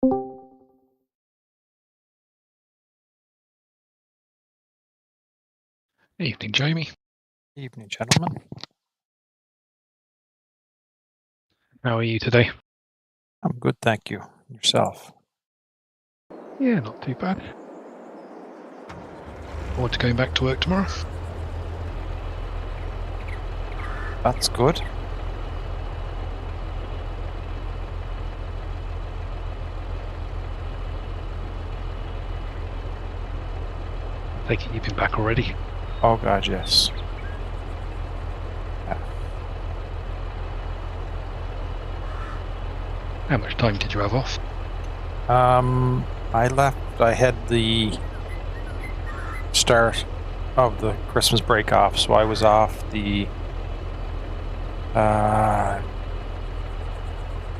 Evening, Jamie. Evening, gentlemen. How are you today? I'm good, thank you. Yourself? Yeah, not too bad. Forward to going back to work tomorrow. That's good. I take it you've been back already. Oh God, yes. How much time did you have off? I had the start of the Christmas break off, so I was off the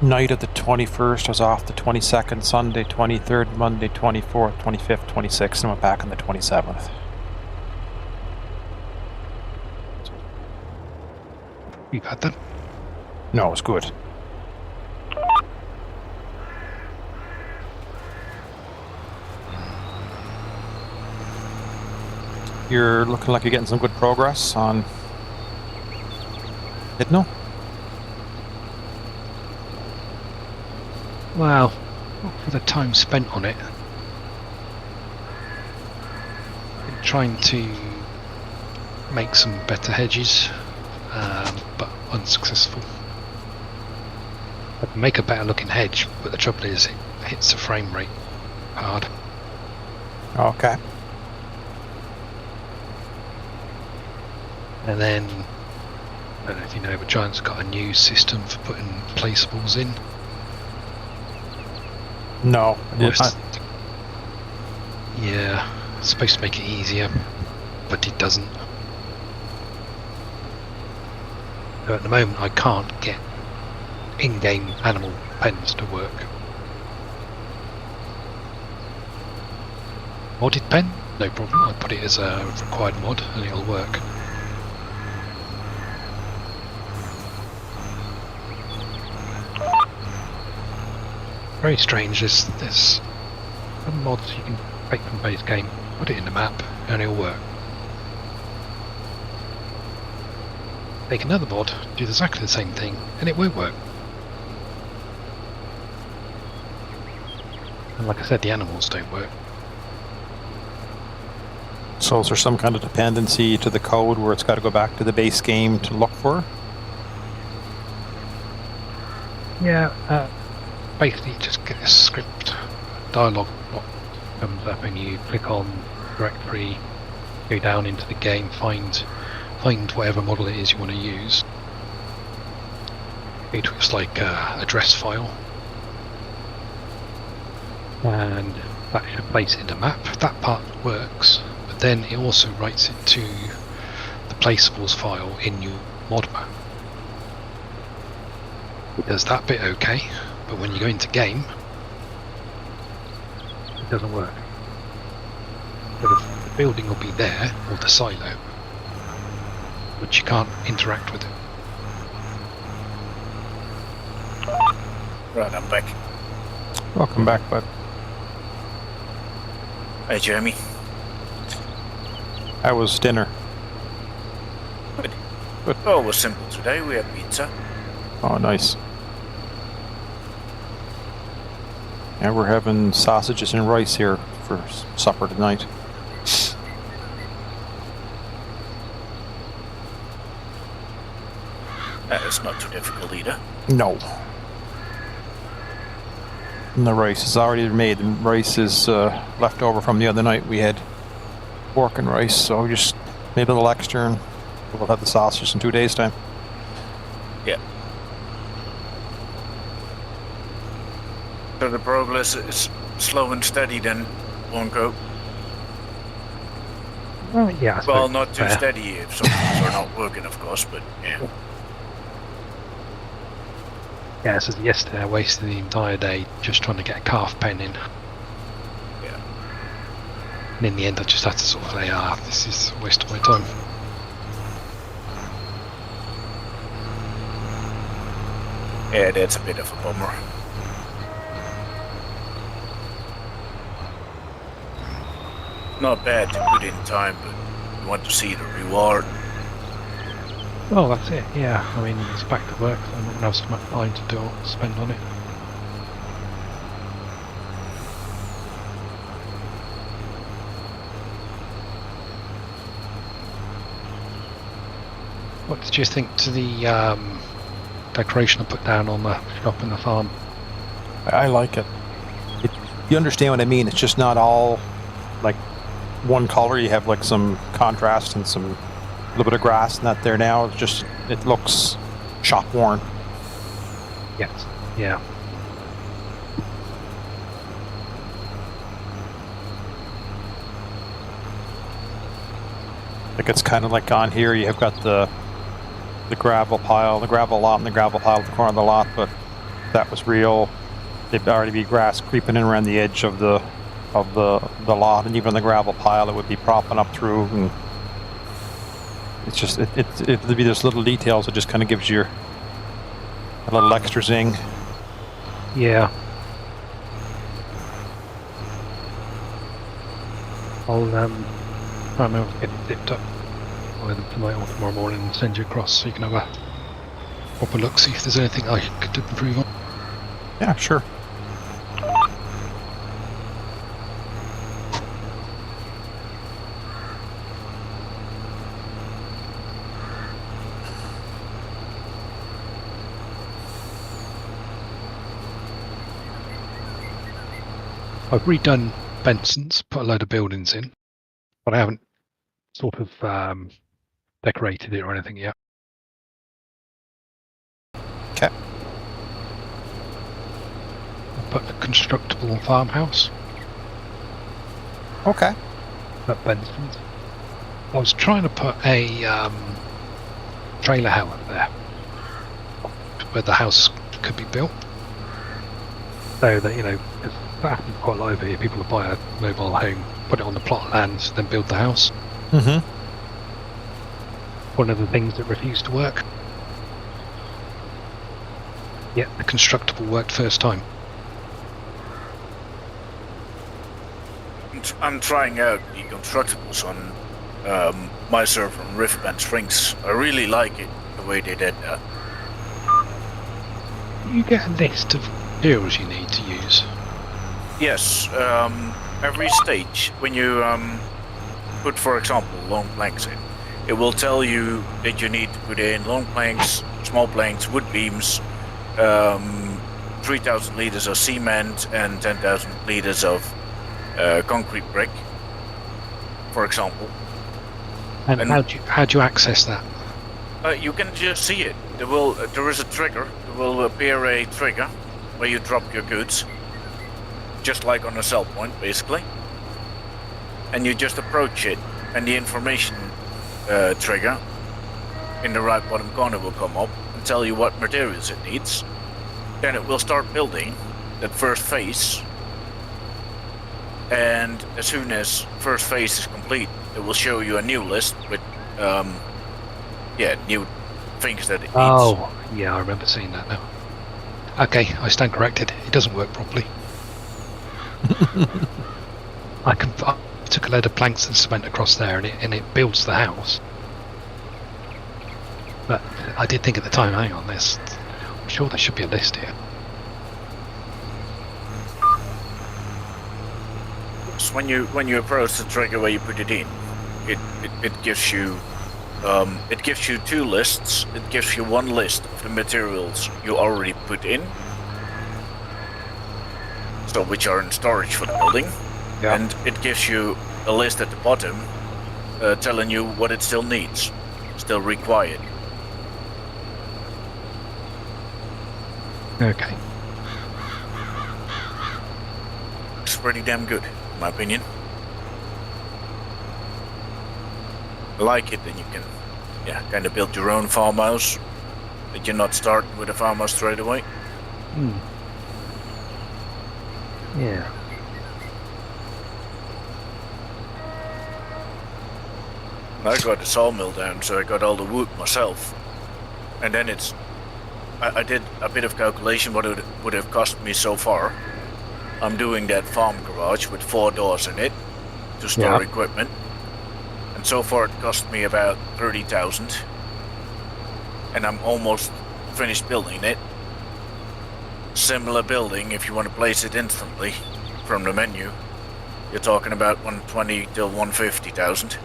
night of the 21st. I was off the 22nd, Sunday, 23rd, Monday, 24th, 25th, 26th, and went back on the 27th. You've had them? No, it was good. You're looking like you're getting some good progress on Pidnell? Well, not for the time spent on it. Been trying to make some better hedges, but unsuccessful. I can make a better looking hedge, but the trouble is it hits the frame rate hard. Okay. And then, I don't know if you know, but Giant's got a new system for putting placeables in. No. Yeah, it's supposed to make it easier, but it doesn't. So at the moment I can't get in-game animal pens to work. Modded pen? No problem, I put it as a required mod and it'll work. Very strange, there's some mods you can take from base game, put it in the map and it'll work. Take another mod, do exactly the same thing and it won't work. And like I said, the animals don't work. So is there some kind of dependency to the code where it's got to go back to the base game to look for? Yeah, basically just get a script dialogue box comes up and you click on directory, go down into the game, find whatever model it is you want to use. Go to its like address file, and that should place it in the map. That part works, but then it also writes it to the placeables file in your mod map. It does that bit okay, but when you go into game, it doesn't work. So the building will be there, or the silo, but you can't interact with it. Right, I'm back. Welcome back, bud. Hey, Jeremy. How was dinner? Good. Good. Oh, it was simple today. We had pizza. Oh, nice. Yeah, we're having sausages and rice here for supper tonight. It's not too difficult either. No. And the rice is already made. The rice is left over from the other night. We had pork and rice, so we just made a little extra and we'll have the sausages in 2 days' time. Yeah. So the progress is slow and steady then, won't go? Well, yeah. Well, not too steady if some things are not working, of course, but yeah. Yeah, so yesterday I wasted the entire day just trying to get a calf pen in. Yeah. And in the end I just had to sort of say, this is a waste of my time. Yeah, that's a bit of a bummer. not bad to put in time, but you want to see the reward. Well, that's it. Yeah, I mean, it's back to work. So I'm not gonna have so much time to do or spend on it. What did you think to the decoration I put down on the shop and the farm? I like it. You understand what I mean? It's just not all like one color. You have like some contrast and some little bit of grass and that there now. It's just, it looks shop worn. Yes. Yeah. Like it's kind of like on here you have got the gravel pile, the gravel lot and the gravel pile at the corner of the lot, but that was real. There'd already be grass creeping in around the edge of the lot, and even the gravel pile it would be propping up through, and it's just it'd be those little details that just kind of gives you a little extra zing. Yeah. I'll try and remember to get it zipped up either tonight or tomorrow morning and send you across so you can have a proper look, see if there's anything I could improve on. Yeah, sure. I've redone Benson's, put a load of buildings in, but I haven't sort of decorated it or anything yet. Okay. I put a constructible farmhouse Okay. at Benson's. I was trying to put a trailer house there where the house could be built, so that, you know, because that happens quite a lot over here. People will buy a mobile home, put it on the plot of land, then build the house. Mm-hmm. One of the things that refused to work. Yet the constructible worked first time. I'm trying out the constructibles on my server on Riverbend Springs. I really like it, the way they did that. You get a list of materials you need to use. Yes, every stage, when you put, for example, long planks in, it will tell you that you need to put in long planks, small planks, wood beams, 3,000 liters of cement and 10,000 liters of concrete brick, for example. And how do you access that? You can just see it. There is a trigger. There will appear a trigger where you drop your goods, just like on a sell point, basically. And you just approach it, and the information trigger in the right bottom corner will come up and tell you what materials it needs. Then it will start building that first phase, and as soon as first phase is complete, it will show you a new list with new things that it needs. Oh, yeah, I remember seeing that now. Okay, I stand corrected. It doesn't work properly. I took a load of planks and cement across there, and it builds the house. But I did think at the time, hang on, I'm sure there should be a list here. So when you approach the trigger where you put it in, it gives you two lists. It gives you one list of the materials you already put in, so which are in storage for the building, Yeah. and it gives you a list at the bottom telling you what it still needs, still required. Okay. It's pretty damn good, in my opinion. I like it, and you can, kind of build your own farmhouse. That you're not starting with a farmhouse straight away. Hmm. Yeah. I got a sawmill down, so I got all the wood myself. And then I did a bit of calculation what it would have cost me so far. I'm doing that farm garage with 4 doors in it, to store Yeah. equipment. And so far it cost me about 30,000. And I'm almost finished building it. Similar building, if you want to place it instantly from the menu, you're talking about 120 till 150,000.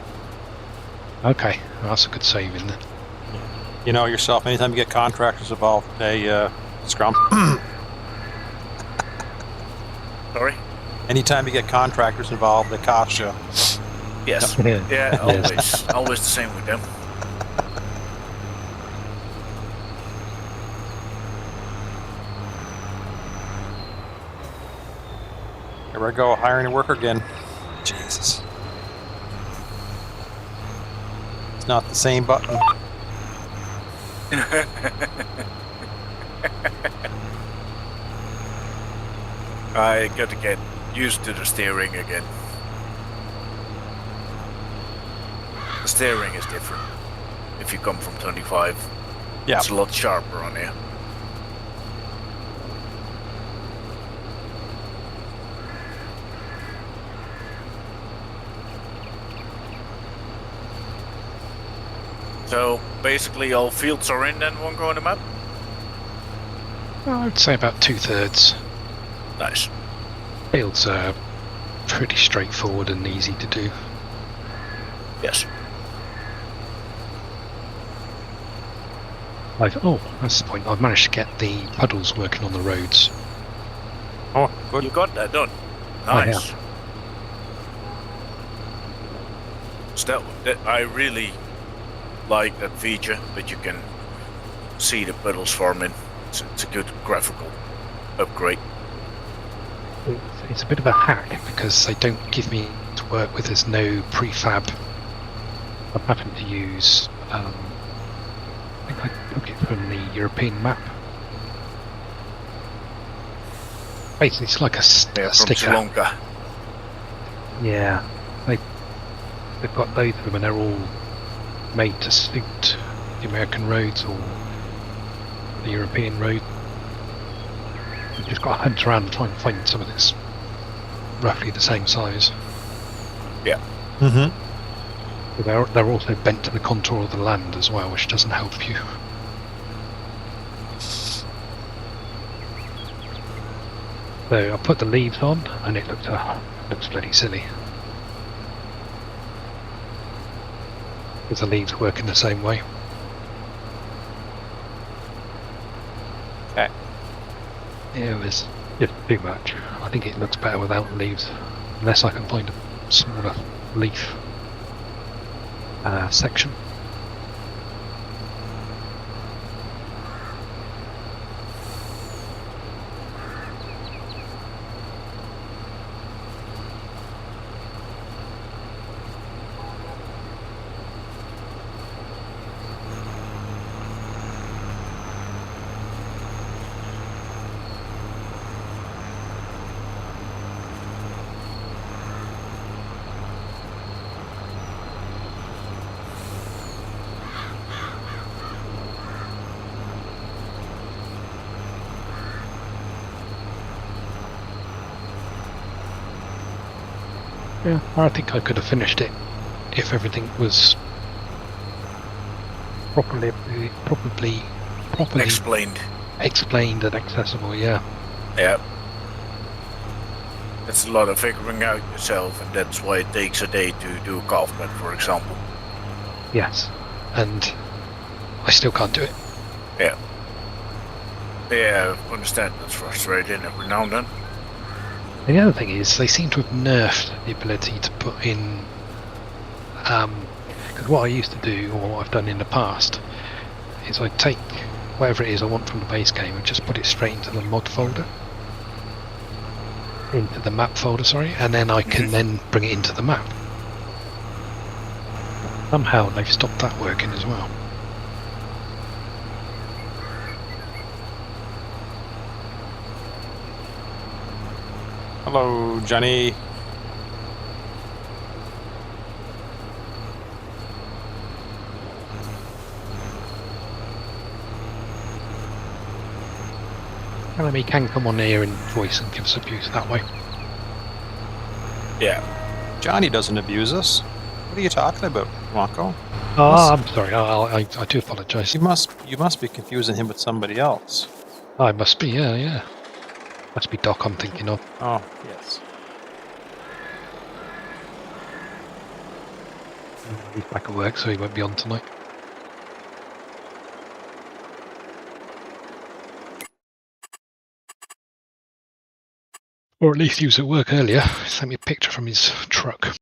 Okay, well, that's a good saving then. You know yourself, anytime you get contractors involved, they scrum. Sorry? Anytime you get contractors involved, they cost you. Yes. Yeah. Yeah, always the same with them. Here we go, hiring a worker again. Jesus. It's not the same button. I got to get used to the steering again. The steering is different if you come from 25. Yeah. It's a lot sharper on here. So basically all fields are in then, Wonko, on the map? Well, I'd say about 2/3. Nice. Fields are pretty straightforward and easy to do. Yes. That's the point. I've managed to get the puddles working on the roads. Oh, good. You got that done. I Nice. So I really like that feature that you can see the puddles forming. It's a good graphical upgrade. It's a bit of a hack because they don't give me to work with. There's no prefab. I'm having to use. I think I took it from the European map. Basically, it's like a They're from sticker. Sri Lanka. Yeah, they've got loads of them, and they're all made to suit the American roads or the European road. You've just got to hunt around and try and find some of this roughly the same size. Yeah. Mm-hmm. But they're also bent to the contour of the land as well, which doesn't help you. So I put the leaves on, and it looks bloody silly. Because the leaves work in the same way. Okay. Yeah, it was just too much. I think it looks better without leaves, unless I can find a smaller leaf section. Yeah, I think I could have finished it if everything was properly Explained. explained and accessible. Yeah, Yeah. It's a lot of figuring out yourself, and that's why it takes a day to do a calf cut, for example. yes, and I still can't do it. Yeah. Yeah, I understand that's frustrating every now and then. And the other thing is, they seem to have nerfed the ability to put in. Because what I used to do, or what I've done in the past, is I take whatever it is I want from the base game and just put it straight into the mod folder. Into the map folder, sorry, and then I can then bring it into the map. Somehow they've stopped that working as well. Hello, Johnny. He can come on here and voice and give us abuse that way. Yeah. Johnny doesn't abuse us. What are you talking about, Wonko? Oh, I'm sorry. I do apologise. You must be confusing him with somebody else. I must be, yeah. Must be Doc I'm thinking of. Oh, yes. He's back at work, so he won't be on tonight. Or at least he was at work earlier. He sent me a picture from his truck.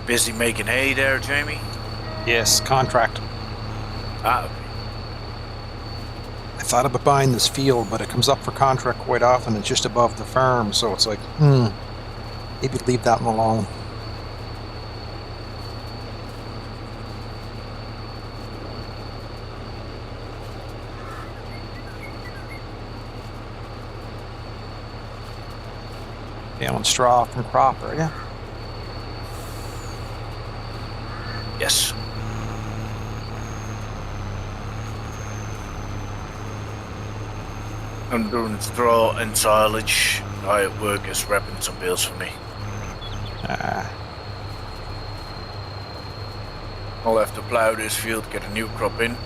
Busy making hay there, Jamie? Yes, contract. Ah, okay. I thought about buying this field, but it comes up for contract quite often. It's just above the farm, so it's like, maybe leave that one alone. Baling straw from crop, are you? Yes. I'm doing straw and silage. I at work is wrapping some bales for me. I'll have to plow this field, get a new crop in,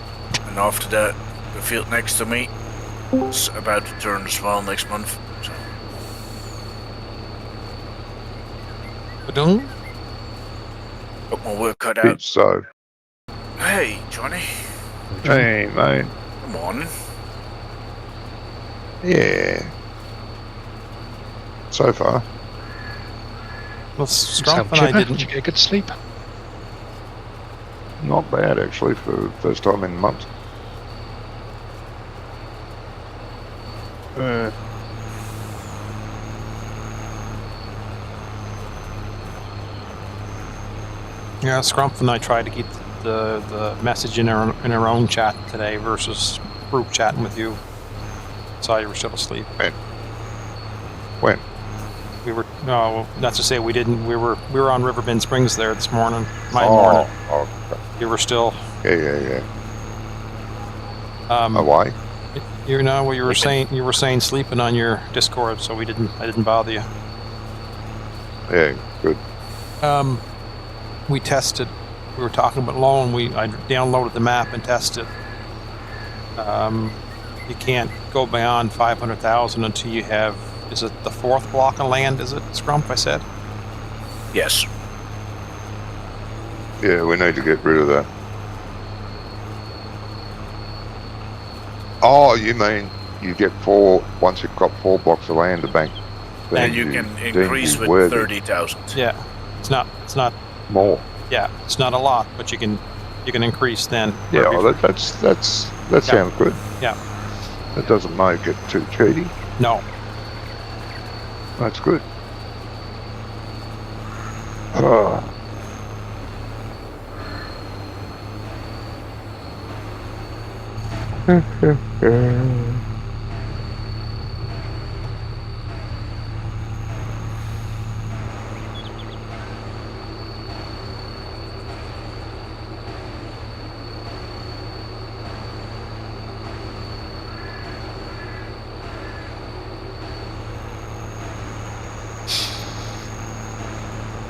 and after that, the field next to me is about to turn as well next month. So. Ba-dum. Got my work cut Bit out. so. Hey, Johnny. Hey, mate. Good morning. Yeah. So far. Well, Sound Scrump and I chipper? didn't. Did you get a good sleep? Not bad, actually, for the first time in months. Yeah, Scrump and I tried to keep the message in our own chat today versus group chatting with you. Saw you were still asleep. When? We were no, not to say we didn't. We were on Riverbend Springs there this morning. Morning. Oh, You were still. yeah. Why? You know what you were saying. You were saying sleeping on your Discord, so I didn't bother you. Yeah, good. We tested. We were talking about loan. I downloaded the map and tested. You can't go beyond 500,000 until you have. Is it the fourth block of land? Is it Scrump? I said. Yes. Yeah, we need to get rid of that. Oh, you mean you get once you've got 4 blocks of land to bank. And you can increase with 30,000. Yeah, it's not more. Yeah, it's not a lot, but you can increase then. Yeah, well, that sounds good. Yeah. That doesn't make it too cheaty. No. That's good.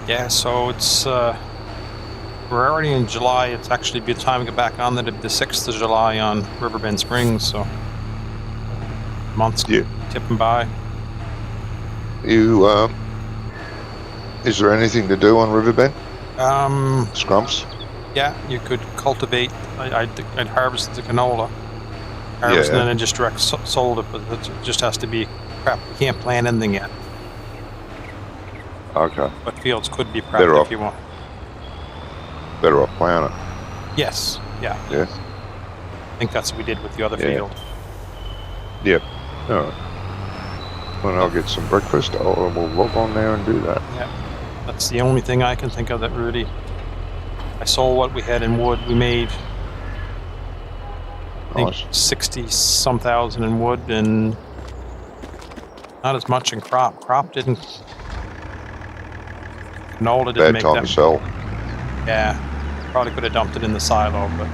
Yeah, so it's we're already in July. It's actually be time to get back on the 6th of July on Riverbend Springs. So months tipping by. You is there anything to do on Riverbend? Scrumps? Yeah, you could cultivate. I'd harvest the canola, harvest and then just direct sold it, but it just has to be prep. We can't plant anything yet, Okay. but fields could be prepped Better off. if you want. Better off playing it. Yes, yeah. Yeah. I think that's what we did with the other Yeah. field. Yep. All right. When I'll get some breakfast, we'll log on there and do that. Yeah, that's the only thing I can think of that really. I sold what we had in wood. We made, I think, Nice. 60-some thousand in wood, and not as much in crop. Crop didn't. Canola didn't Bad make time that. to sell. Yeah, probably could have dumped it in the silo, but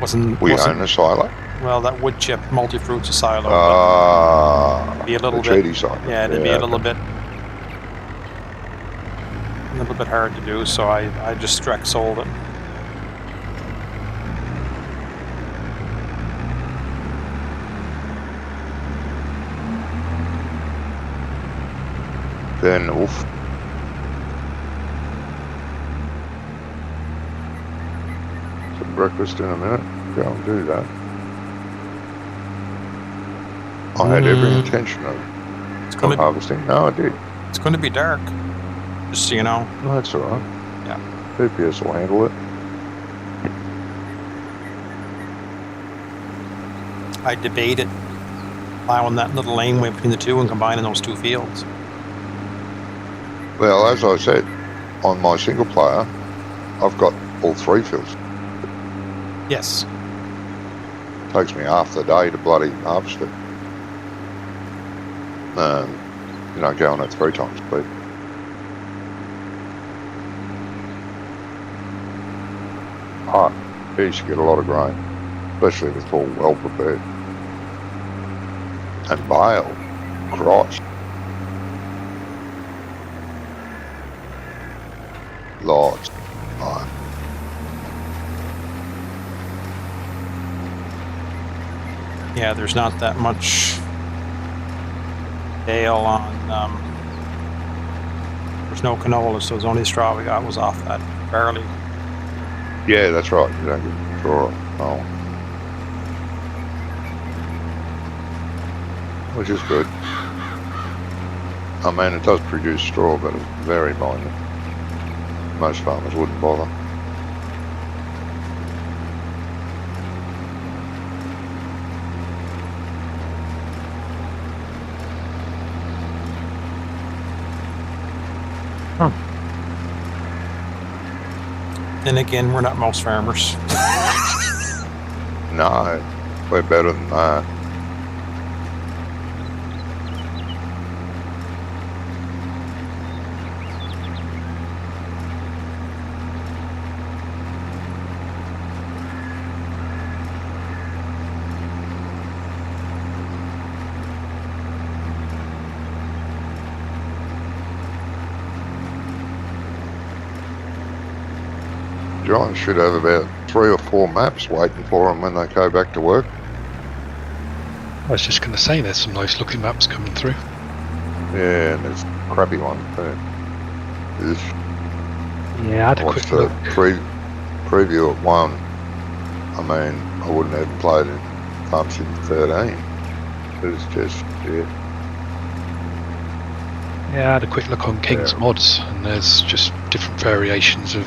wasn't. We wasn't own the silo. well, that wood chip multi-fruit's a silo. Ah, Be a little the bit- treaty silo. Yeah, it'd be a little bit hard to do, so I just direct sold it. Then oof. Some breakfast in a minute. Go and do that. I had every intention It's of gonna harvesting. No, I did. it's going to be dark, just so you know. No, that's all right. Yeah. PPS will handle it. I debated plowing that little laneway between the two and combining those two fields. Well, as I said, on my single player, I've got all three fields. Yes. Takes me half the day to bloody harvest it. Going at 3 times speed. You used to get a lot of grain, especially if it's all well prepared. And bale, Christ. Lots. Yeah, there's not that much ale on. There's no canola, so the only straw we got was off that barley. Yeah, that's right. You don't get straw. Oh. Which is good. I mean, it does produce straw, but it's very minor. Most farmers wouldn't bother. Then again, we're not most farmers. No, we're better than that. John should have about 3 or 4 maps waiting for them when they go back to work. I was just going to say there's some nice looking maps coming through. Yeah, and there's crappy ones too. Yeah, I had I a watched quick the look. preview of one. I mean, I wouldn't have played it Farm Sim 13. It's just, yeah. Yeah, I had a quick look on King's Yeah. Mods, and there's just different variations of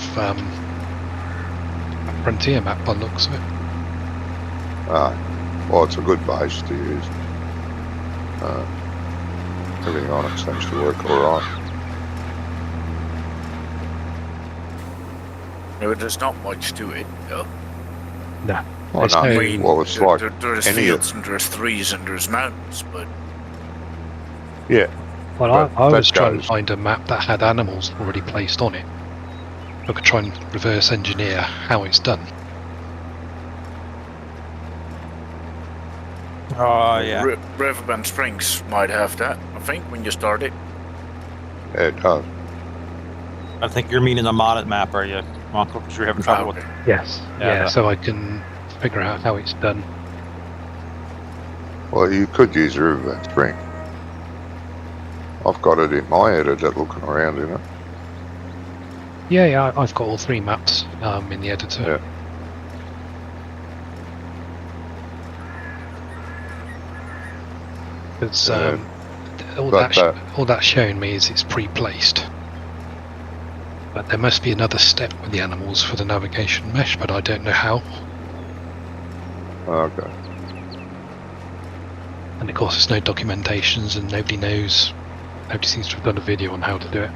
Frontier map by the looks of it. Well, it's a good base to use. Everything on it seems to work alright. No, there's not much to it, though. No. Oh, There's no, no- well, it's there, like there's any fields and there's threes and there's mountains, but yeah. Well, But I that was trying goes- to find a map that had animals already placed on it. I could try and reverse engineer how it's done. Oh, yeah. Riverbend Springs might have that, I think, when you start it. Yeah, it does. I think you're meaning a modded map, are you, Uncle? Because you're having trouble with it. Yes. Yeah, Yeah, that- so I can figure out how it's done. Well, you could use Riverbend Spring. I've got it in my editor looking around in it. Yeah, I've got all 3 maps in the editor. Yeah. Because Yeah. all But that's showing me is it's pre-placed. But there must be another step with the animals for the navigation mesh, but I don't know how. okay. And of course, there's no documentations, and nobody knows. Nobody seems to have done a video on how to do it.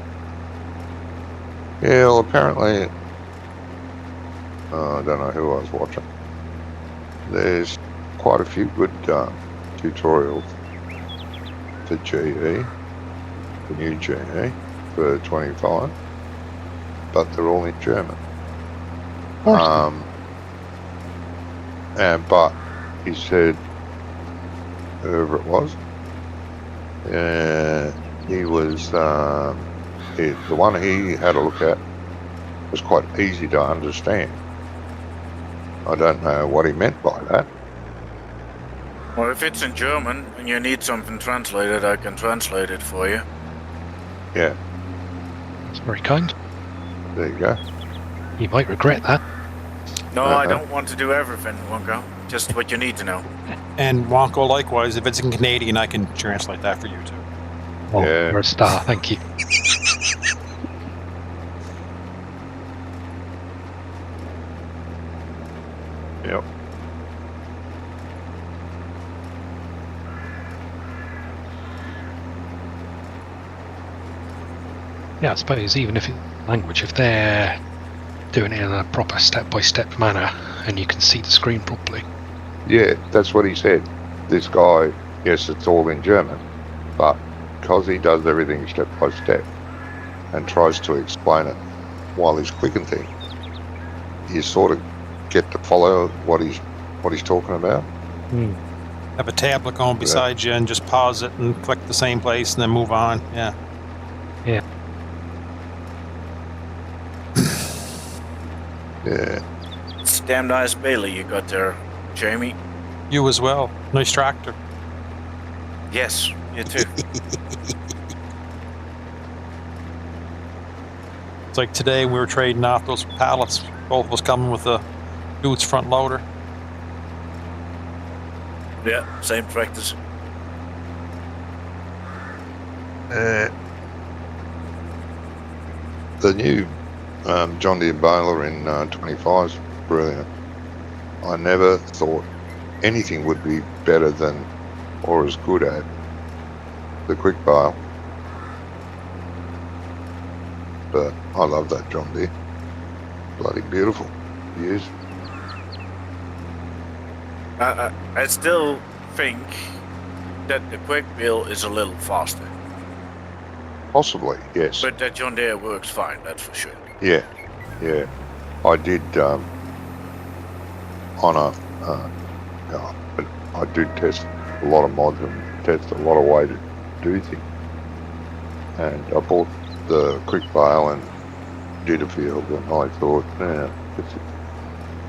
Yeah, well, apparently, I don't know who I was watching. There's quite a few good tutorials for GE, the new GE, for 25, but they're all in German. But he said, whoever it was, he was, the one he had a look at was quite easy to understand. I don't know what he meant by that. Well, if it's in German and you need something translated, I can translate it for you. Yeah, That's very kind. there you go. You might regret that. No, I don't want to do everything, Wonko. Just what you need to know. And Wonko, likewise, if it's in Canadian, I can translate that for you too. Oh, Yeah. you're a star. Thank you. Yep. Yeah, I suppose even if it's language, if they're doing it in a proper step-by-step manner and you can see the screen properly. Yeah, that's what he said. This guy, yes, it's all in German, but because he does everything step by step and tries to explain it while he's clicking things, you sort of get to follow what he's talking about. Have a tablet going beside you and just pause it and click the same place and then move on. Yeah. Yeah. Yeah. It's a damn nice Bailey you got there, Jamie. You as well. Nice tractor. Yes, you too. It's like today we were trading off those pallets. Both of us coming with a dude's front loader. Yeah, same practice. The new John Deere baler in 25 is brilliant. I never thought anything would be better than or as good at the quick bale. But I love that John Deere. Bloody beautiful to use. I still think that the quick bill is a little faster. Possibly, yes. But that John Deere works fine, that's for sure. Yeah, yeah. I did on a, but I do test a lot of mods and test a lot of ways to do things. And I bought the quick bale and did a field, and I thought, I'm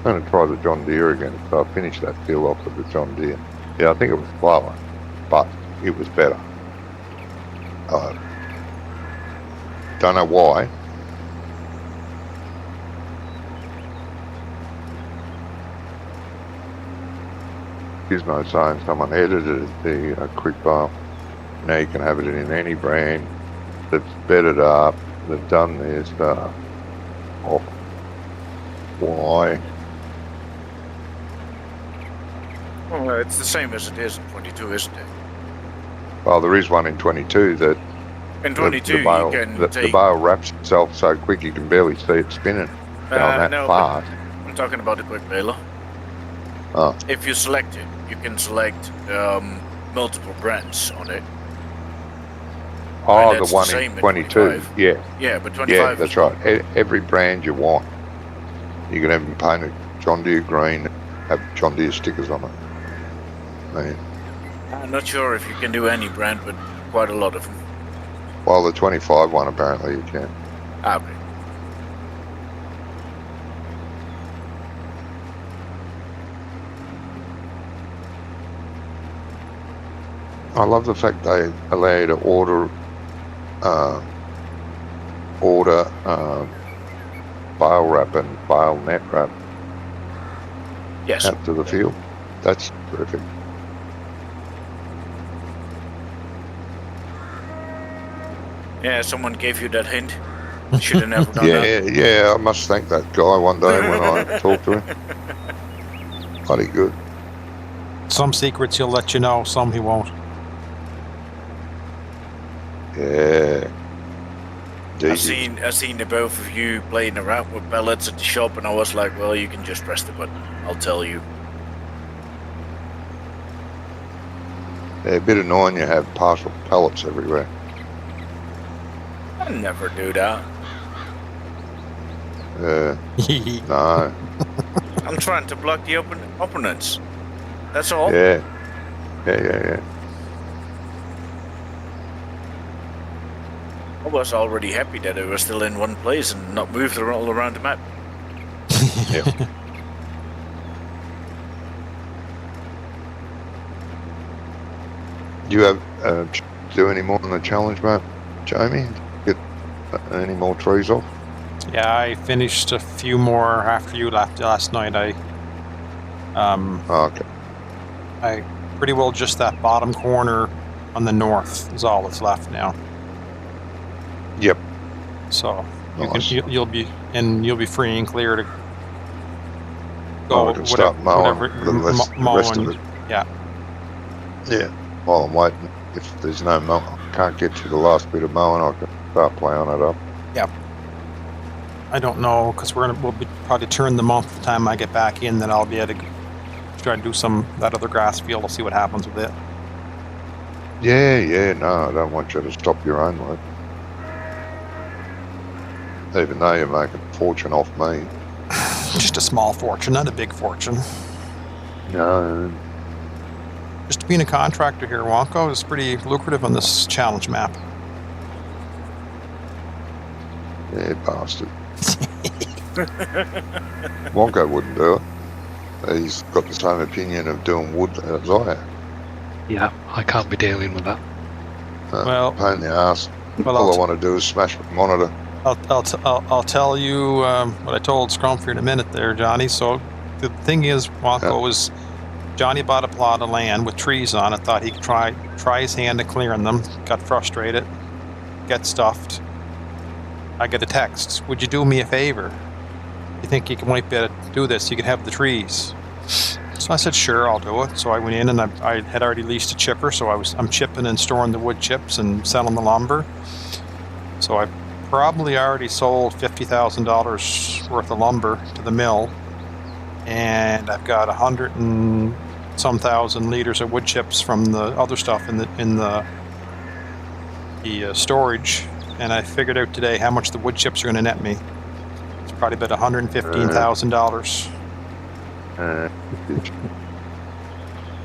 going to try the John Deere again. So I finished that field off with the John Deere. Yeah, I think it was slower, but it was better. Don't know why. Gizmo saying someone edited the quick bale. Now you can have it in any brand. They've sped it up. They've done this. Why? Well, it's the same as it is in 22, isn't it? Well, there is one in 22 that In 22, the bale, you can the take... bale wraps itself so quick you can barely see it spinning down that no, fast. I'm talking about the quick baler. Oh, If you select it, you can select multiple brands on it. oh that's the one the same in in 22. 25. Yeah, Yeah, but 25 yeah, is that's right. Every brand you want. You can have them painted John Deere green, have John Deere stickers on it. Man. I'm not sure if you can do any brand, but quite a lot of them. Well, the 25 one apparently you can. Ah, okay. I love the fact they allow you to order bale wrap and bale net wrap Yes. out to the field. That's terrific. Yeah, someone gave you that hint. Should have never done that. Yeah, I must thank that guy one day when I talked to him. Bloody good. Some secrets he'll let you know, some he won't. Yeah. I Easy. seen the both of you playing around with pellets at the shop, and I was like, well, you can just press the button. I'll tell you. Yeah, a bit annoying you have partial pellets everywhere. I never do that. No. I'm trying to block the opponents. That's all. Yeah. I was already happy that it was still in one place and not moved all around the map. Yep. Do you have do any more on the challenge map, Jamie? Get any more trees off? Yeah, I finished a few more after you left last night. Okay. I pretty well just that bottom corner on the north is all that's left now. Yep. So Nice. you'll be free and clear to Oh, go we can start mowing the rest of it. Yeah. Yeah. While I'm waiting, if there's no mow, can't get to the last bit of mowing, I can start ploughing it up. I don't know because we'll be probably turn the month the time I get back in. Then I'll be able to try to do that other grass field. I'll see what happens with it. Yeah. No, I don't want you to stop your own work. Even though you're making a fortune off me. Just a small fortune, not a big fortune. No. Just being a contractor here, Wonko, is pretty lucrative on this challenge map. Yeah, bastard. Wonko wouldn't do it. He's got the same opinion of doing wood as I have. Yeah, I can't be dealing with that. Well- Pain in the ass. Well, All I want to do is smash my monitor. I'll tell you what I told Scrumpy in a minute there, Johnny. So the thing is, Wonko was Johnny bought a plot of land with trees on it. Thought he could try his hand at clearing them. Got frustrated. Get stuffed. I get a text. Would you do me a favor? You think you might be able to do this? You could have the trees. So I said, sure, I'll do it. So I went in and I had already leased a chipper. So I'm chipping and storing the wood chips and selling the lumber. So I probably already sold $50,000 worth of lumber to the mill, and I've got 100 and some thousand liters of wood chips from the other stuff in the storage. And I figured out today how much the wood chips are going to net me. It's probably about $115,000.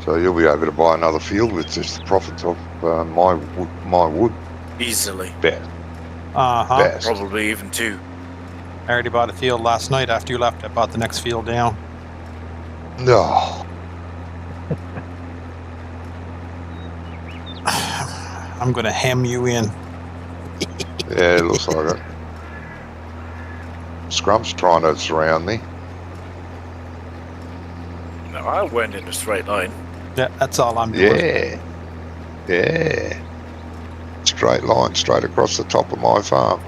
So you'll be able to buy another field with just the profits of my wood. Easily. Bet. Uh-huh. Probably even two. I already bought a field last night after you left. I bought the next field down. No. I'm going to hem you in. Yeah, it looks like it. Scrump's trying to surround me. No, I went in a straight line. Yeah, that's all I'm doing. Yeah. Straight line, straight across the top of my farm.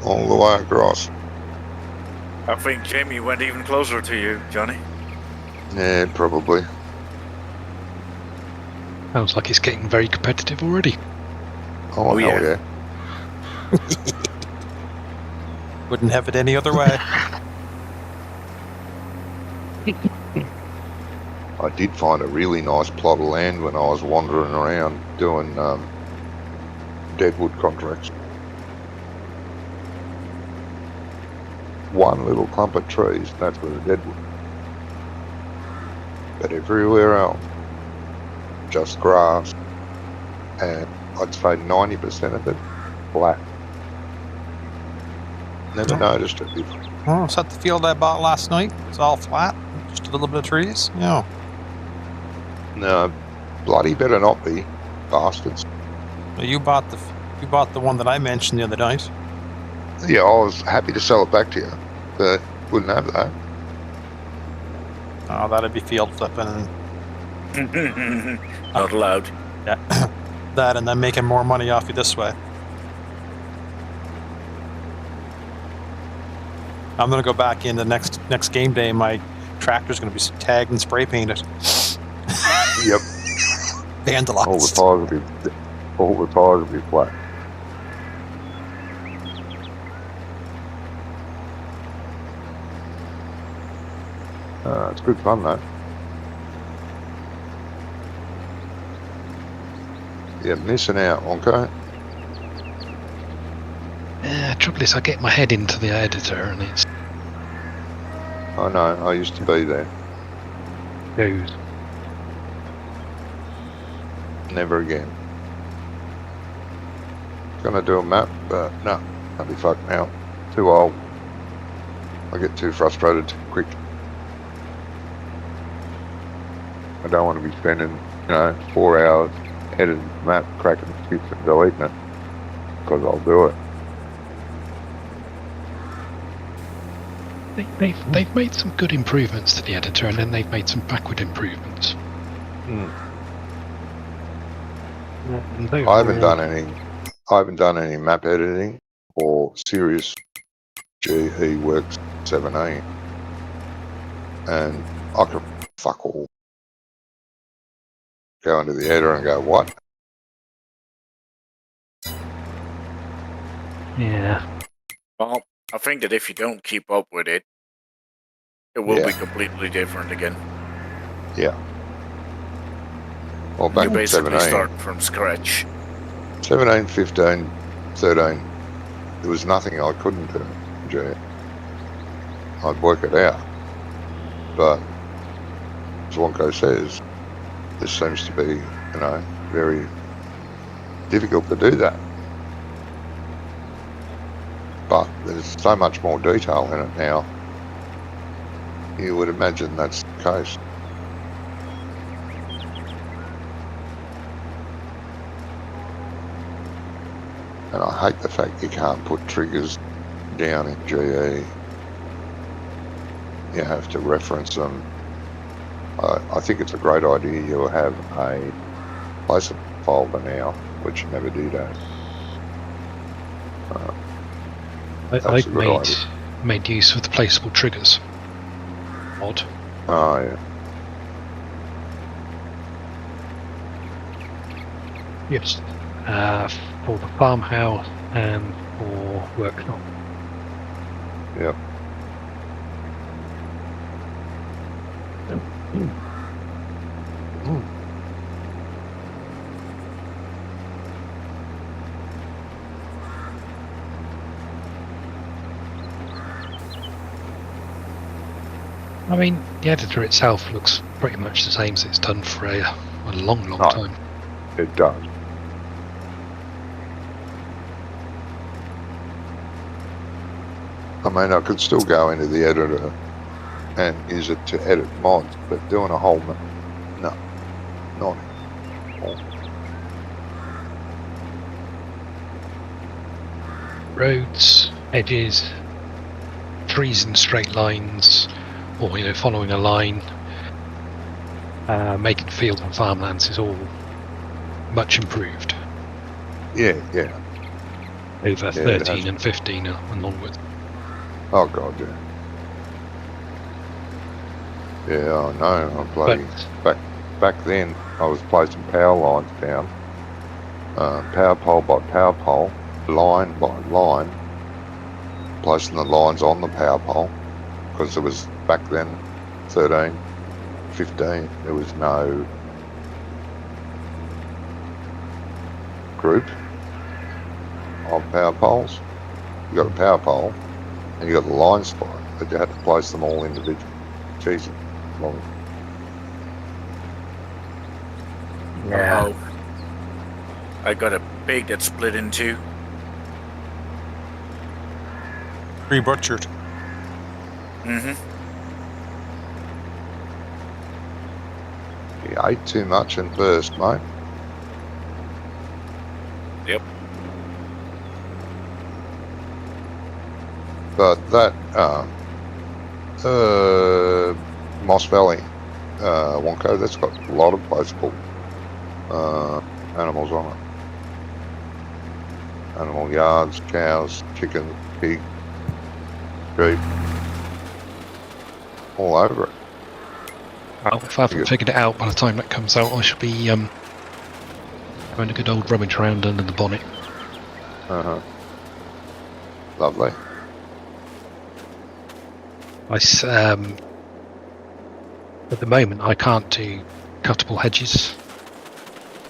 All the way across. I think Jamie went even closer to you, Johnny. Yeah, probably. Sounds like it's getting very competitive already. Oh, hell yeah. Wouldn't have it any other way. I did find a really nice plot of land when I was wandering around doing deadwood contracts. One little clump of trees, that's where the deadwood. But everywhere else, just grass, and I'd say 90% of it flat. Never noticed it before. Oh, is that the field I bought last night? It's all flat, just a little bit of trees. Yeah. No, bloody better not be, bastards. Well, you bought the one that I mentioned the other night. Yeah, I was happy to sell it back to you, but wouldn't have that. Oh, that'd be field flipping. Not allowed. Yeah. That and then making more money off you this way. I'm gonna go back in the next game day. My tractor's gonna be tagged and spray painted. Yep. Vandalized. All the tires will be flat. It's good fun though. You're missing out, okay? Trouble is, I get my head into the editor and it's I know, I used to be there. goes. Never again. Gonna do a map, but no, I'll be fucked now. Too old. I get too frustrated too quick. I don't want to be spending, 4 hours editing the map, cracking the skips and deleting it. Because I'll do it. They've made some good improvements to the editor, and then they've made some backward improvements. I haven't done any map editing or serious GE Works 17, and I could fuck all. Go into the editor and go, what? Yeah. Well, I think that if you don't keep up with it, it will be completely different again. Yeah. Well, back You in basically 17, start from scratch. 17, 15, 13, there was nothing I couldn't do, G. I'd work it out. But, as Wonko says, this seems to be, very difficult to do that. But there's so much more detail in it now. You would imagine that's the case. And I hate the fact you can't put triggers down in GE. You have to reference them. I think it's a great idea you'll have a placeable folder now, which you never did. I've made use of the placeable triggers mod. Oh, yeah. Yes. For the farmhouse and for workshop. Yep. I mean, the editor itself looks pretty much the same as it's done for a long Oh. time. It does. I mean, I could still go into the editor and use it to edit mods, but doing a whole no, not anymore. Roads, edges, trees in straight lines, or following a line, making fields and farmlands is all much improved Yeah. over Yeah, 13 and 15 and onwards. Oh god, yeah. Yeah, I know. I'm bloody back then. I was placing power lines down, power pole by power pole, line by line, placing the lines on the power pole, because there was back then 13, 15. There was no group of power poles. You got a power pole, and you got the line spot, but you had to place them all individually. Jesus. Long. Yeah. Oh, I got a pig that split in two. Re-butchered. Mm-hmm. You ate too much and burst, mate. Yep. But that Moss Valley Wonko, that's got a lot of placeable animals on it. Animal yards, cows, chickens, pigs, sheep. all over it. Well, if I haven't Yeah. figured it out by the time that comes out, I should be having a good old rummage around under the bonnet. Lovely. At the moment, I can't do cuttable hedges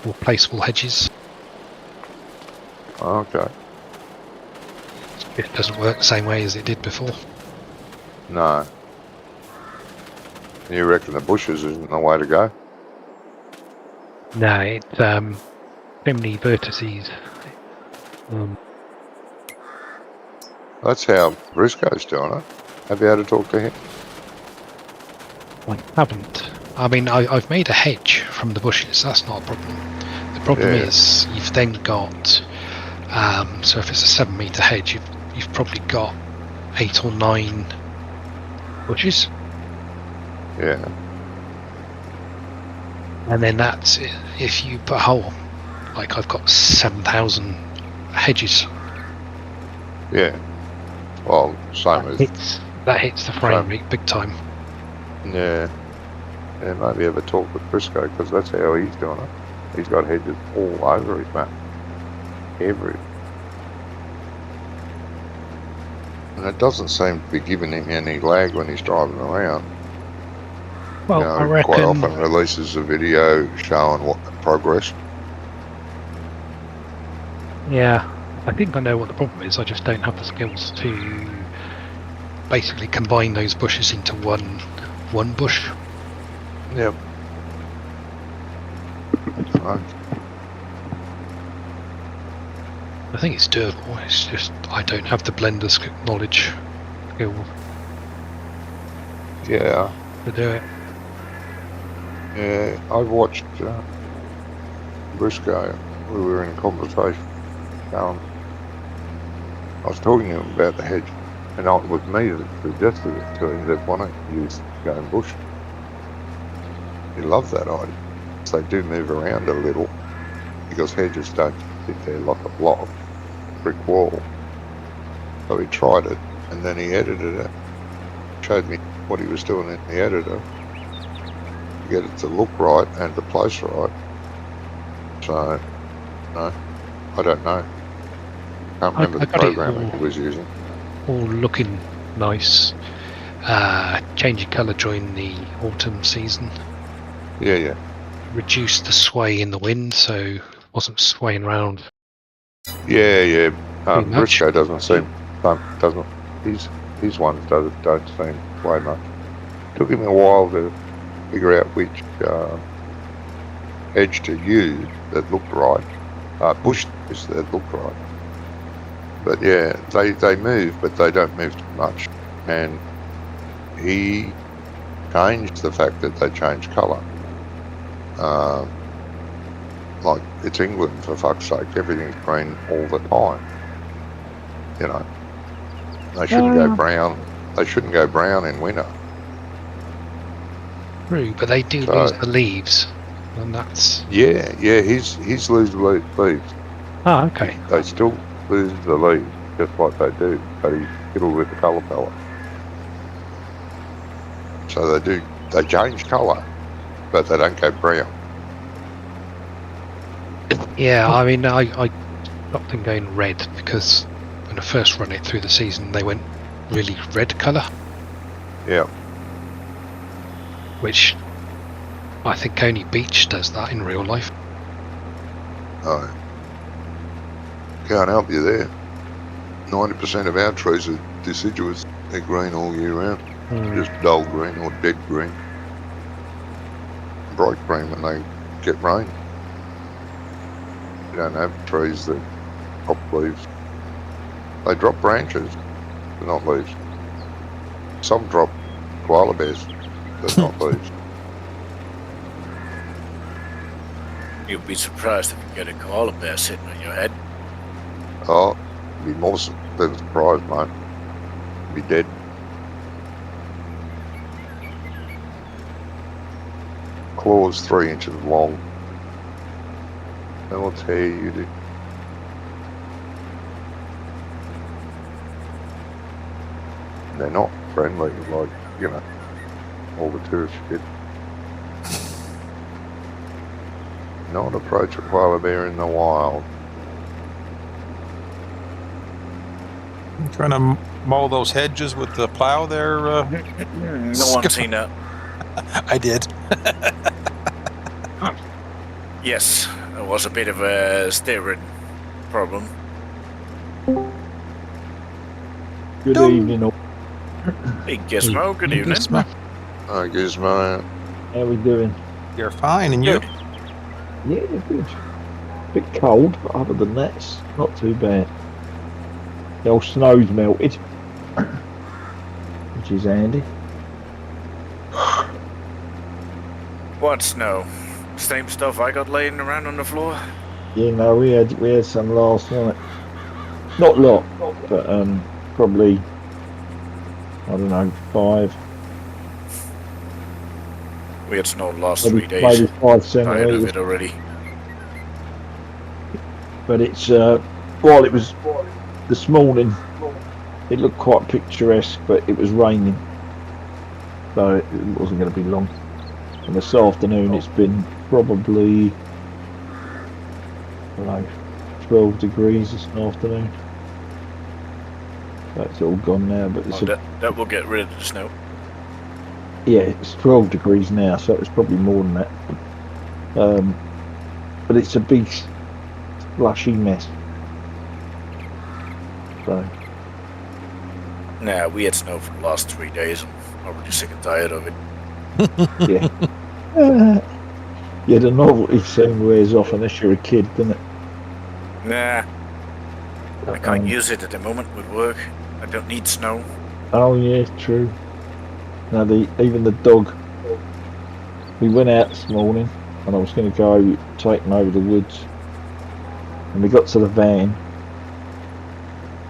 or placeable hedges. Okay. It doesn't work the same way as it did before. No. You reckon the bushes isn't the way to go? No, it's too many vertices. That's how Briscoe's doing it. Have you had to talk to him? I haven't. I mean, I've made a hedge from the bushes. That's not a problem. The problem Yeah. is you've then got. So if it's a 7 metre hedge, you've probably got 8 or 9 bushes, Yeah. and then that's it. If you put a hole, like I've got 7,000 hedges. Yeah. Well, same as... That hits the frame Same. rate big time. Yeah. Yeah, maybe have a talk with Briscoe, because that's how he's doing it. He's got hedges all over his map. Every. And it doesn't seem to be giving him any lag when he's driving around. Well, You know, I reckon. quite often releases a video showing what the progress. Yeah, I think I know what the problem is. I just don't have the skills to basically combine those bushes into one bush. Yep. Right. I think it's doable. It's just I don't have the blender's knowledge skill Yeah. to do it. Yeah, I've watched Briscoe. We were in conversation. I was talking to him about the hedge, and it was me that suggested it to him that why don't you use going bush? He loved that idea. So they do move around a little because hedges don't sit there like a block of brick wall. So he tried it, and then he edited it. Showed me what he was doing in the editor. Get it to look right and to place right. So, no, I don't know. Can't remember the I got it program all. he was using. All looking nice. Changing colour during the autumn season. Yeah, yeah, Reduced the sway in the wind, so it wasn't swaying around. yeah. Too much. Briscoe doesn't seem, doesn't. His ones don't seem way much. Took him a while to figure out which edge to use that looked right. Bush that looked right. But yeah, they move, but they don't move too much. And he changed the fact that they change colour. Like, it's England, for fuck's sake. Everything's green all the time. You know. They shouldn't go brown. They shouldn't go brown in winter. True, but they do So- lose the leaves, and that's. Yeah, he's lose the leaves. Ah, okay. They still lose the leaves, just like they do, but he's fiddled with the colour palette. So they change colour, but they don't go brown. Yeah, I mean, I stopped them going red because when I first run it through the season, they went really red colour, Yeah, which I think only Beach does that in real life. no. Can't help you there. 90% of our trees are deciduous. They're green all year round. Just dull green or dead green. Bright green when they get rain. You don't have trees that drop leaves. They drop branches, but not leaves. Some drop koala bears, but not leaves. You'd be surprised if you get a koala bear sitting on your head. Oh, be more than surprised, mate. Be dead. Claws 3 inches long. They will tear you to. They're not friendly, like, you know, all the tourists get. Not approach a koala bear in the wild. You trying to mow those hedges with the plow there? No one's seen that. I did. Yes, it was a bit of a steering problem. Good Dum. evening, all. Hey, Gizmo, good evening. Gizmo. I guess my How we doing? You're fine, and you? Good. Yeah, good. Bit cold, but other than that, it's not too bad. The old snow's melted, which is handy. What snow? Same stuff I got laying around on the floor? Yeah, no, we had some last night. Not a lot, but probably, I don't know, 5, We had snow the last 3 days. maybe 5 Tired of centimetres. it already. But it's while it was this morning, it looked quite picturesque, but it was raining, so it wasn't going to be long. And this afternoon, it's been probably, I don't know, 12 degrees this afternoon. That's all gone now, but it's That will get rid of the snow. yeah, it's 12 degrees now, so it's probably more than that. But it's a big slushy mess. So Nah, we had snow for the last 3 days. I'm already sick and tired of it. yeah, yeah, the novelty soon wears off unless you're a kid, doesn't it? Nah, I can't use it at the moment with work. I don't need snow. Oh yeah, true. Now even the dog. We went out this morning, and I was going to go take him over the woods, and we got to the van,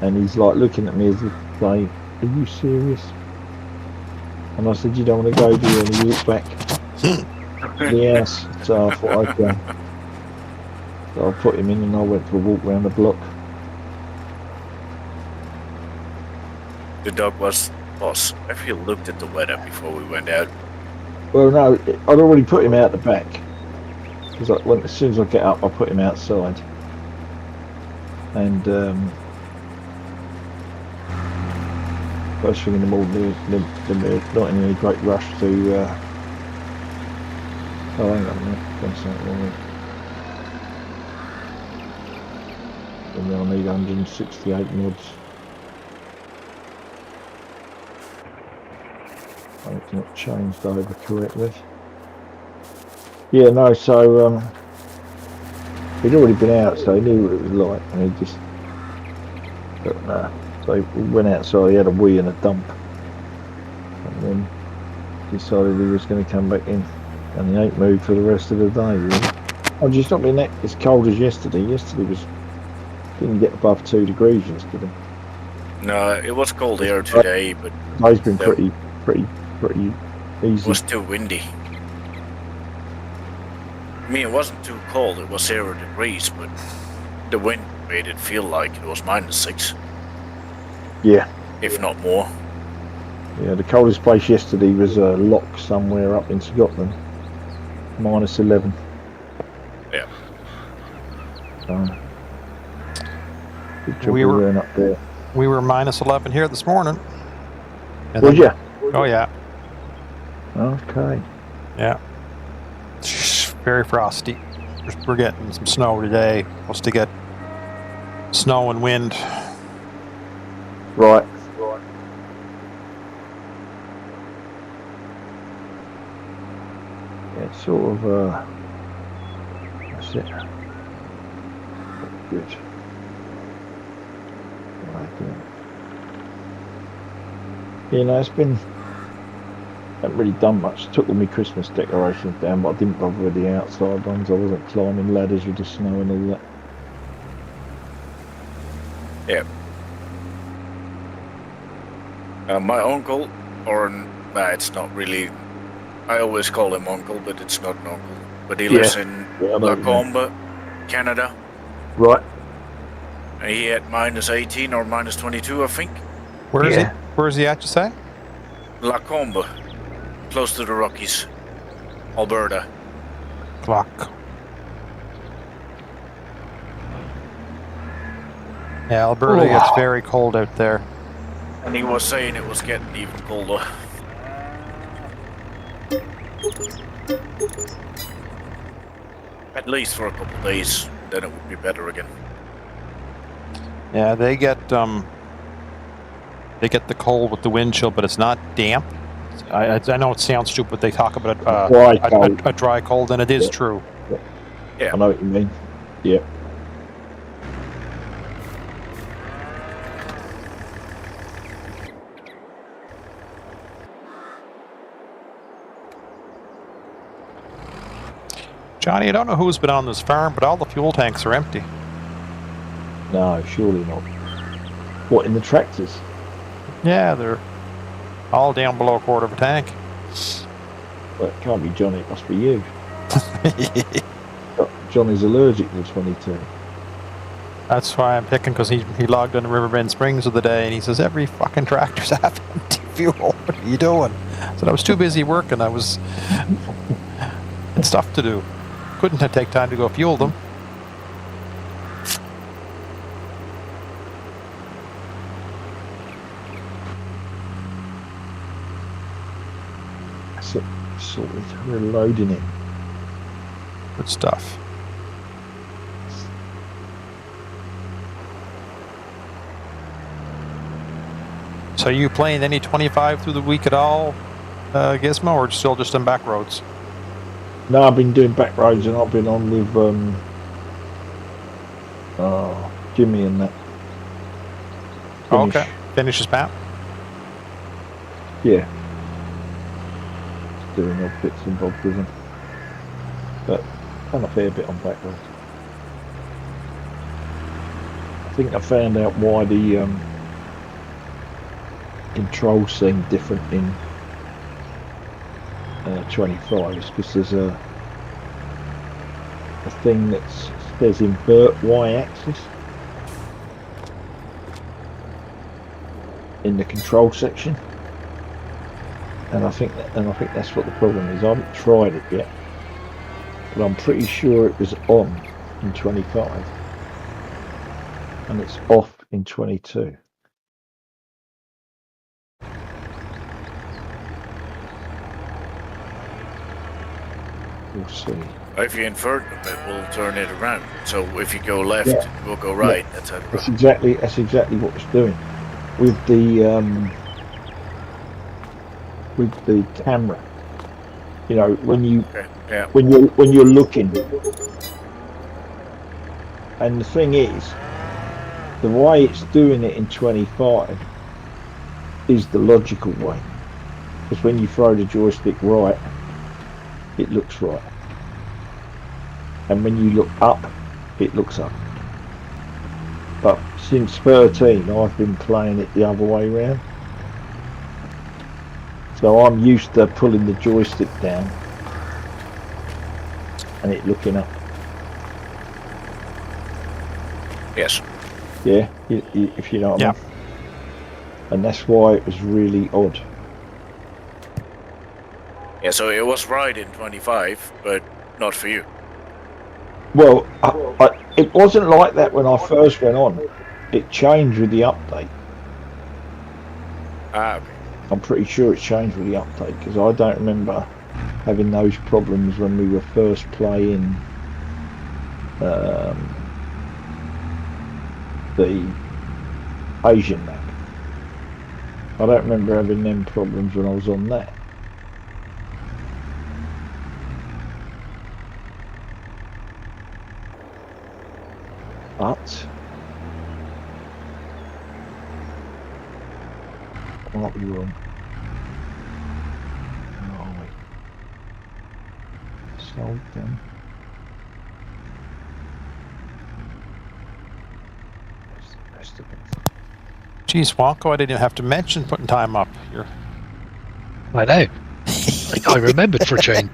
and he's like looking at me as if like, "Are you serious?" And I said, "You don't want to go, do you?" And he walked back to the house. So I thought I'd go. So I put him in, and I went for a walk around the block. The dog was boss. I feel looked at the weather before we went out. Well, no, I'd already put him out the back. Because as soon as I get up, I put him outside. And first thing in the morning, they're not in any great rush to. Oh, hang on a minute. Done something wrong here. And then I need 168 mods. Oh, it's not changed over correctly. Yeah, no, so he'd already been out, so he knew what it was like, and he just, but nah. So he went outside, he had a wee and a dump, and then decided he was going to come back in, and he ain't moved for the rest of the day, really. Oh, just not been that as cold as yesterday. Yesterday didn't get above 2 degrees yesterday. No, it was cold here today, but Today's been pretty it easy. was too windy. I mean, it wasn't too cold, it was 0 degrees, but the wind made it feel like it was -6, Yeah. if not more. Yeah, the coldest place yesterday was a lock somewhere up in Scotland, -11. Yeah. Good job We we were- weren't up there. We were -11 here this morning. And Was then- ya? Oh yeah, Okay. yeah. Very frosty. We're getting some snow today. Supposed to get snow and wind. Right. Yeah, it's sort of, that's it. Good. Right, yeah. You know, it's been, haven't really done much. Took all my Christmas decorations down, but I didn't bother with the outside ones. I wasn't climbing ladders with the snow and all that. Yeah. My uncle, it's not really. I always call him uncle, but it's not an uncle. But he lives in Yeah, I know what you mean. Lacombe, Canada. Right. And he had -18 or -22, I think. Where is Yeah. he? Where is he at? You say? Lacombe, close to the Rockies, Alberta. Fuck. Yeah, Alberta gets very cold out there. And he was saying it was getting even colder. At least for a couple of days, then it would be better again. Yeah, they get the cold with the wind chill, but it's not damp. I know it sounds stupid, but they talk about a dry cold, and it is true. Yeah. I know what you mean. Yeah. Johnny, I don't know who's been on this farm, but all the fuel tanks are empty. No, surely not. What, in the tractors? Yeah, they're all down below a quarter of a tank. Well, it can't be Johnny, it must be you. Johnny's allergic to 22. That's why I'm picking, because he logged on the Riverbend Springs of the day, and he says, every fucking tractor's half empty fuel. What are you doing? I said, I was too busy working. I was... had stuff to do. Couldn't take time to go fuel them. That's it. Sorted. We're loading it. Good stuff. So are you playing any 25 through the week at all, Gizmo, or still just on back roads? No, I've been doing back roads and I've been on with Jimmy and that. Okay. Finish his map? Yeah. Just doing all bits and bobs with him. But done a fair bit on back roads. I think I found out why the controls seem different in 25 is because there's a thing that says invert y-axis in the control section, and I think that's what the problem is. I haven't tried it yet, but I'm pretty sure it was on in 25 and it's off in 22. We'll see. If you invert them, it will turn it around. So if you go left, Yeah. it will go right. Yeah. That's That's exactly what it's doing with the camera. You know, when you're looking, and the thing is, the way it's doing it in 25 is the logical way, because when you throw the joystick right, it looks right, and when you look up, it looks up. But since 13, I've been playing it the other way around, so I'm used to pulling the joystick down and it looking up. Yes. Yeah, if you know what I mean. And that's why it was really odd. Yeah, so it was right in 25, but not for you. Well, it wasn't like that when I first went on. It changed with the update. Ah, okay. I'm pretty sure it's changed with the update, because I don't remember having those problems when we were first playing the Asian map. I don't remember having them problems when I was on that. But I might be wrong. Where are we? Sold them. Where's the rest of it? Geez, Wonko, I didn't have to mention putting time up. I know. I remembered for a change.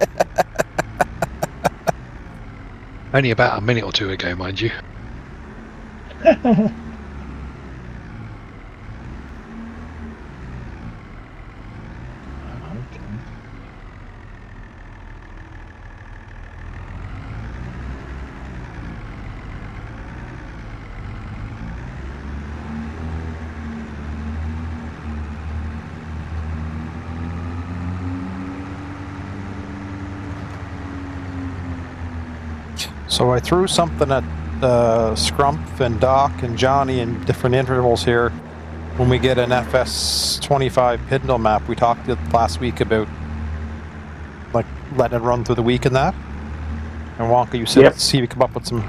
Only about a minute or two ago, mind you. Okay. So I threw something at Scrump and Doc and Johnny in different intervals here. When we get an FS25 Pidnell map, we talked last week about like letting it run through the week and that. And Wonka, you said see if you come up with some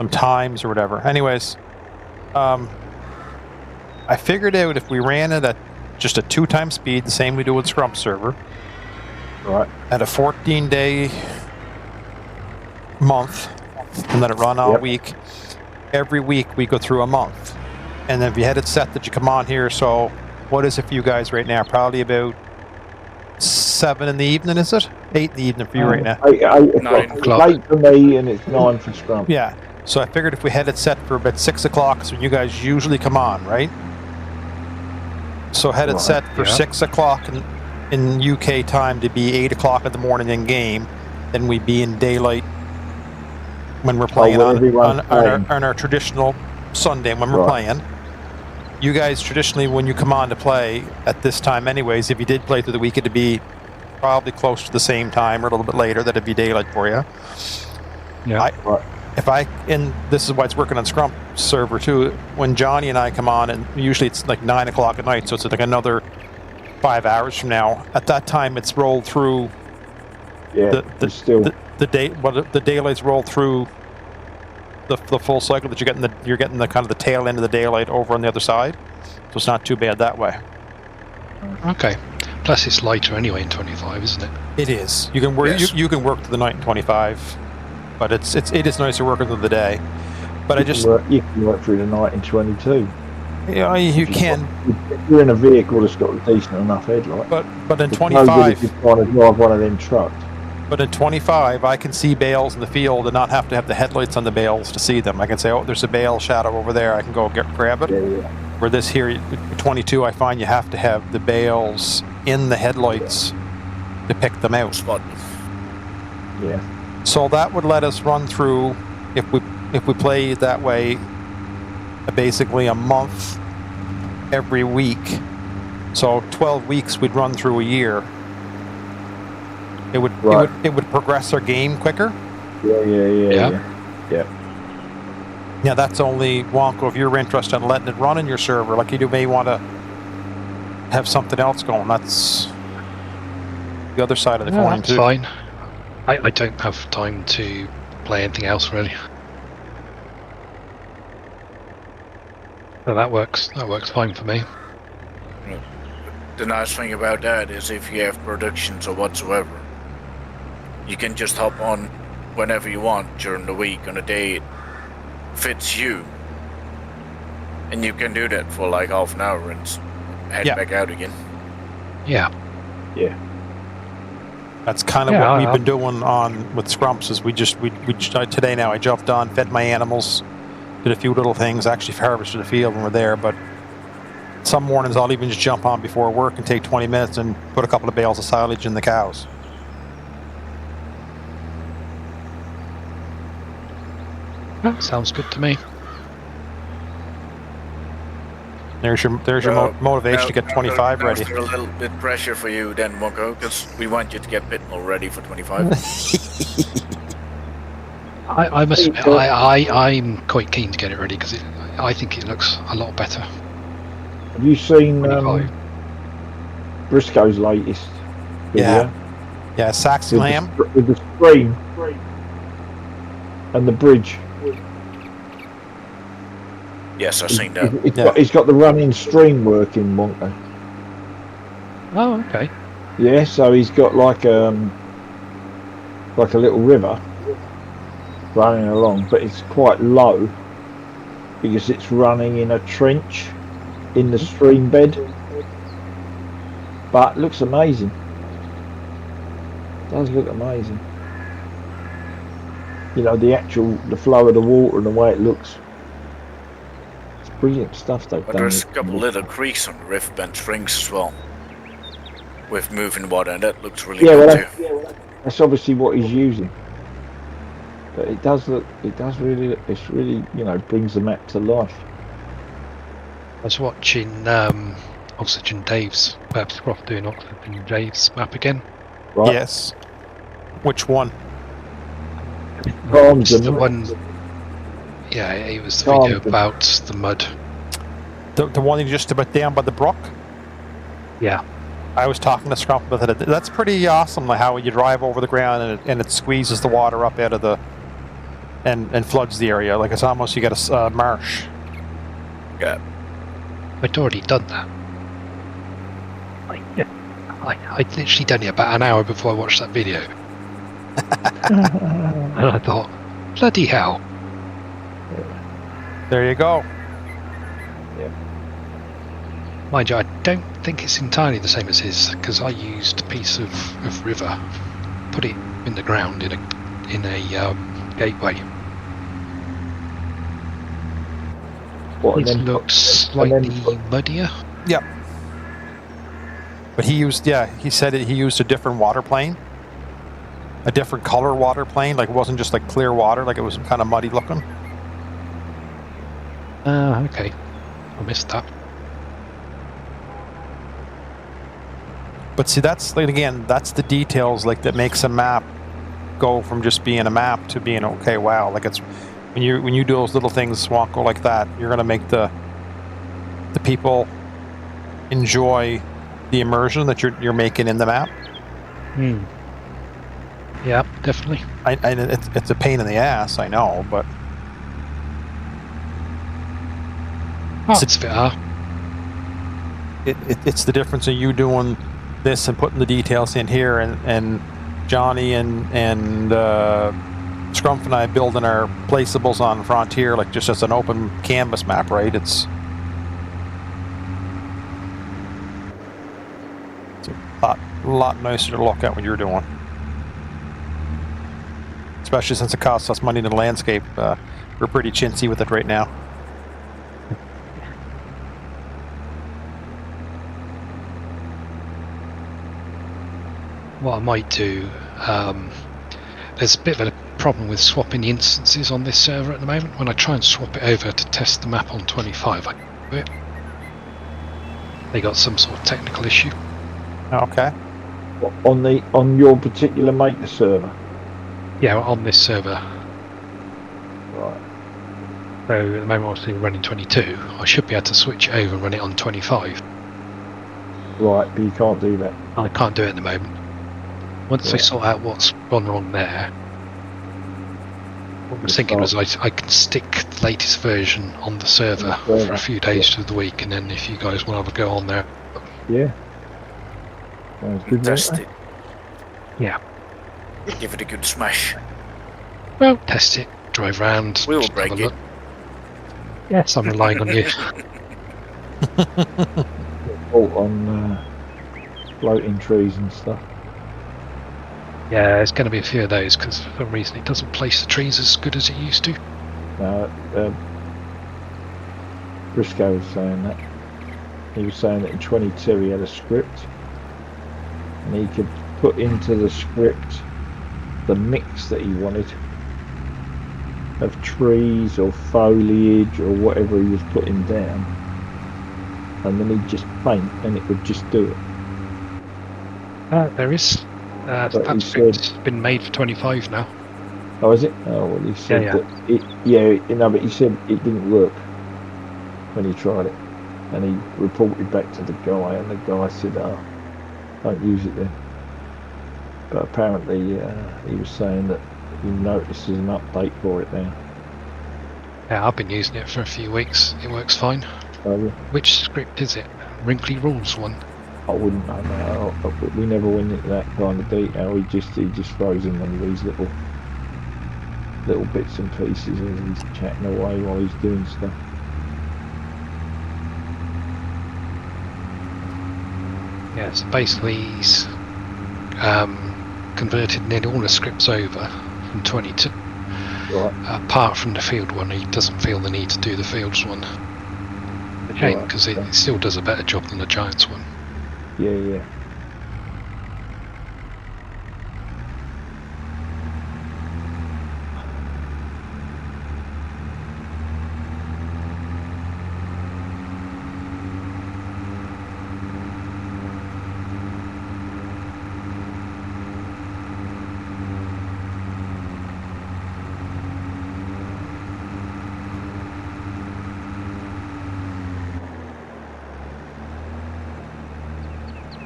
times or whatever. Anyways, I figured out if we ran it at just a 2-time speed, the same we do with Scrump server, Right. at a 14-day month, and let it run all week. Every week we go through a month, and then if you had it set that you come on here. So, what is it for you guys right now? Probably about 7 in the evening, is it? 8 in the evening for you right now. 9 o'clock. 8 for me, and it's 9 for Scrump. Yeah. So I figured if we had it set for about 6 o'clock, so you guys usually come on, right? So had it Right, set for yeah. 6 o'clock in UK time to be 8 o'clock in the morning in game, then we'd be in daylight when we're playing when on everyone's playing. our traditional Sunday when we're playing. You guys traditionally, when you come on to play at this time anyways, if you did play through the week, it'd be probably close to the same time or a little bit later. That'd be daylight for you. Yeah. And this is why it's working on Scrump server too. When Johnny and I come on, and usually it's like 9 o'clock at night, so it's like another 5 hours from now. At that time, it's rolled through Yeah, the still. the daylights roll through the full cycle that you're getting the kind of the tail end of the daylight over on the other side. So it's not too bad that way. Okay. Plus, it's lighter anyway in 25, isn't it? It is. You can work. Yes. You can work to the night in 25, but it is nicer working through the day. But You can work through the night in 22. Yeah, you can. If you're in a vehicle that's got a decent enough headlight. But in It's no good 25. if you're trying to drive one of them trucks. But in 25, I can see bales in the field and not have to have the headlights on the bales to see them. I can say, oh, there's a bale shadow over there. I can go grab it. Yeah. Where this here, 22, I find you have to have the bales in the headlights to pick them out. spot. Yeah. So that would let us run through, if we play that way, basically a month every week. So 12 weeks we'd run through a year. It would progress our game quicker. Yeah. Yeah, that's only Wonko if you're interested in letting it run in your server. Like you may want to have something else going. That's the other side of the coin That's too. fine. I don't have time to play anything else really. So that works fine for me. The nice thing about that is if you have productions or whatsoever, you can just hop on whenever you want during the week on a day it fits you. And you can do that for like half an hour and head back out again. Yeah. That's kind of what we've been doing on with Scrumps. Is we today now I jumped on, fed my animals, did a few little things, actually harvested the field when we're there. But some mornings I'll even just jump on before work and take 20 minutes and put a couple of bales of silage in the cows. That sounds good to me. There's your motivation to get 25 ready. There's a little bit pressure for you then, Wonko, because we want you to get Pidnell ready for 25. I must admit, I'm quite keen to get it ready because I think it looks a lot better. Have you seen 25. Briscoe's latest video? Yeah, Saxon Lamb. With the screen and the bridge. Yes, I've seen that. It's got the running stream working, Monka. Oh, okay. Yeah, so he's got like a little river running along, but it's quite low because it's running in a trench in the stream bed. But it looks amazing. It does look amazing. You know, the flow of the water and the way it looks. It's brilliant stuff they've But done. there's a couple little creeks on the river bend strings as well. With moving water, and that looks really good too. That's obviously what he's using. But it does really, it's really, brings the map to life. I was watching Oxygen Dave's, perhaps Prof doing Oxygen Dave's map again. Right? Yes. Which one? Calms It's the them. one. Yeah, it was the Calms video them. about the mud. The one just about down by the brook. Yeah. I was talking to Scrump about it. That's pretty awesome. Like how you drive over the ground and it squeezes the water up out of the and floods the area. Like it's almost you get a marsh. Yeah. I'd already done that. I'd literally done it about an hour before I watched that video. And I thought, bloody hell. There you go. Mind you, I don't think it's entirely the same as his, because I used a piece of river, put it in the ground in a gateway. What, It and then looked slightly put- muddier. Yep. But he said he used a different water plane. A different color water plane. Like it wasn't just like clear water, like it was kind of muddy looking. Okay. I missed that. But see, that's like again, that's the details like that makes a map go from just being a map to being okay. Wow, like it's when you do those little things, Swanko, like that, you're gonna make the people enjoy the immersion that you're making in the map. Yeah, definitely. It's a pain in the ass, I know, but It's a bit hard. it's the difference in you doing this and putting the details in here, and Johnny and Scrumpf and I building our placeables on Frontier, like just as an open canvas map, right? It's a lot nicer to look at what you're doing, especially since it costs us money to landscape. We're pretty chintzy with it right now. What I might do, there's a bit of a problem with swapping the instances on this server at the moment. When I try and swap it over to test the map on 25, I can't do it. They got some sort of technical issue. Okay. on your particular maker server. Yeah, on this server. Right. So at the moment, obviously we're running 22. I should be able to switch it over and run it on 25. Right, but you can't do that. I can't do it at the moment. Once I sort out what's gone wrong there, what I was thinking was I can stick the latest version on the server for a few days through the week, and then if you guys want to have a go on there. Yeah. Sounds good. Test mate. it. Yeah. Give it a good smash. Well, test it, drive round. We'll just have break a it. look. Yes, I'm relying on you. Fault on floating trees and stuff. Yeah, there's going to be a few of those because for some reason it doesn't place the trees as good as it used to. Briscoe was saying that. He was saying that in 22 he had a script and he could put into the script the mix that he wanted of trees or foliage or whatever he was putting down, and then he'd just paint and it would just do it. There is. But That he script's been made for 25 now. Oh, is it? Oh, well, he said Yeah. that it, but he said it didn't work when he tried it, and he reported back to the guy, and the guy said, "Oh, don't use it then." But apparently, he was saying that he noticed there's an update for it now. Yeah, I've been using it for a few weeks. It works fine. So Which script is it? Wrinkly Rules one. I wouldn't know. No, we never went into that kind of detail. He just throws in one of these little bits and pieces, and he's chatting away while he's doing stuff. Yeah, so basically he's converted nearly all the scripts over from 22. Right. Apart from the field one, he doesn't feel the need to do the fields one. A shame, Right, because it still does a better job than the Giants one. Yeah.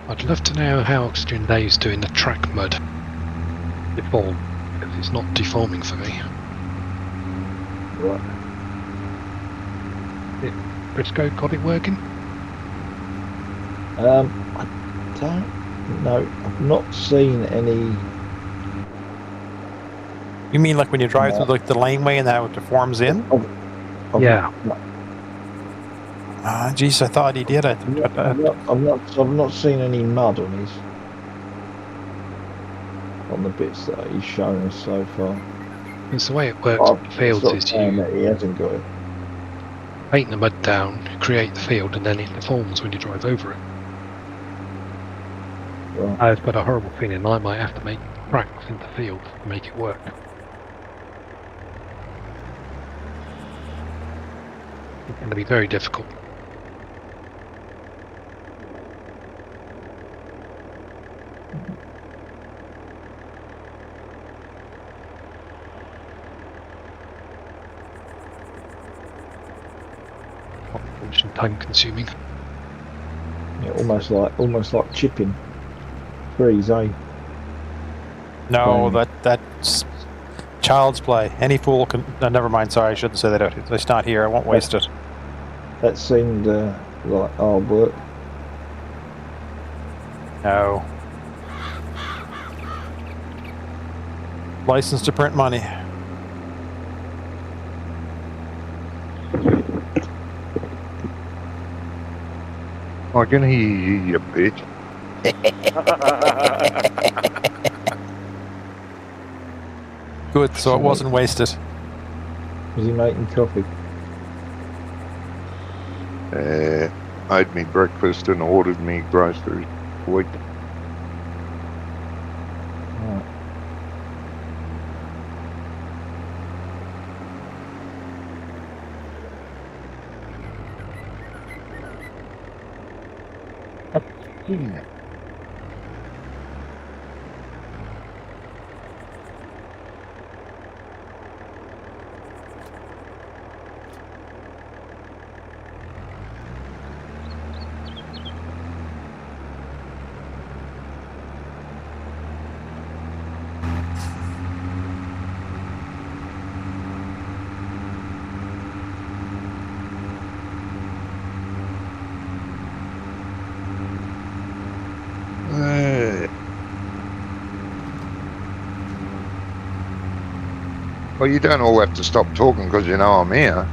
I'd love to know how Oxygen Dave's doing the track mud deform, because it's not deforming for me. Right. Briscoe got it working? I don't know. I've not seen any. You mean like when you drive through like the laneway and how it deforms in? Yeah. Ah, geez, I thought he did. I've not seen any mud on the bits that he's shown us so far. It's the way it works in the fields Not is saying you that he hasn't got it. paint the mud down, create the field, and then it deforms when you drive over it. Right. I've got a horrible feeling I might have to make tracks in the field to make it work. It's going to be very difficult. And time consuming. Yeah, almost like chipping trees, eh? No, that's child's play. Any fool can. Never mind. Sorry, I shouldn't say that out. It's not here. I won't waste it. That seemed like hard work. No. License to print money. I can hear you, you bitch. Good, so it wasn't wasted. Was he making coffee? Made me breakfast and ordered me groceries for the week. Right. Well, you don't all have to stop talking because you know I'm here.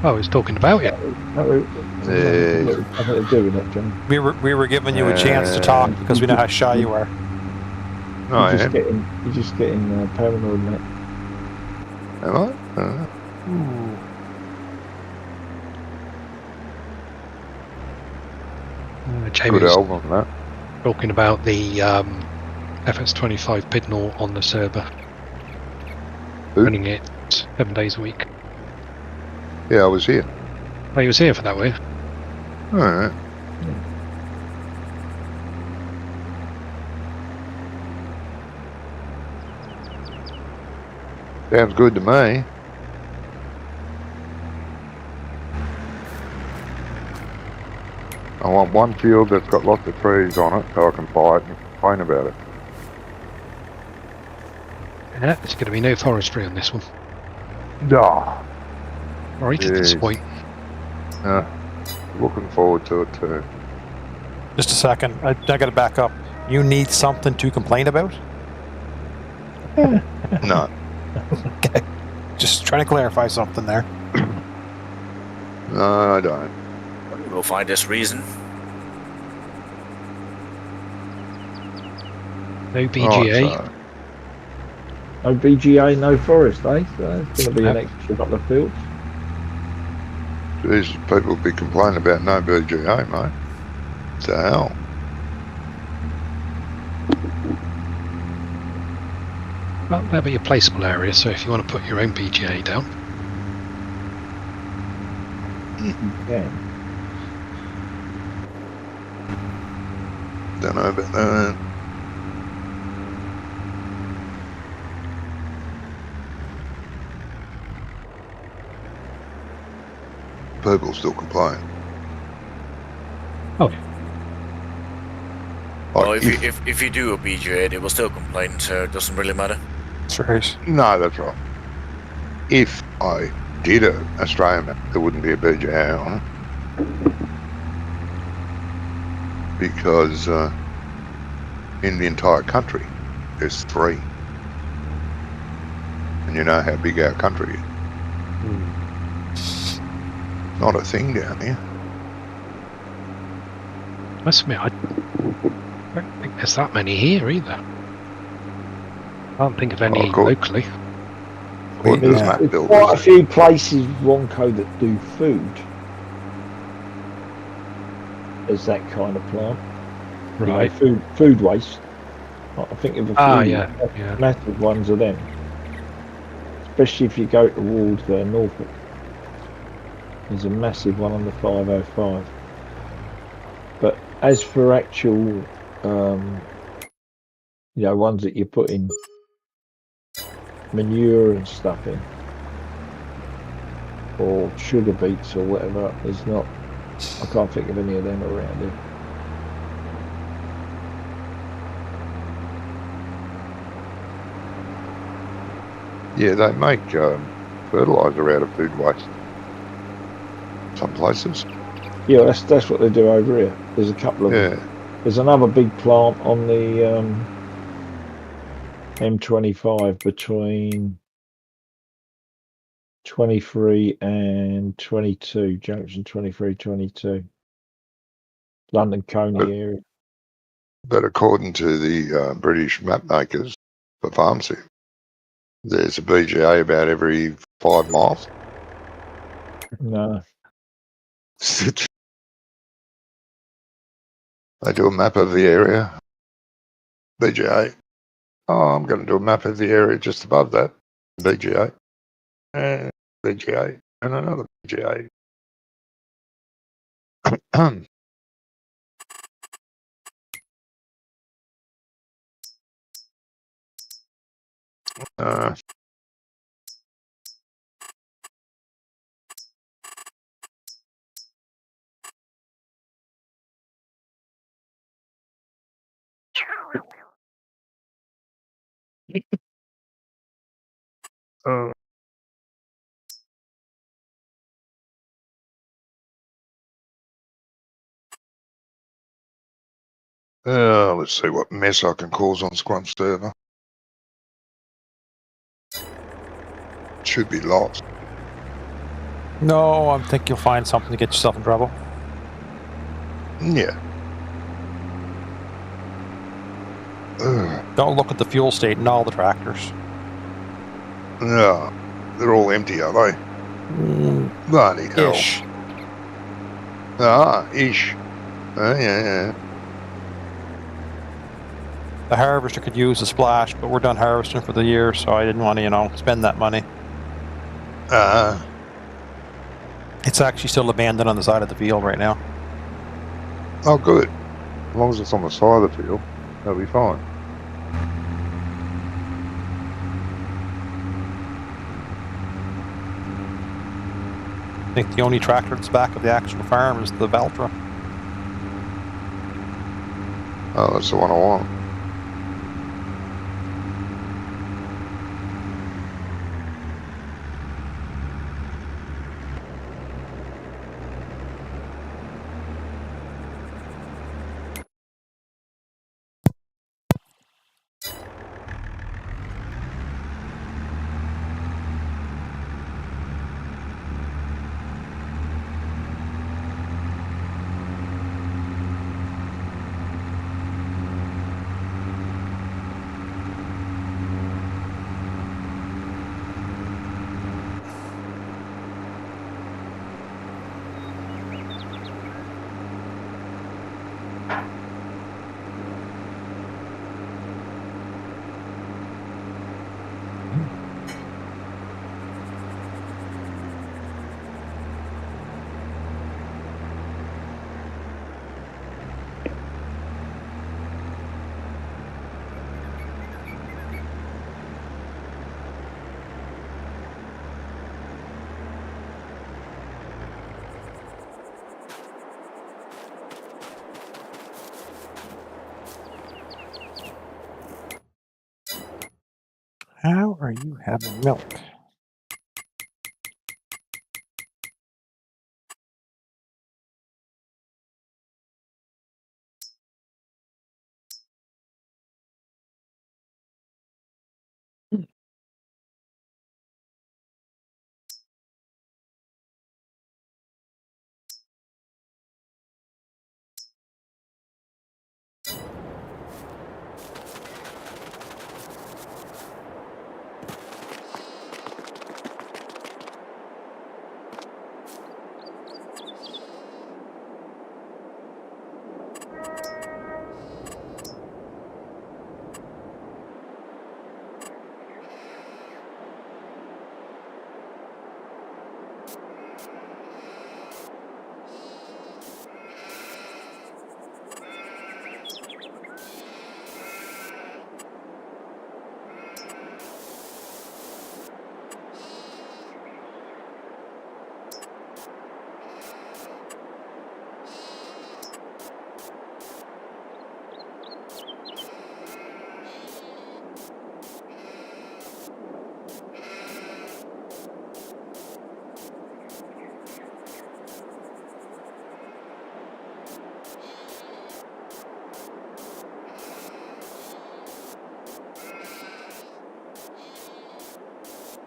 Oh, he's talking about it. Yeah. Nothing to do with that, John. We were giving you a chance to talk because we know how shy you are. No, I You're am. just getting paranoid, mate. Am I? Jamie Good was album, that. talking about the FS25 Pidnell on the server. Who? Running it 7 days a week. Yeah, I was here. Oh, he was here for that, were you? Alright. Sounds good to me. I want one field that's got lots of trees on it so I can buy it and complain about it. Yeah, there's going to be no forestry on this one. Ah, Sorry to disappoint. looking forward to it too. Just a second. I got to back up. You need something to complain about? No. Okay. Just trying to clarify something there. No, I don't. We'll find this reason. No BGA. Right, so, No BGA, no forest, eh? So it's going to be an extra couple of fields. geez, people be complaining about no BGA, mate. What the hell? Well, that'll be a placeable area, so if you want to put your own BGA down. Yeah. Don't know about that. People still complain. Oh, Well, Like if you do a BGA, they will still complain, so it doesn't really matter. That's right. no, that's right. If I did an Australian map, there wouldn't be a BGA on it because in the entire country there's 3, and you know how big our country is. Not a thing down here. Must admit, I don't think there's that many here either. I can't think of any cool. locally. According to the Yeah. map There's builders. quite a few places, Ronco, that do food as that kind of plant. Right. You know, food waste. I think of a few Yeah. massive ones of them. Especially if you go towards Norfolk. There's a massive one on the 505. But as for actual, ones that you put in manure and stuff in, or sugar beets or whatever, there's not. I can't think of any of them around here. Yeah, they make fertiliser out of food waste. Some places. Yeah, that's what they do over here. There's a couple of. Yeah. There's another big plant on the M25 between 23 and 22, junction 23, 22. London Coney area. But according to the British map makers for farms here, there's a BGA about every 5 miles. No. They do a map of the area. BGA. Oh, I'm going to do a map of the area just above that. BGA. And BGA. And another BGA. Let's see what mess I can cause on Scrum server. Should be lost. No, I think you'll find something to get yourself in trouble. Yeah. Don't look at the fuel state in all the tractors. No, they're all empty, are they? Bloody hell. Ish. Ish. Yeah. The harvester could use a splash, but we're done harvesting for the year, so I didn't want to, spend that money. It's actually still abandoned on the side of the field right now. Oh, good. As long as it's on the side of the field, that'll be fine. I think the only tractor that's back of the actual farm is the Valtra. Oh, that's the one I want. How are you having milk?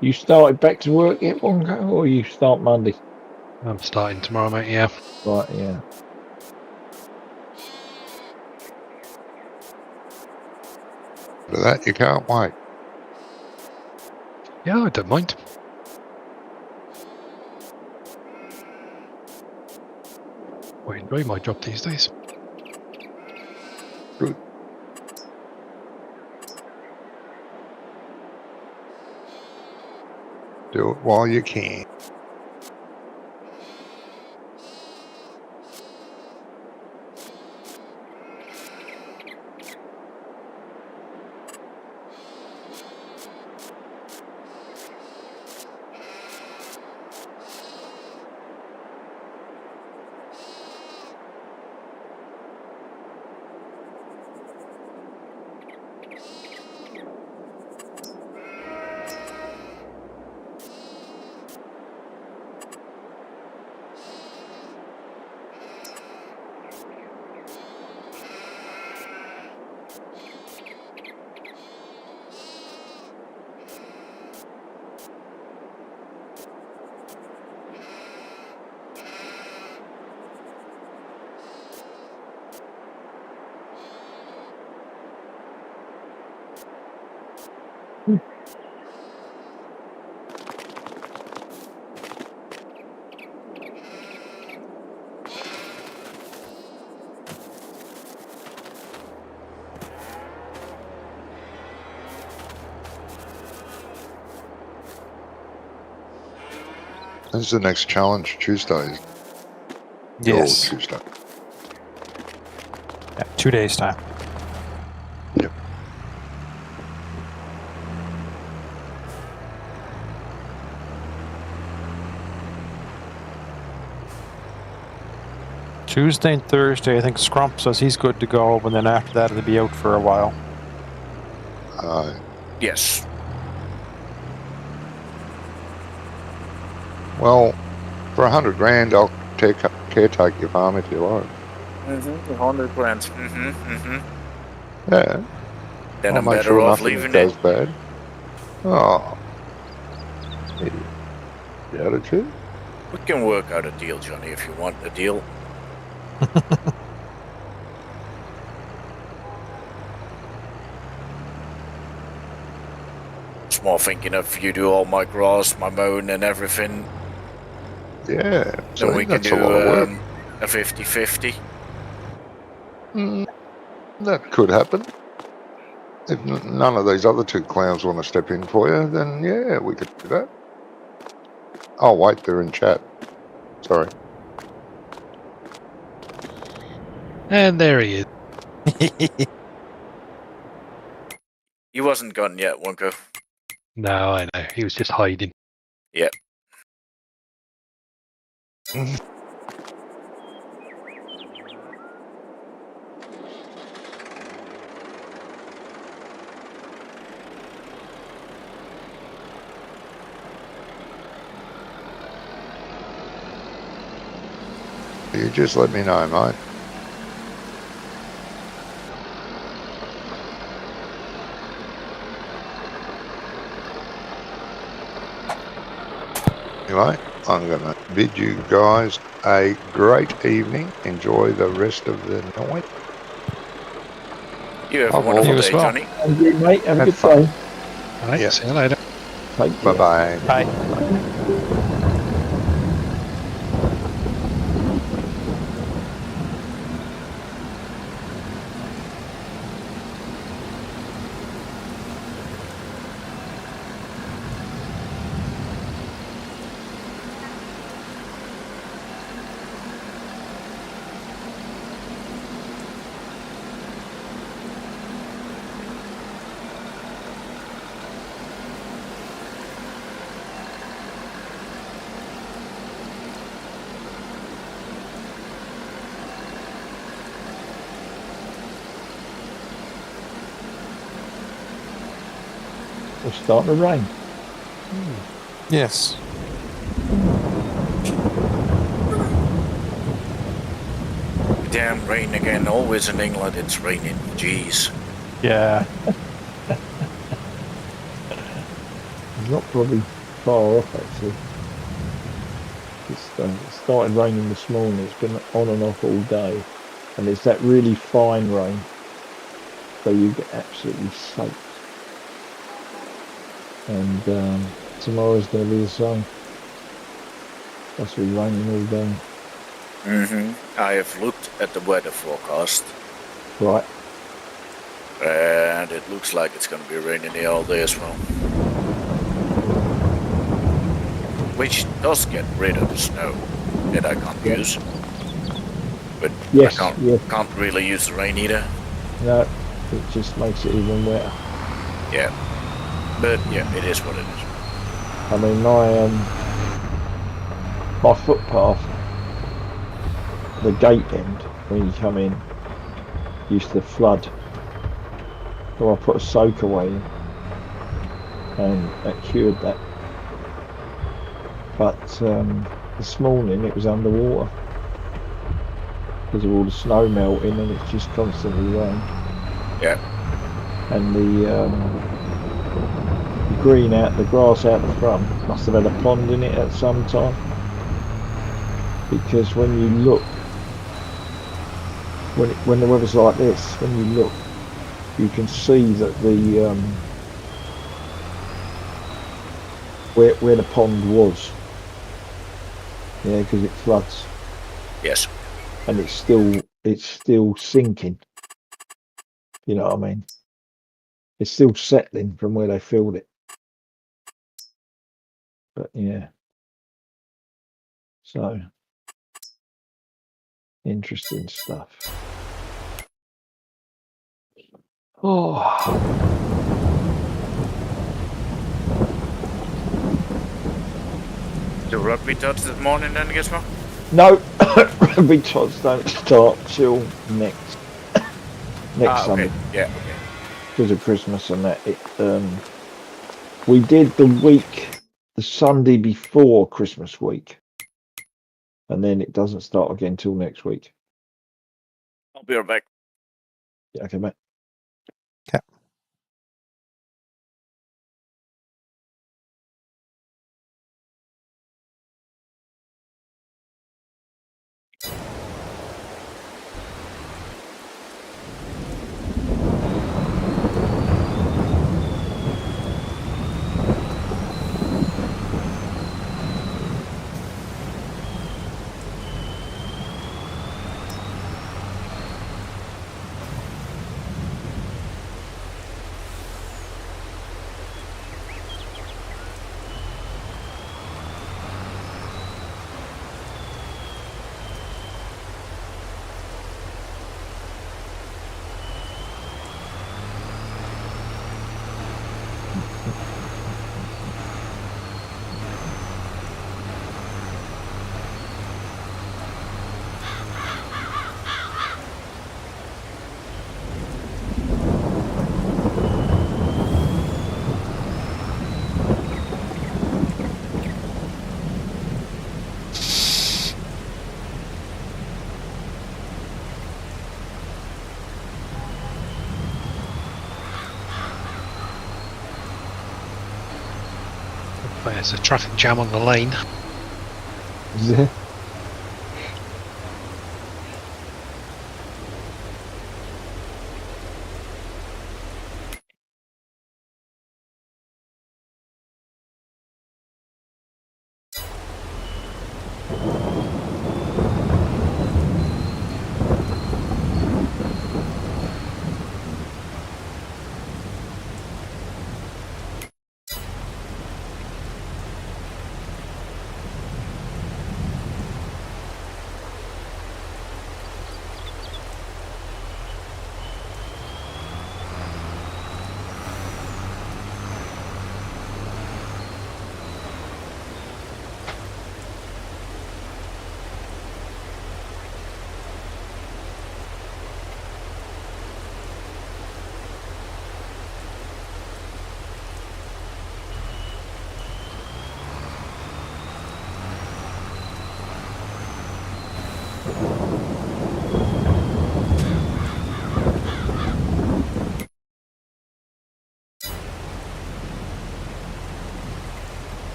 You started back to work yet, Wonko, or you start Monday? I'm starting tomorrow, mate. Yeah. Right, yeah. For that, you can't wait. Yeah, I don't mind. I enjoy my job these days. Good. Do it while you can. This is the next challenge, Tuesday. Yes. Or Tuesday. Yeah, 2 days time. Yep. Tuesday and Thursday, I think Scrump says he's good to go, but then after that, it'll be out for a while. Yes. Well, for 100 grand, I'll caretake your farm if you like. 100 grand. Yeah. Then I'll I'm make better sure off nothing leaving goes it. bad. Oh. The attitude? We can work out a deal, Johnny, if you want a deal. Just more thinking if you do all my grass, my mowing and everything, Yeah. then See, we can that's do a lot of work. a 50-50. That could happen. If none of these other two clowns want to step in for you, then yeah, we could do that. Oh, wait, they're in chat. Sorry. And there he is. He wasn't gone yet, Wonko. No, I know. He was just hiding. Yep. You just let me know, mate. Anyway, I'm going to bid you guys a great evening. Enjoy the rest of the night. You have Oh, a wonderful you as day, well. Johnny. And you, mate, have a Have good fun. day. All right, Yeah. see you later. Take care. Bye-bye. Bye. It's starting to rain. Yes. Damn rain again. Always in England it's raining. Jeez. Yeah. It's not probably far off, actually. It started raining this morning. It's been on and off all day. And it's that really fine rain. So you get absolutely soaked. And tomorrow's going to be the same. It's been raining all day. I have looked at the weather forecast, Right. and it looks like it's going to be raining here all day as well. Which does get rid of the snow that I can't use. But Yes, I yeah. can't really use the rain either. No, it just makes it even wetter. Yeah. But yeah, it is what it is. I mean, my footpath, the gate end, when you come in, used to flood. So I put a soak away in, and that cured that. But this morning it was underwater because of all the snow melting, and it's just constantly rain. Yeah. And the green out, the grass out the front must have had a pond in it at some time, because when you look, when the weather's like this, when you look, you can see that the where the pond was, yeah, because it floods. Yes. And it's still sinking. You know what I mean? It's still settling from where they filled it. But yeah. So interesting stuff. Oh, The rugby tots this morning then, Gizmo? no, rugby tots don't start till next Okay. Sunday Yeah, okay. because of Christmas and that. We did the Sunday before Christmas week, and then it doesn't start again till next week. I'll be right back. Yeah, okay, mate. Yeah. There's a traffic jam on the lane. Yeah.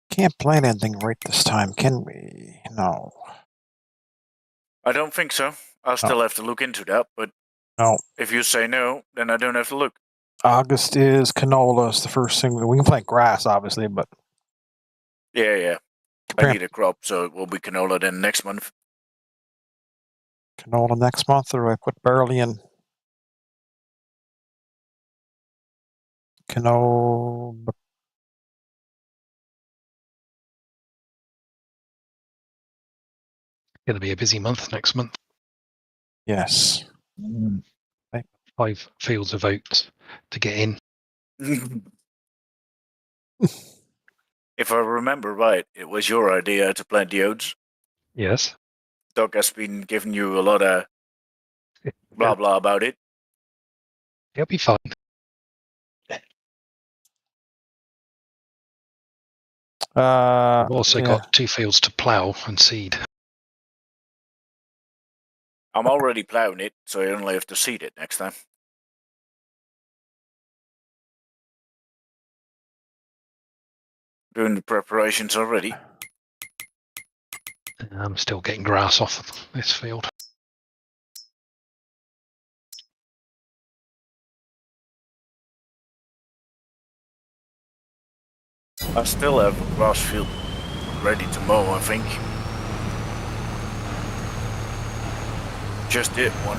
Can't plan anything right this time, can we? No. I don't think so. I'll still have to look into that, but No. if you say no, then I don't have to look. August is canola. Is the first thing. We can plant grass, obviously, but Yeah. I Plant- need a crop, so it will be canola then next month. canola next month, or I put barley in. Canola. Going to be a busy month next month. Yes. Mm. 5 fields of oats to get in. If I remember right, it was your idea to plant the oats. Yes. Doc has been giving you a lot of blah blah about it. It'll be fine. I've also got 2 fields to plough and seed. I'm already ploughing it, so I only have to seed it next time. Doing the preparations already. I'm still getting grass off this field. I still have a grass field ready to mow, I think. Just did one.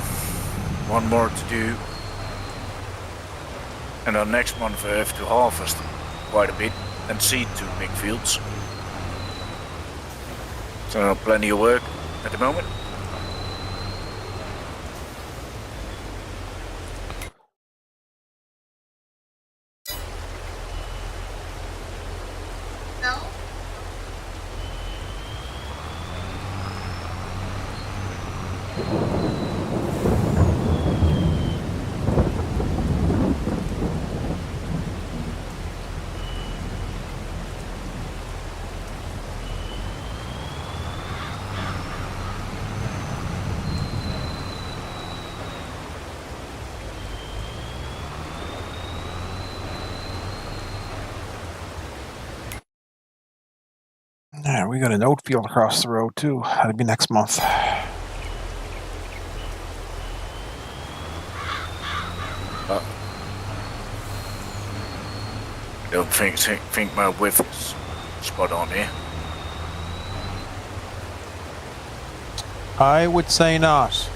One more to do. And then next month I have to harvest quite a bit and seed 2 big fields. So plenty of work at the moment. Yeah, we got an oat field across the road too. That'll be next month. I don't think my width is spot on here. I would say not.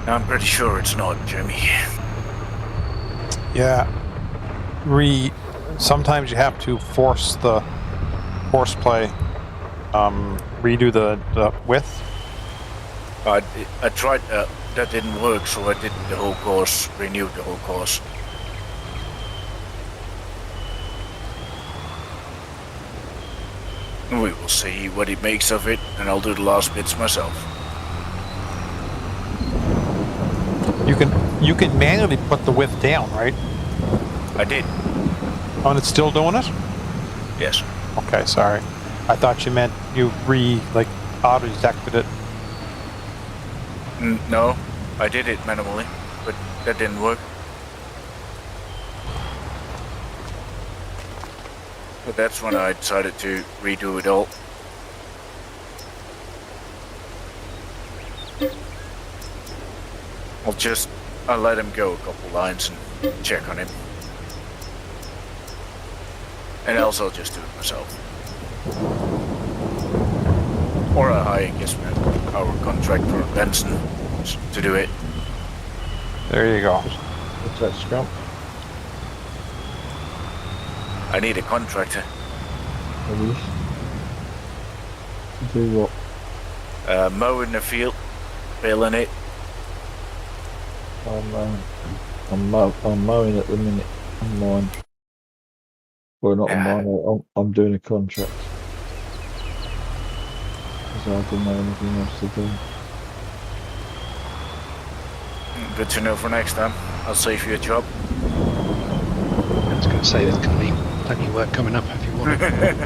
I'm pretty sure it's not, Jimmy. Yeah. Sometimes you have to force the horseplay. Redo the width. I tried that. That didn't work, so I did the whole course, renewed the whole course. We will see what it makes of it, and I'll do the last bits myself. You can manually put the width down, right? I did. Oh, and it's still doing it? Yes. Okay, sorry. I thought you meant you auto-detected it. No, I did it manually, but that didn't work. But that's when I decided to redo it all. I'll let him go a couple lines and check on him. And else I'll just do it myself. Or I hire our contractor Benson to do it. There you go. What's that, Scrump? I need a contractor. Maybe. To do what? Mowing the field, baling it. I'm mowing at the minute on mine. Well, not on mine. I'm doing a contract. Because I don't know anything else to do. Good to know for next time. I'll save you a job. I was going to say there's going to be plenty of work coming up if you want it.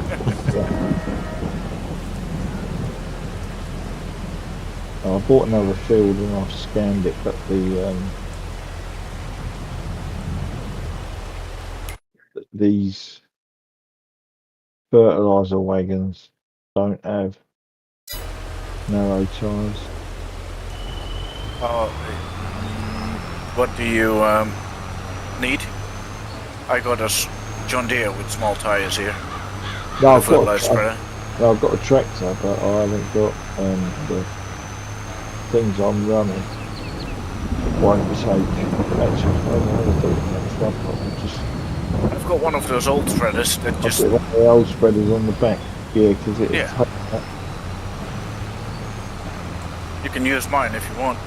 I bought another field and I've scanned it, but these fertiliser wagons don't have narrow tyres. What do you need? I got a John Deere with small tyres here. No, I've got a tractor, but I haven't got the things I'm running. Won't take. Actually, I don't know how to do it next one. I've got one of those old spreaders that I've just... got one of the old spreaders on the back. Yeah, because it. Yeah. You can use mine if you want.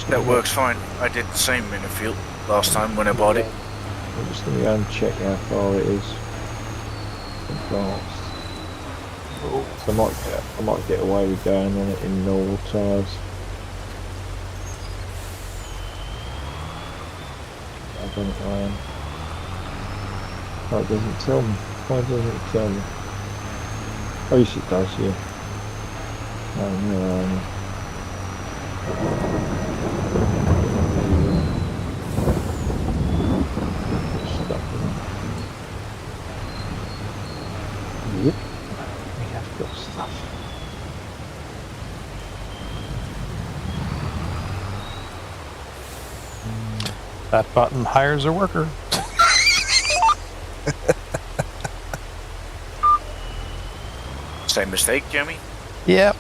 That works fine. I did the same in the field last time when I bought it. I'm just going to go and check how far it is advanced. So I might get away with going on it in normal tyres. I don't think I am. Oh, it doesn't tell me. Why doesn't it tell me? Oh, yes, it does, yeah. Oh, no, stuff in it. Yep, we have got stuff. That button hires a worker. Same mistake, Jimmy? Yep.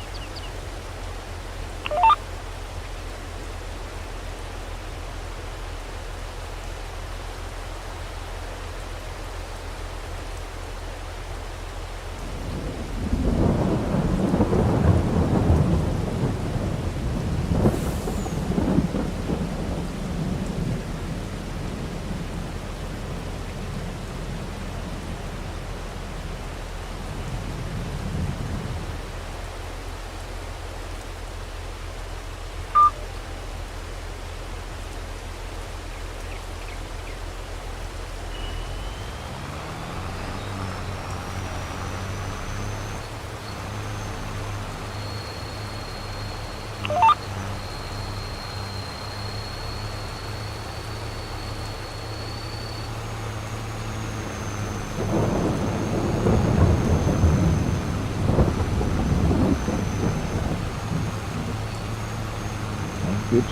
Good.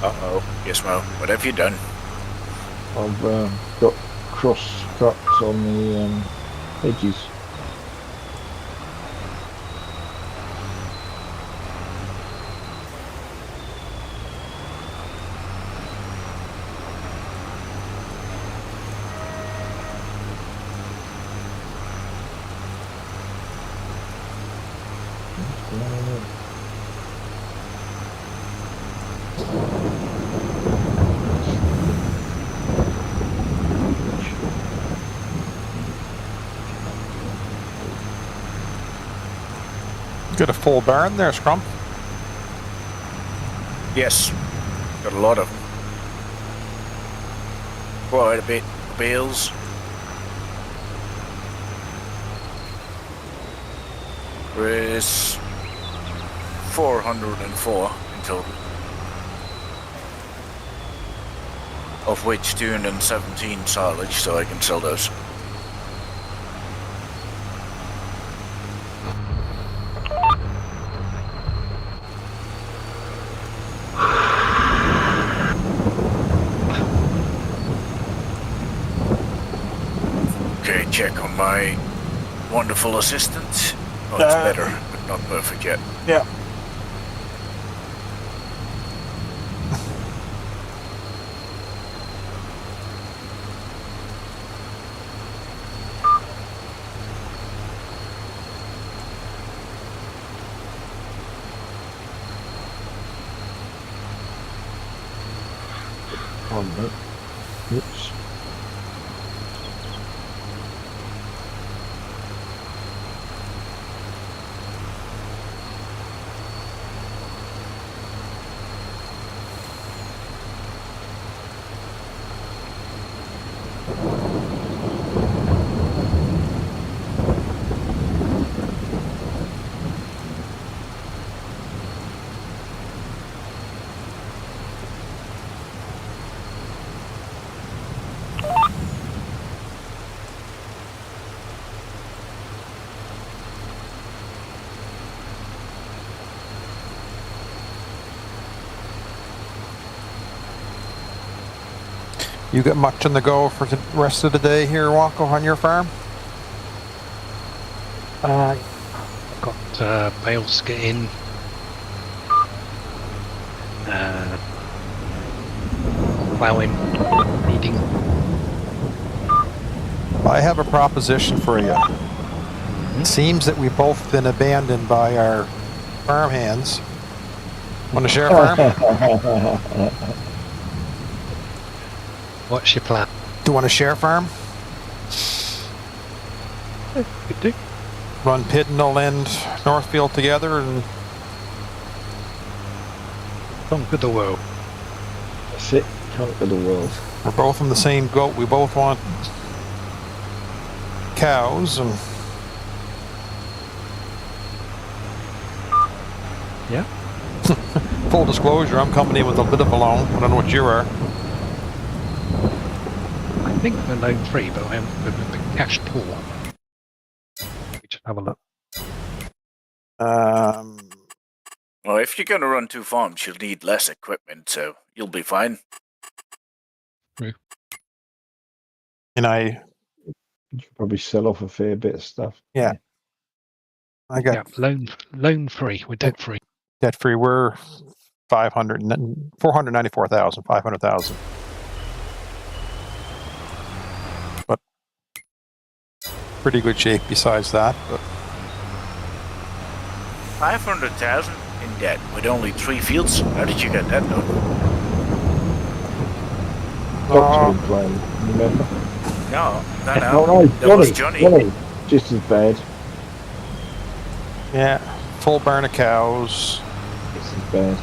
Uh-oh. Gizmo, what have you done? I've got cross cuts on the edges. What's going on there? Got a full barn there, Scrum. Yes. Got a lot of them. Quite a bit of bales. There is 404 in total. Of which 217 silage, so I can sell those. Okay, check on my wonderful assistant. Oh, it's better, but not perfect yet. Yeah. Pardon me. Oops. You got much on the go for the rest of the day here, Waco, on your farm? Got bales to get in. Ploughing, weeding. I have a proposition for you. It seems that we've both been abandoned by our farm hands. Want to share a farm? What's your plan? Do you want to share a farm? Could do. run Pidnell and Northfield together and Conquer the world. That's it. Conquer the world. we're both in the same goat. We both want cows and Yeah. full disclosure, I'm coming in with a bit of a loan. I don't know what you are. I think we're loan free, but we're cash poor. We just have a look. Well, if you're going to run 2 farms, you'll need less equipment, so you'll be fine. And I You should probably sell off a fair bit of stuff. Yeah. I got Yeah, loan free. We're debt free. debt free. We're 494,000, 500,000. But pretty good shape besides that. But 500,000 in debt with only 3 fields? How did you get that done? Doc's been playing, remember? No. Oh no, That was Johnny. Johnny. Just as bad. yeah, full burn of cows. Just as bad.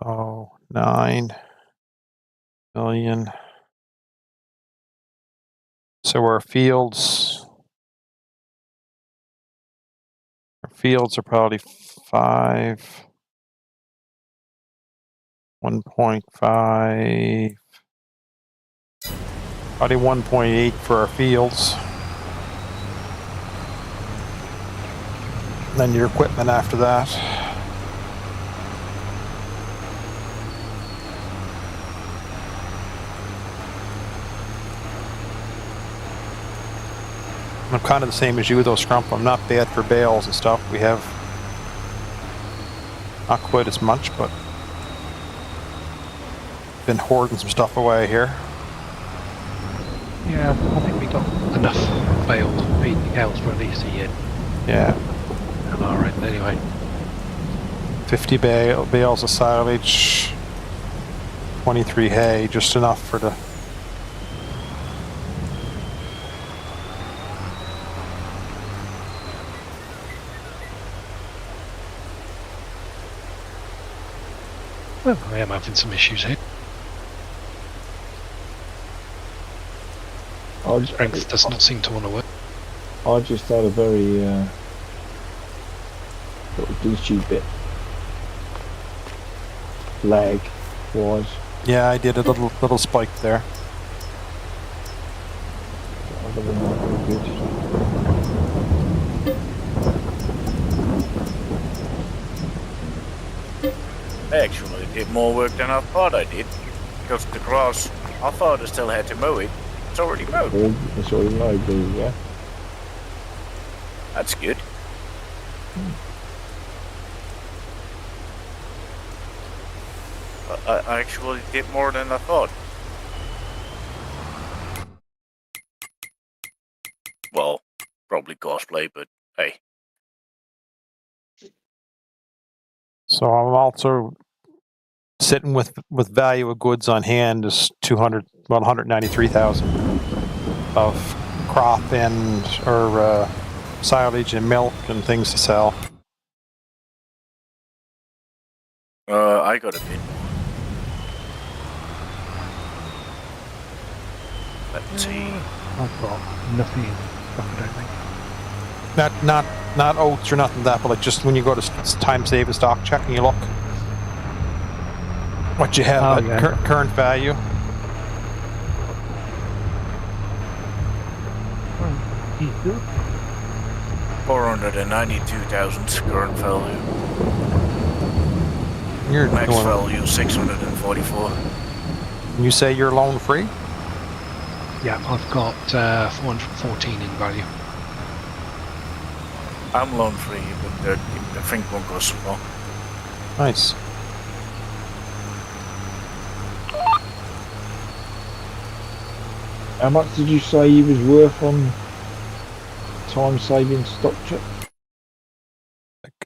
So 9 million. So our fields are probably 1.5, probably 1.8 for our fields. And then your equipment after that. I'm kind of the same as you though, Scrump. I'm not bad for bales and stuff. We have not quite as much, but been hoarding some stuff away here. Yeah, I think we got enough bales to feed the cows for at least a year. Yeah, On our end, anyway. 50 bales of silage, 23 hay, just enough for the. Well, I am having some issues here. Strength does not seem to want to work. I just had a very little glitchy bit. Lag wise. Yeah, I did a little spike there. Other than that, all good. I actually did more work than I thought I did. Because the grass, I thought I still had to mow it. It's already mowed. It's already mowed, yeah. That's good. I actually did more than I thought. Well, probably cosplay, but hey. So I'm also sitting with value of goods on hand is 193,000 of crop and or silage and milk and things to sell. I got a bit. Let's see. I've got nothing in stock, I don't think. Not oats or nothing like that, but like just when you go to time save and stock check and you look what you have at current value. 492,000 current value. You're Max doing, value 644. you say you're loan free? Yeah, I've got 414 in value. I'm loan free, but I think won't go so well. Nice. How much did you say you was worth on time saving stock check?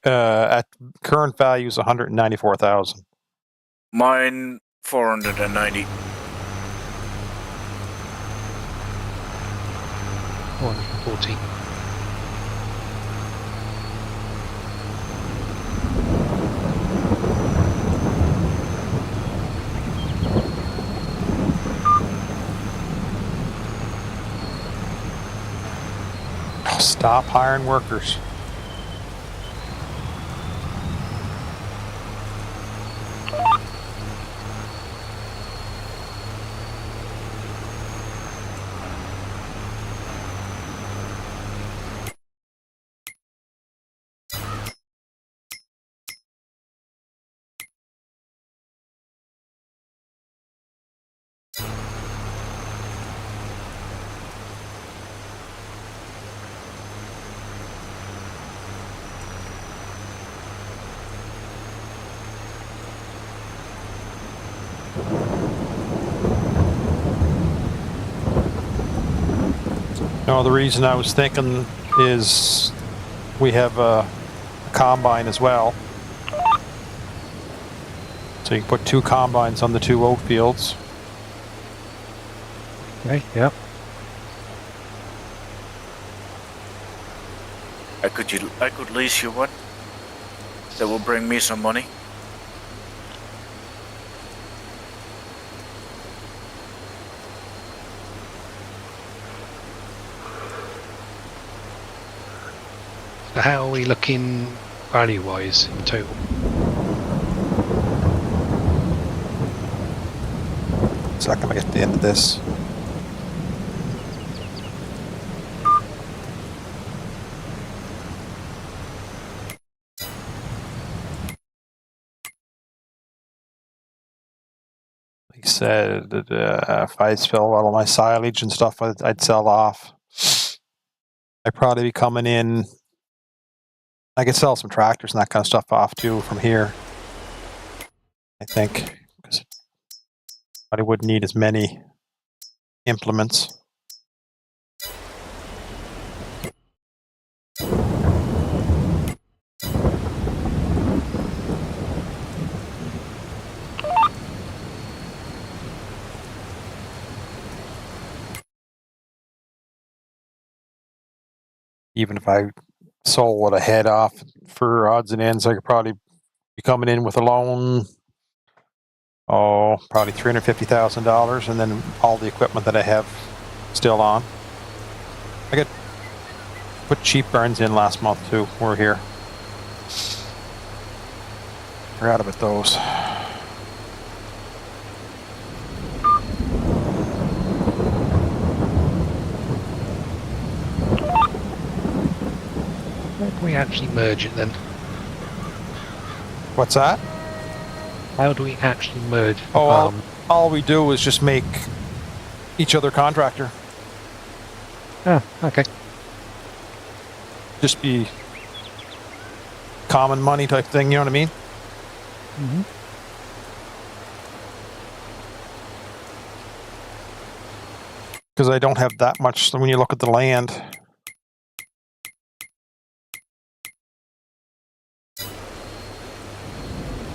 at current value is 194,000. Mine 490. 440. Stop hiring workers. No, the reason I was thinking is we have a combine as well. So you can put 2 combines on the 2 oat fields. Okay, yep. I could lease you one. That will bring me some money. So how are we looking value-wise in total? So I'm gonna get to the end of this. Like I said, if I sell all of my silage and stuff, I'd sell off. I'd probably be coming in. I could sell some tractors and that kind of stuff off too from here. I think because I wouldn't need as many implements. Even if I sold a head off for odds and ends, I could probably be coming in with a loan. Oh, probably $350,000, and then all the equipment that I have still on. I could put cheap burns in last month too. We're here. Forgot about those. How do we actually merge it then? What's that? How do we actually merge the Oh, farm? all we do is just make each other contractor. Ah, okay. Just be common money type thing, you know what I mean? Mm-hmm. Because I don't have that much. So when you look at the land,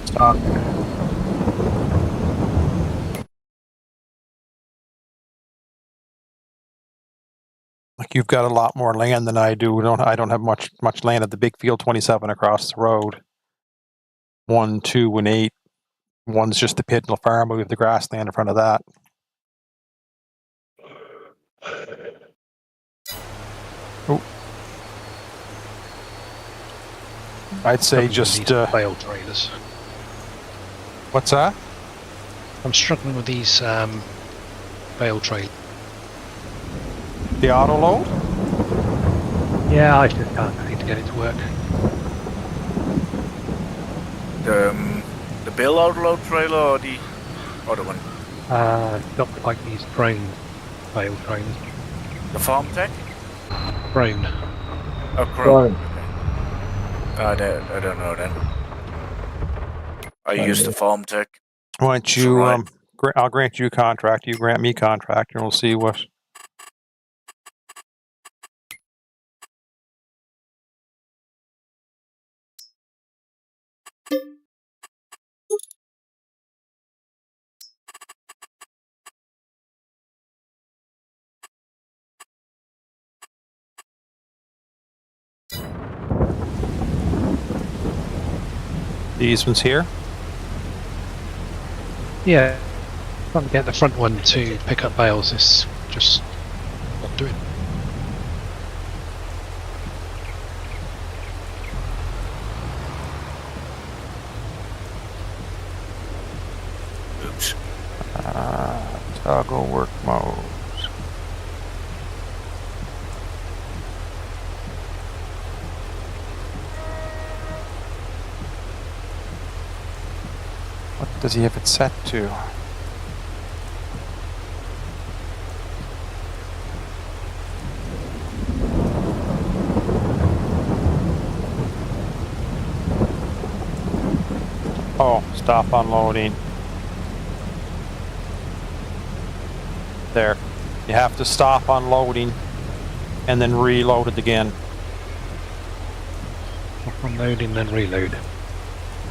stock. Like you've got a lot more land than I do. I don't have much land at the big field 27 across the road. 1, 2, and 8. One's just the Pidnell farm. We have the grassland in front of that. Oh. I'd say just bale trailers. What's that? I'm struggling with these bale trailers. The auto load? Yeah, I just can't seem to get it to work. The bill outload trailer or the other one? Not like these drone bale trailers. The farm tech? Drone. Oh, Chrome. Right. I don't know then. I use the farm tech. Why don't you? Right. I'll grant you a contract. You grant me a contract, and we'll see what. These ones here. Yeah. Trying to get the front one to pick up bales is just not doing. Oops. Toggle work mode. What does he have it set to? Oh, stop unloading. There. You have to stop unloading and then reload it again. Unloading then reload.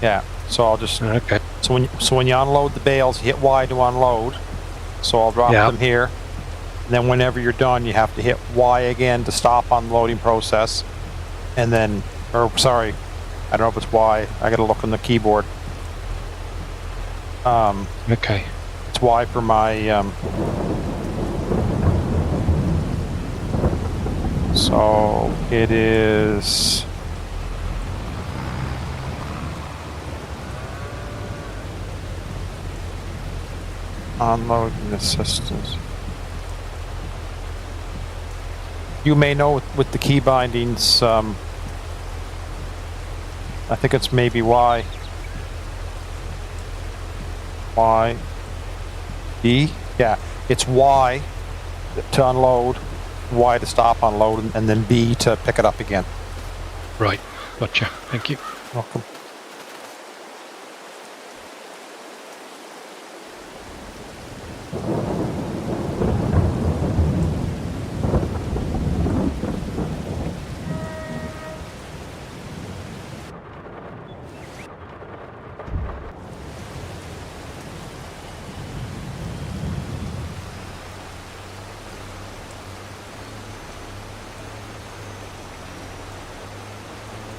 Yeah. So I'll just Okay. so when you unload the bales, you hit Y to unload. So I'll drop them here. And then whenever you're done, you have to hit Y again to stop unloading process. And then, or sorry, I don't know if it's Y. I gotta look on the keyboard. Okay. It's Y for my so it is unloading assistance. You may know with the key bindings, I think it's maybe Y. Y. B? Yeah, it's Y to unload, Y to stop unload, and then B to pick it up again. Right. Gotcha. Thank you. Welcome.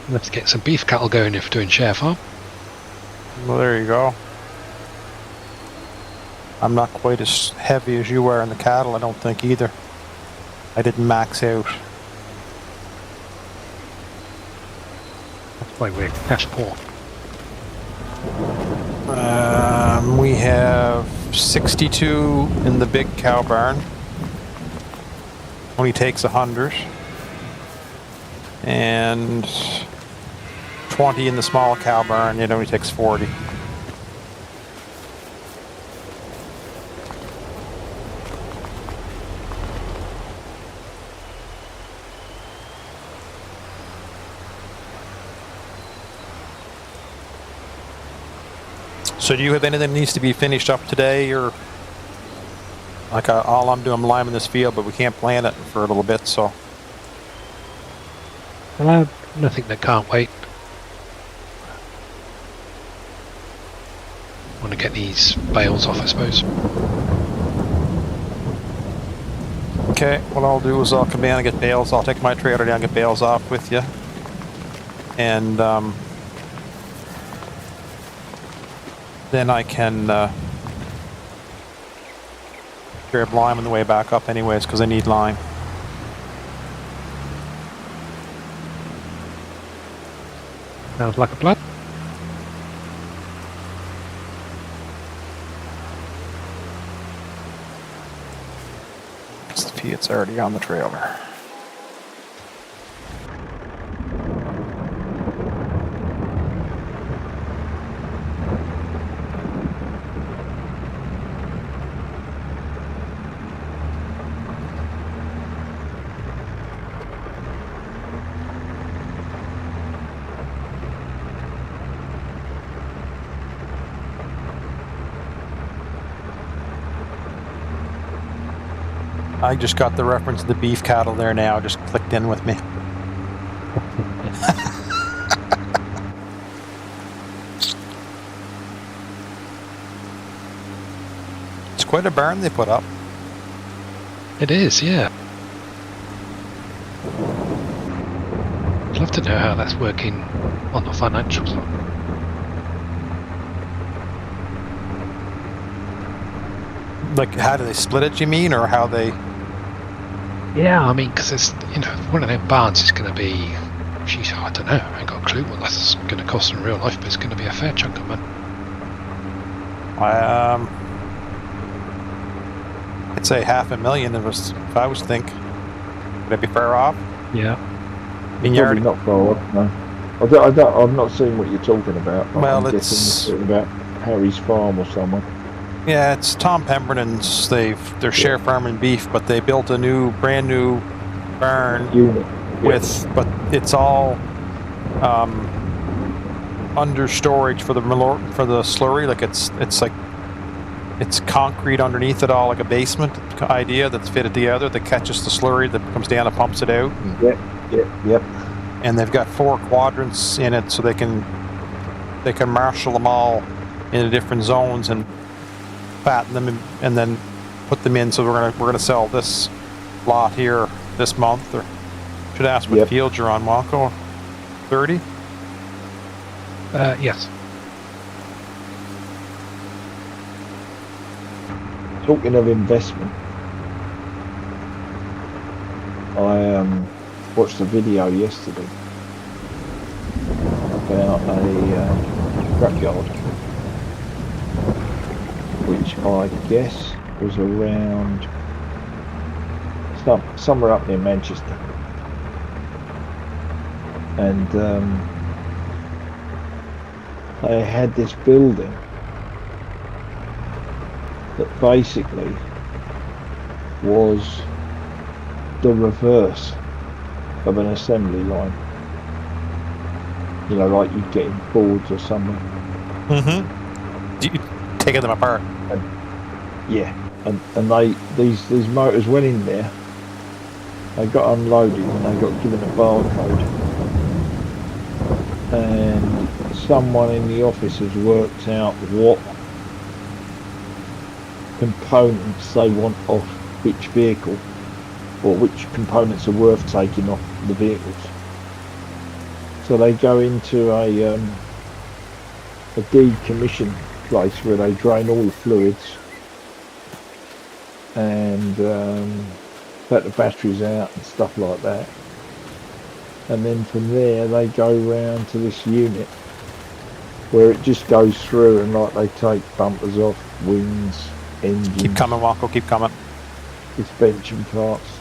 Let's get some beef cattle going if we're doing share farm. Well, there you go. I'm not quite as heavy as you are in the cattle, I don't think either. I didn't max out. That's why we're cash poor. We have 62 in the big cow barn. Only takes 100. And 20 in the small cow barn, it only takes 40. So do you have anything that needs to be finished up today, or like all I'm doing, I'm liming this field, but we can't plant it for a little bit, so. Nothing that can't wait. Want to get these bales off, I suppose. Okay, what I'll do is I'll come down and get bales. I'll take my trailer down and get bales off with you. And then I can grab lime on the way back up anyways, because I need lime. Sounds like a plan. It's already on the trailer. I just got the reference to the beef cattle there now, just clicked in with me. quite a barn they put up. It is, yeah. I'd love to know how that's working on the financial side. Like, how do they split it, you mean, or how they... Yeah, I mean, because it's, one of them barns is going to be, geez, I don't know, I ain't got a clue what that's going to cost in real life, but it's going to be a fair chunk of money. I'd say $500,000 if I was to think. Would I be fair off? Yeah. I mean, you're Probably already, not far off, no. I've not seen what you're talking about. Well, I'm it's- guessing you're talking about Harry's Farm or someone. yeah, it's Tom Pemberton's. They're share farming beef, but they built a brand new barn Unit. but it's all under storage for the slurry. Like it's concrete underneath it all, like a basement idea that's fitted together that catches the slurry that comes down and pumps it out. Yep. And they've got 4 quadrants in it, so they can marshal them all into different zones and fatten them and then put them in. So we're gonna sell this lot here this month. Or should ask what field you're on, Wonko. 30. Yes. Talking of investment, I watched a video yesterday about a scrapyard, which I guess was around somewhere up near Manchester, and they had this building that basically was the reverse of an assembly line. Like you'd get in Fords or something. Mm-hmm. Taking them apart. And these motors went in there. They got unloaded and they got given a barcode. And someone in the office has worked out what components they want off which vehicle, or which components are worth taking off the vehicles. So they go into a decommission place where they drain all the fluids and let the batteries out and stuff like that. And then from there they go round to this unit where it just goes through and like they take bumpers off, wings, engines. Keep coming, Wonko, keep coming. Suspension parts.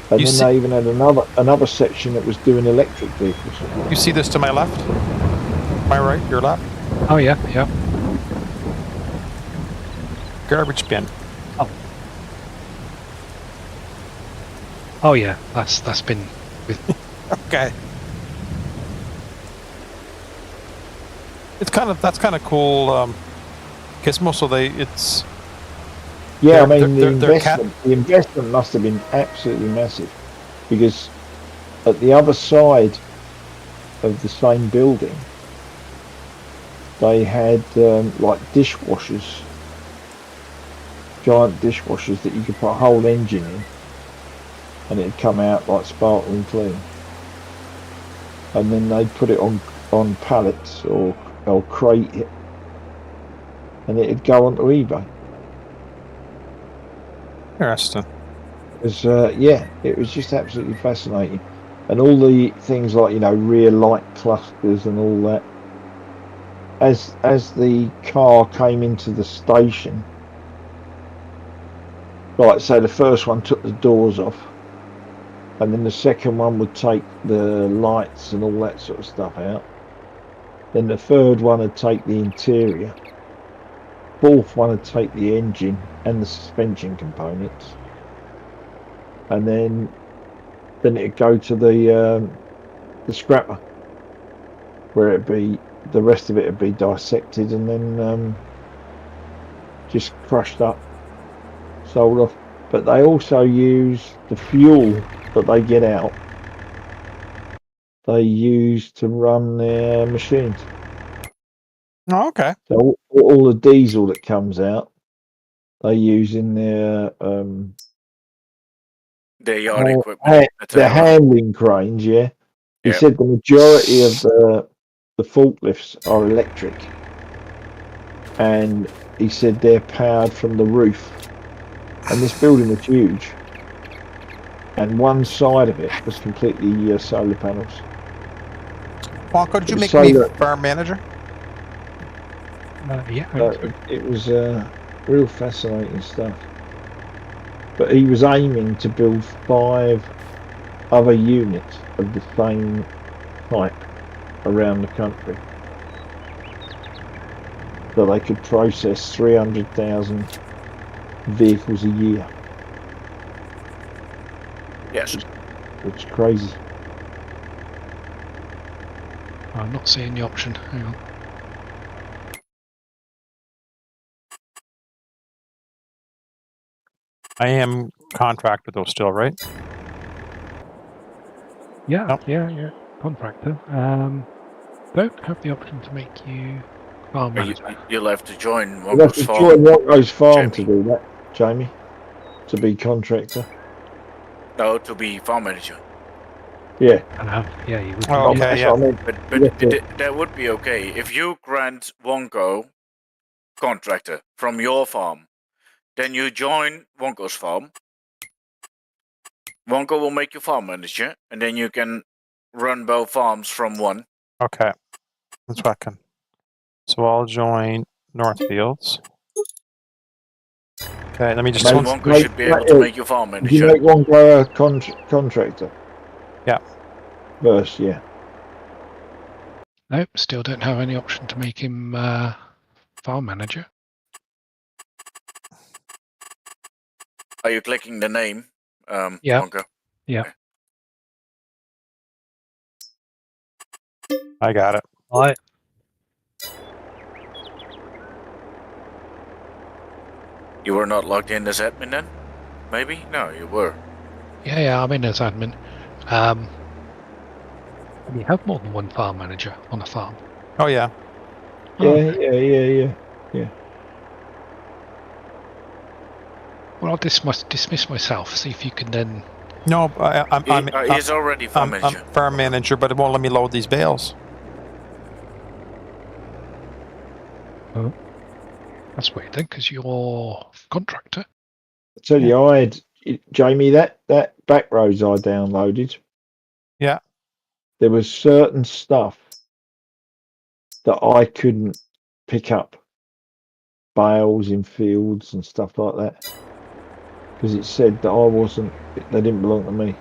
And then they even had another section that was doing electric vehicles. You see this to my left? My right, your left? Oh, yeah. Garbage bin. Oh, yeah. That's been with... Okay. That's kind of cool. Because most of the investment must have been absolutely massive, because at the other side of the same building they had like dishwashers, giant dishwashers that you could put a whole engine in and it'd come out like sparkling clean, and then they'd put it on pallets or crate it and it'd go onto eBay. Interesting. It was just absolutely fascinating. And all the things like, rear light clusters and all that. As the car came into the station, like say the first one took the doors off, and then the second one would take the lights and all that sort of stuff out. Then the third one would take the interior. Fourth one would take the engine and the suspension components, and then it'd go to the scrapper, where the rest of it would be dissected and then just crushed up, sold off. But they also use the fuel that they get out. They use to run their machines. Oh, okay. So all the diesel that comes out, they use in their The yard ha- equipment. their handling cranes. Yeah, he Yep. said the majority of the forklifts are electric, and he said they're powered from the roof. And this building was huge, and one side of it was completely solar panels. Wonko, did It you was make me solar. farm manager? Yeah. It was real fascinating stuff. But he was aiming to build 5 other units of the same type around the country, so they could process 300,000 vehicles a year. Yes. Which is crazy. I'm not seeing the option. Hang on. I am contracted though still, right? Yeah, Nope. yeah. Contractor. Don't have the option to make you farm manager. You'll have to join You'll have Wonko's to farm. join Rocco's farm to Jamie. do that, Jamie, to be contractor. No, to be farm manager. Yeah. Yeah, you would. Oh, Yeah. okay, That's yeah. what I mean. But You have to- that would be okay if you grant Wonko contractor from your farm. Then you join Wonko's farm. Wonko will make you farm manager, and then you can run both farms from one. Okay. That's what I can. So I'll join Northfields. Okay, let me just... And Wonko should be able to make you farm Did you manager. make Wonko a contractor? Yeah. First, yeah. Nope, still don't have any option to make him farm manager. Are you clicking the name, Yeah. Wonko? Yeah. I got it. Right. You were not logged in as admin then? Maybe? No, you were. Yeah, I'm in as admin. You have more than one farm manager on a farm. Oh, yeah. Yeah. Well, I'll dismiss myself. See if you can then. No, He's already farm manager. I'm farm manager, but it won't let me load these bales. Oh, that's weird then, because you're contractor. I tell you, I had Jamie that back roads I downloaded. Yeah. There was certain stuff that I couldn't pick up, bales in fields and stuff like that, because it said that I wasn't. They didn't belong to me.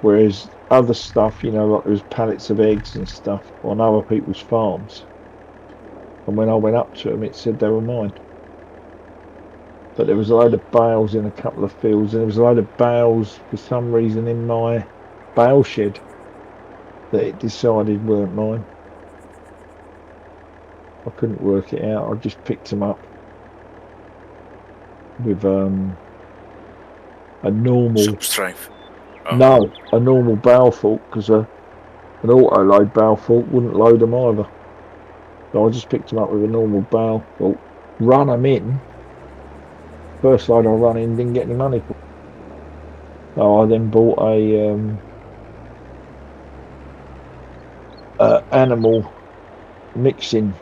Whereas other stuff, like there was pallets of eggs and stuff on other people's farms, and when I went up to them, it said they were mine. But there was a load of bales in a couple of fields, and there was a load of bales for some reason in my bale shed that it decided weren't mine. I couldn't work it out. I just picked them up with a normal. Super strength. Oh. No, a normal bale fault, because an auto load bale fault wouldn't load them either. So I just picked them up with a normal bale fault, run them in. First load I run in, didn't get any money for. So I then bought a animal mixing,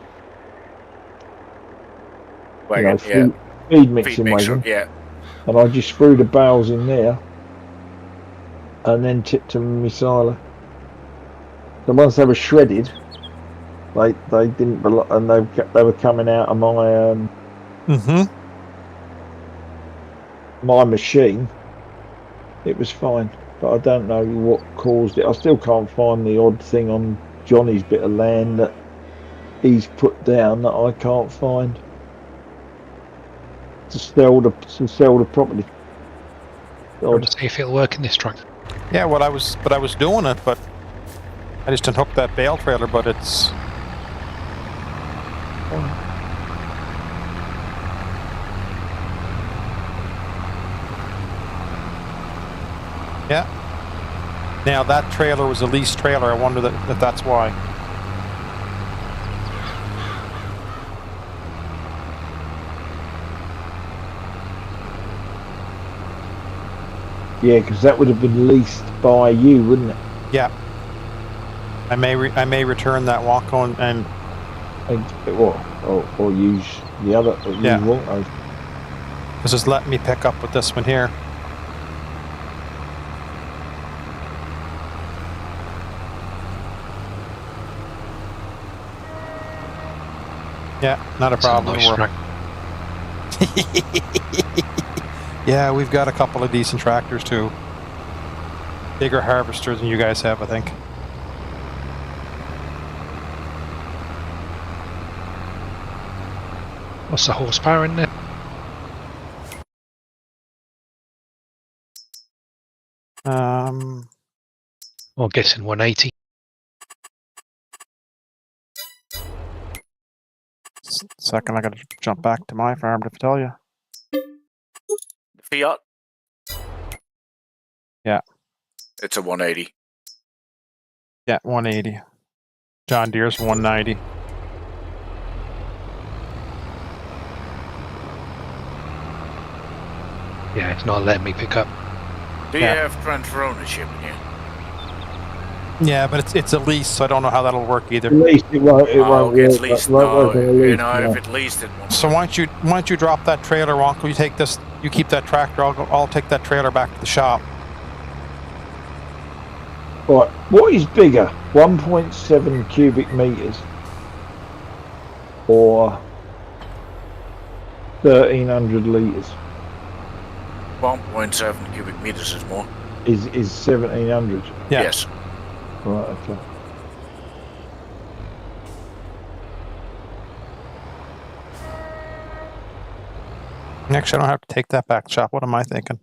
Wagon, feed mixing wagon. Yeah. And I just threw the bales in there and then tipped them in my silo. So once they were shredded, they didn't belong, and they were coming out of my my machine. It was fine, but I don't know what caused it. I still can't find the odd thing on Johnny's bit of land that he's put down that I can't find to sell the property. To see if it'll work in this truck. Yeah, I was doing it, but I just unhooked that bale trailer, but it's... Yeah. Now that trailer was a leased trailer. I wonder if that's why. Yeah, because that would have been leased by you, wouldn't it? Yeah. I may return that Wonko and Or use the other. Use Yeah. Wonko. this is letting me pick up with this one here. Yeah, not a It's a problem. nice track. Yeah, we've got a couple of decent tractors too. Bigger harvesters than you guys have, I think. What's the horsepower in there? Um, Well, I'm guessing 180. second, I gotta jump back to my farm to tell you. Fiat. Yeah. It's a 180. Yeah, 180. John Deere's 190. Yeah, it's not letting me pick up. Do you Yeah. have transfer ownership in here? Yeah, but it's a lease, so I don't know how that'll work either. At least it won't. It won't it's work. leased. It won't No, work on a you lease, know, no. if it leased, it won't. So why don't you drop that trailer, Wonko? You take this. You keep that tractor. I'll take that trailer back to the shop. Right. What is bigger, 1.7 cubic meters or 1,300 liters? 1.7 cubic meters is more. Is 1,700? Yeah. Yes. Right. Okay. Actually, I don't have to take that back to the shop. What am I thinking?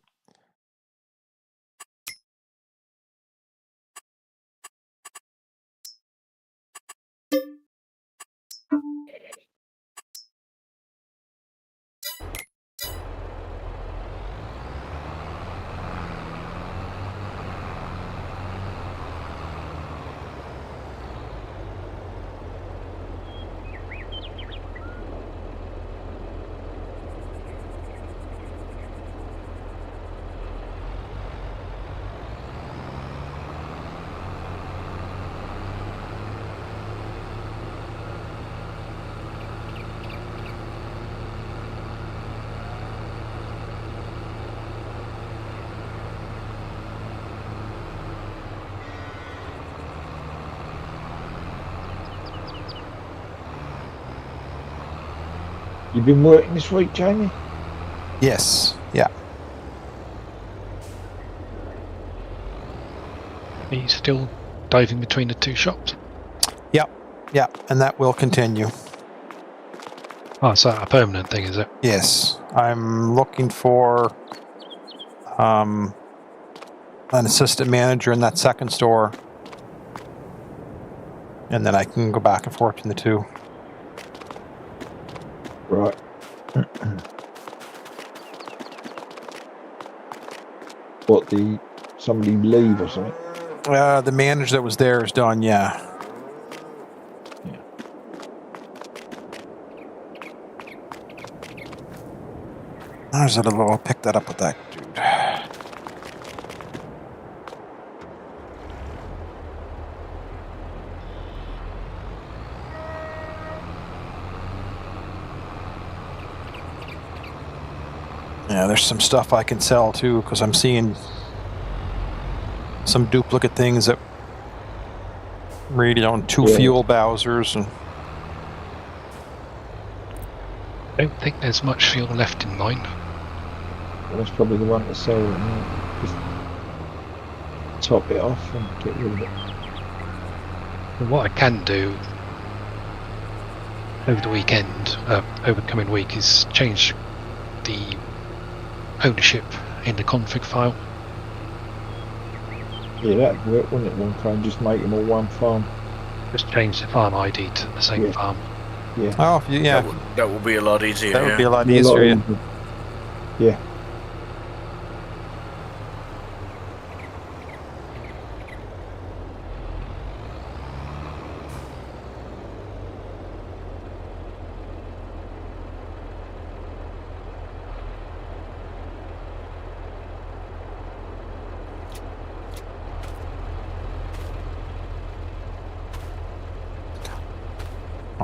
You been working this week, Jamie? Yes. Yeah. Are you still diving between the two shops? Yeah, and that will continue. Oh, is that a permanent thing, is it? Yes, I'm looking for an assistant manager in that second store, and then I can go back and forth between the two. Right. What, somebody leave or something? The manager that was there is done. Yeah. There's a little. I'll pick that up with that dude. Yeah, there's some stuff I can sell too, because I'm seeing some duplicate things that really on two fuel Bowsers and. I don't think there's much fuel left in mine. Well, that's probably the one to sell. Just top it off and get rid of it. But what I can do over the weekend, over the coming week, is change the ownership in the config file. Yeah, that'd work, wouldn't it? One kind, just make them all one farm. Just change the farm ID to the same farm. Yeah. Oh, if you, yeah, That would be a lot easier. that would yeah. be a lot Be a lot easier. Yeah. easier. Yeah.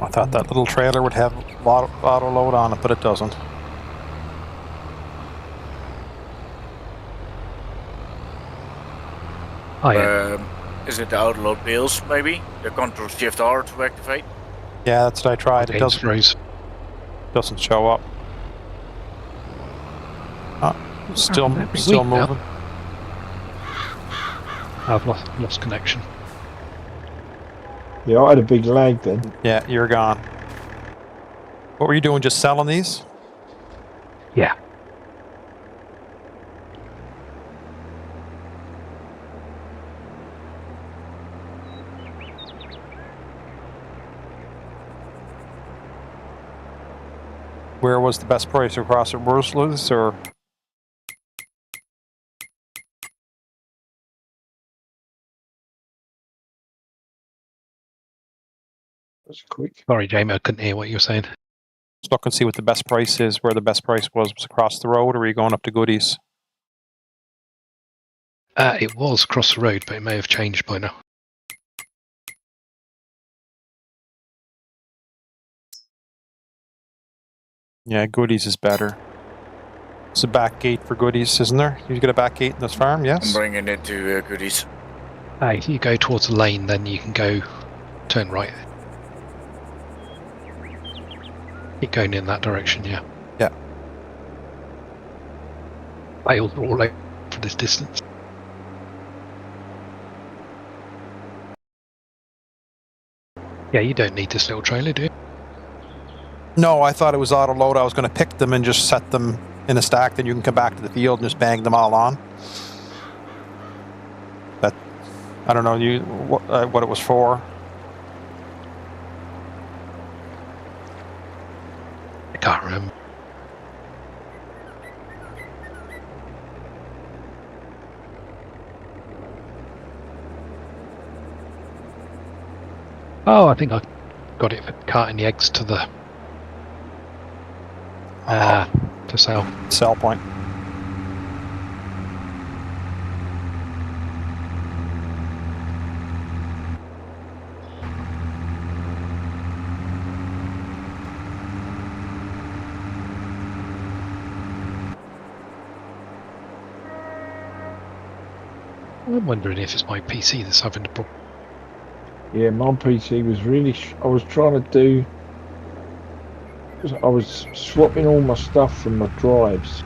I thought that little trailer would have a lot of auto load on it, but it doesn't. Oh yeah. Is it the outload wheels, maybe? The Control Shift R to activate? Yeah, that's what I tried. It Against Rose. doesn't show up. Still That'd be weak now. moving. I've lost connection. Yeah, I had a big lag then. Yeah, you're gone. What were you doing? Just selling these? Yeah. Where was the best price across at Worsley's, or? That's quick. Sorry, Jamie, I couldn't hear what you were saying. Just look and see what the best price is. Where the best price was across the road, or are you going up to Goodies? It was across the road, but it may have changed by now. Yeah, Goodies is better. It's a back gate for Goodies, isn't there? You get a back gate in this farm, I'm yes? bringing it to Goodies. If you go towards the lane, then you can go turn right. Keep going in that direction, yeah. Yeah. Bales are all over for this distance. Yeah, you don't need this little trailer, do you? No, I thought it was auto load. I was going to pick them and just set them in a stack. Then you can come back to the field and just bang them all on. But I don't know what it was for. I can't remember. Oh, I think I got it for carting the eggs to the to sell. Sell point. I'm wondering if it's my PC that's having the problem. Yeah, my PC was really. I was trying to do. I was swapping all my stuff from my drives,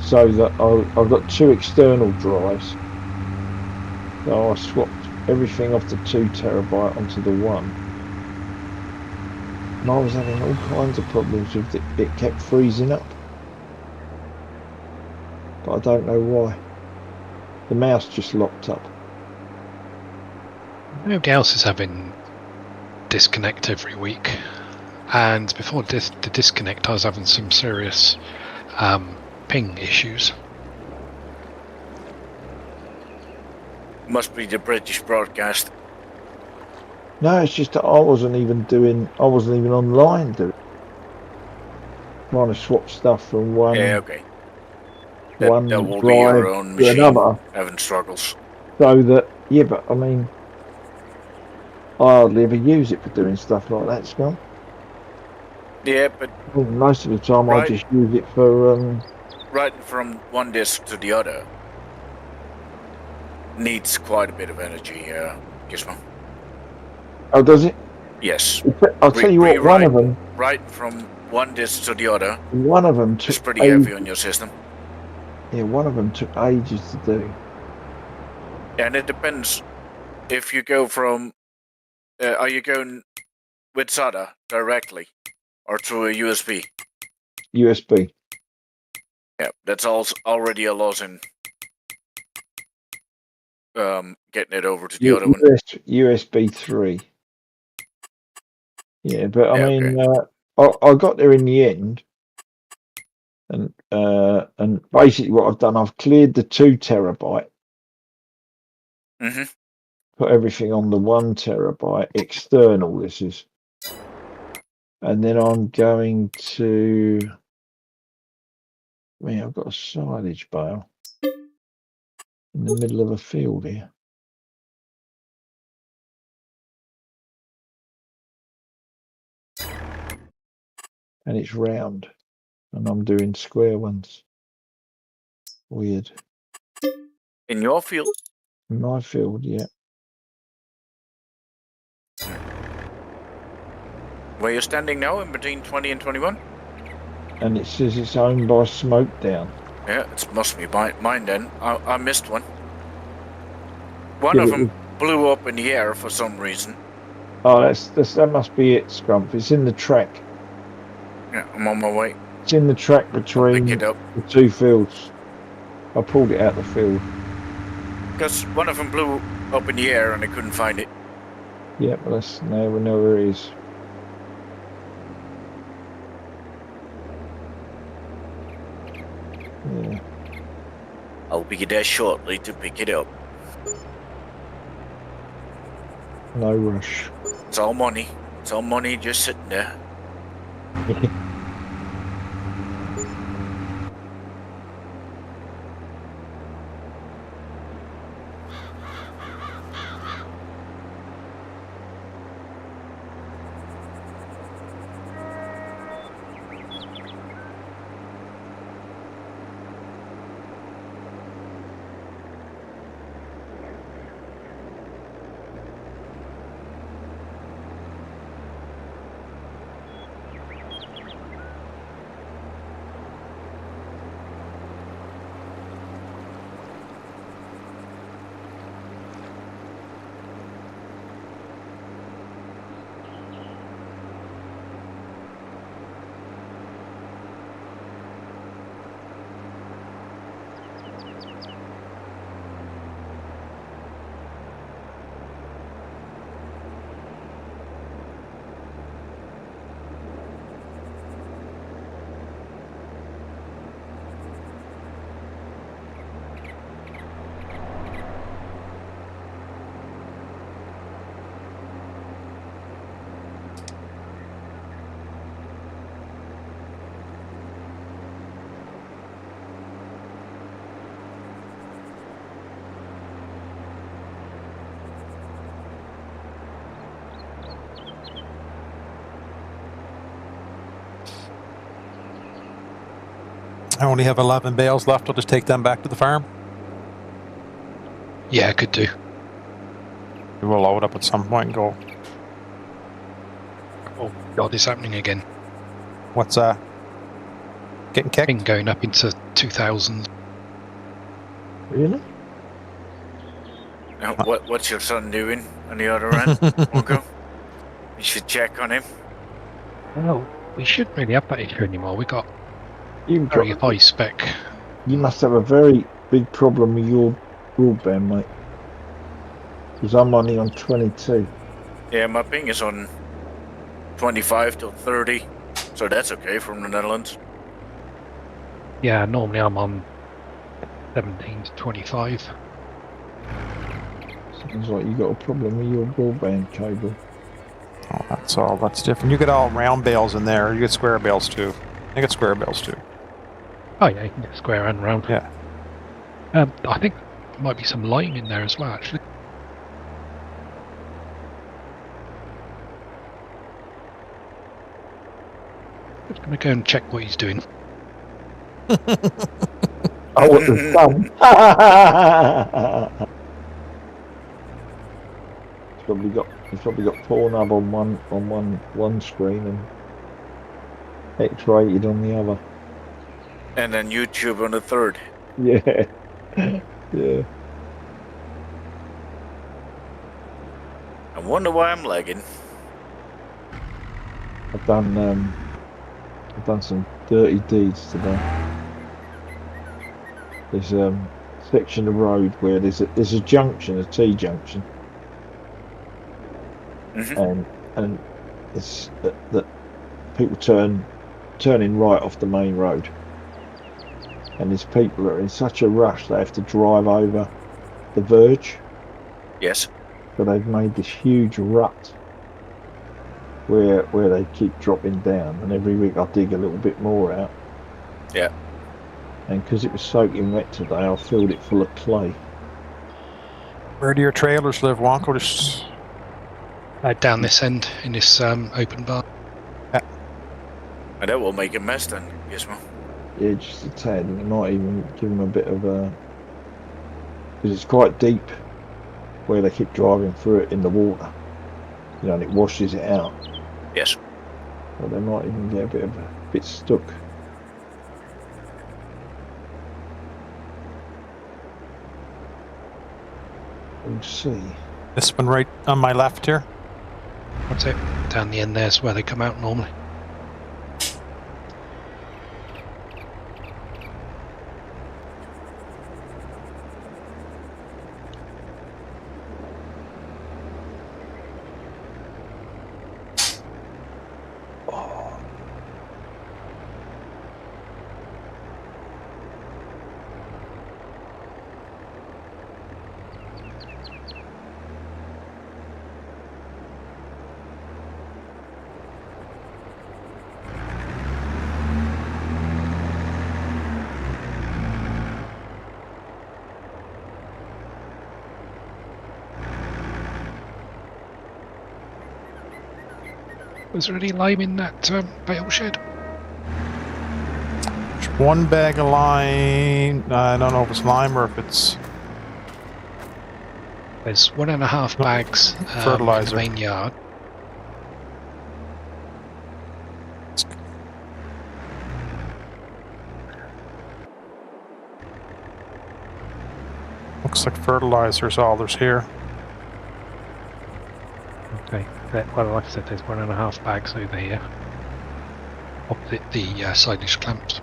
so that I've got 2 external drives. So I swapped everything off the 2 terabyte onto the 1, and I was having all kinds of problems with it. It kept freezing up, but I don't know why. The mouse just locked up. Nobody else is having disconnect every week, and before the disconnect I was having some serious ping issues. Must be the British broadcast. No, it's just that I wasn't even online doing. Trying to swap stuff from one Okay. one That will be your drive own to machine another, having struggles. so that but I mean, I hardly ever use it for doing stuff like that, Scott. Yeah, but Most of the time, I Right. just use it for writing from one disk to the other needs quite a bit of energy, Gizmo. Oh, does it? Yes. I'll tell you what. One of them Writing from one disk to the other took is pretty heavy on your system. Yeah, one of them took ages to do. And it depends if you go from. Are you going with SATA directly or through a USB? USB. Yeah, that's also already a loss in getting it over to the other one. USB 3. Yeah, but I Yeah, mean, I got there in the end, and basically what I've done, I've cleared the 2 terabyte, Mm-hmm. put everything on the 1 terabyte external. This is, and then I'm going to. I've got a silage bale in the middle of a field here. and it's round, and I'm doing square ones. Weird. In your field? In my field, yeah. Where you're standing now, in between 20 and 21? And it says it's owned by Smoketown. Yeah, it must be mine then. I missed one. One Yeah, of but them blew up in the air for some reason. Oh, that must be it, Scrump. It's in the track. Yeah, I'm on my way. It's in the track I'll between pick it up. the two fields. I pulled it out the field. Because one of them blew up in the air and I couldn't find it. Yeah, but now we know where it is. Yeah. I'll be there shortly to pick it up. No rush. It's all money. It's all money just sitting there. I only have 11 bales left. I'll just take them back to the farm. Yeah, could do. We'll load up at some point and go. Oh God, it's happening again. What's getting kicked? Been going up into 2000. Really? Now, what's your son doing on the other end, Marco? You should check on him. Well, we shouldn't really have that issue anymore. We got You've very got, high spec. you must have a very big problem with your broadband, mate. Because I'm only on 22. Yeah, my ping is on 25 to 30, so that's okay from the Netherlands. Yeah, normally I'm on 17 to 25. Sounds like you got a problem with your broadband cable. Oh, that's different. You get all round bales in there. You get square bales too. I get square bales too. Oh yeah, you can get square and round. Yeah. I think there might be some lime in there as well, actually. Just gonna go and check what he's doing. Oh, what the sun! He's probably got Pornhub on one screen and X-rated on the other. And then YouTube on the third. Yeah, yeah. I wonder why I'm lagging. I've done some dirty deeds today. There's a section of road where there's a junction, a T junction, and it's that people turning right off the main road, and there's people that are in such a rush they have to drive over the verge. Yes. So they've made this huge rut where they keep dropping down, and every week I dig a little bit more out. Yeah. And because it was soaking wet today, I filled it full of clay. Where do your trailers live, Wonko? Just Down this end in this open bar. Yeah. And that will make a mess then, Gizmo. Yeah, just a tad, and it might even give them a bit of a... Because it's quite deep where they keep driving through it in the water. You know, and it washes it out. Yes. So they might even get a bit stuck. We'll see. This one right on my left here. That's it. Down the end there's where they come out normally. Was there any lime in that bale shed? There's one bag of lime. I don't know if it's lime or if it's There's 1.5 bags fertilizer. in the main yard. Looks like fertilizer's all there's here. Okay. Well, like I said, there's 1.5 bags over here. Opposite the silage clamps.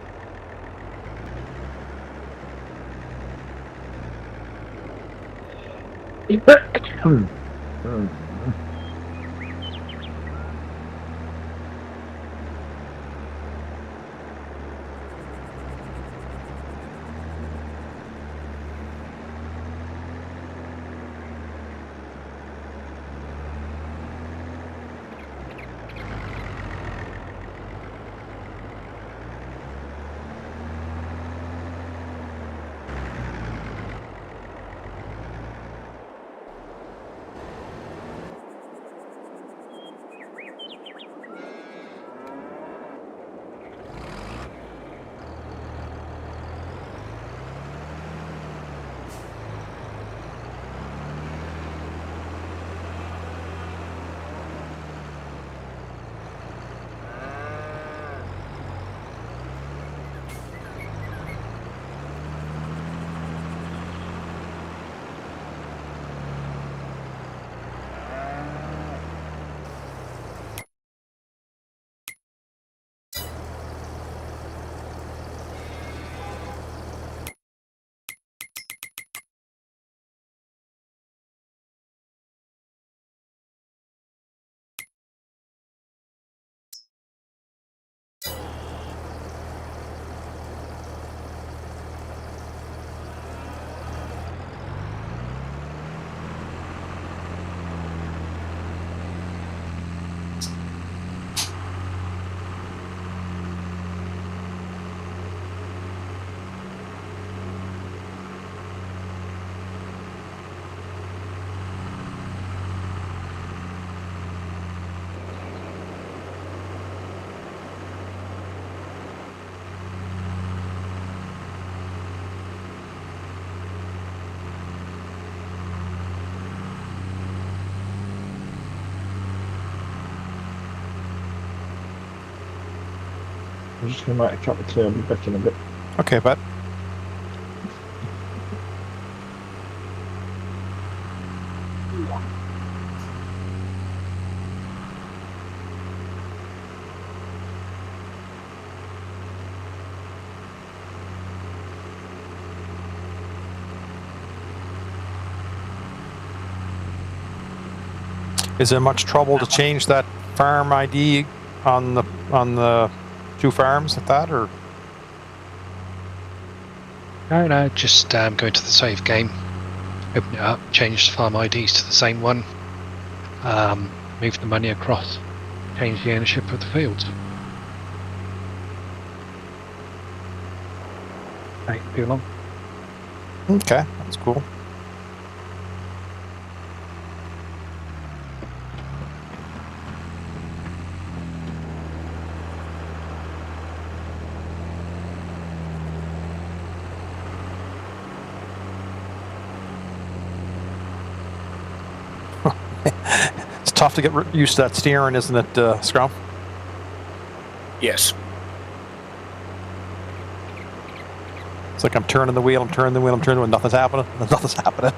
I'm just going to make a cup of tea. I'll be back in a bit. Okay, bud. Is there much trouble to change that farm ID on the two farms at that, or? No, just go into the save game, open it up, change the farm IDs to the same one, move the money across, change the ownership of the fields. Ain't too long. Okay, that's cool. tough to get used to that steering, isn't it, Scrum? Yes. It's like I'm turning the wheel, nothing's happening, nothing's happening.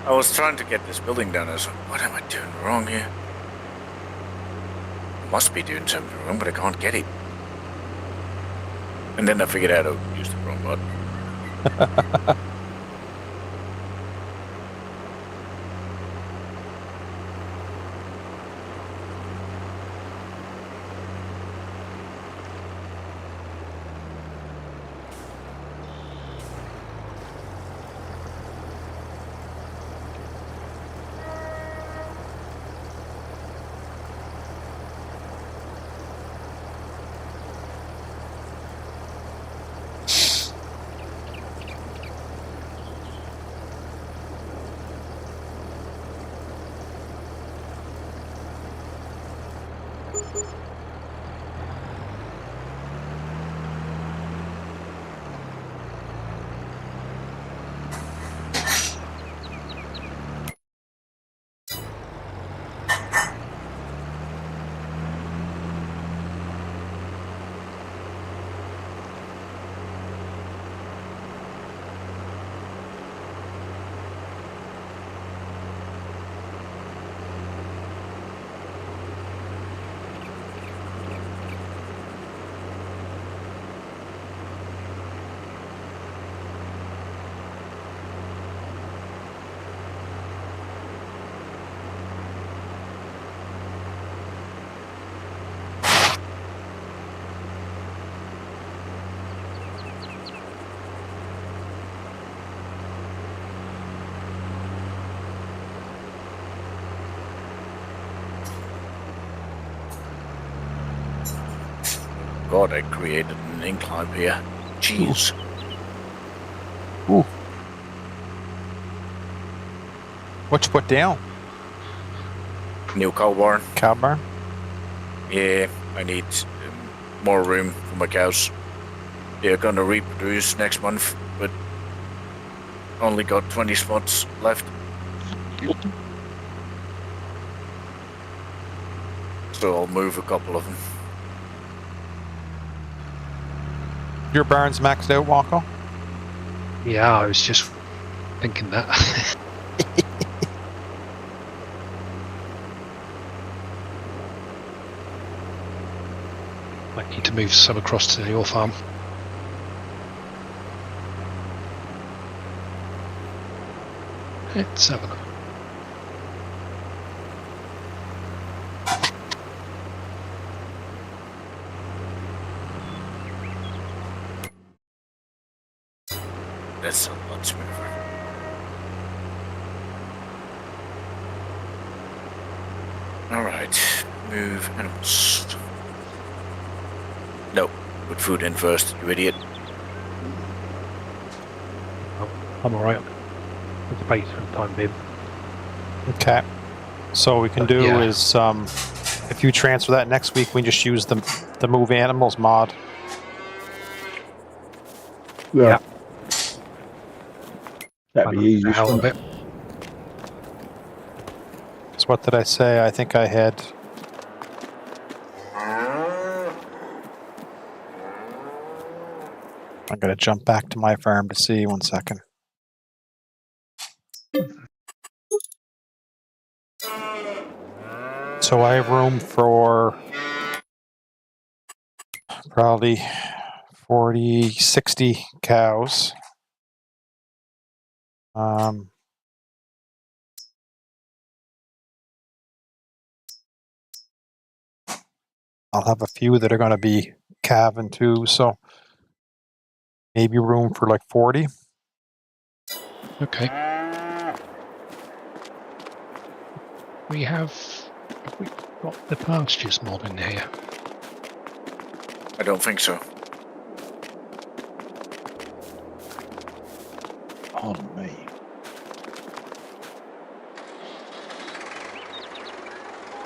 I was trying to get this building done. I was like, what am I doing wrong here? I must be doing something wrong, but I can't get it. And then I figured out I used the wrong button. God, I created an incline here. Jeez. Ooh. What you put down? New cow barn. Cow barn? Yeah, I need more room for my cows. They're gonna reproduce next month, but only got 20 spots left. So I'll move a couple of them. Your barn's maxed out, Walko? Yeah, I was just thinking that. Might need to move some across to your farm. Let's have a look. That's a lot smoother. Alright, move animals. No, put food in first, you idiot. I'm alright. It's space for the time being. Okay. So what we can do Yeah. is, if you transfer that next week, we can just use the move animals mod. Yeah. Yeah. That'd be easy. Hell of wouldn't it. So what did I say? I think I had... I'm going to jump back to my farm to see. 1 second. So I have room for probably 40, 60 cows. I'll have a few that are going to be calving too, so maybe room for like 40. Okay. Have we got the pastures mod in here? I don't think so. Pardon me.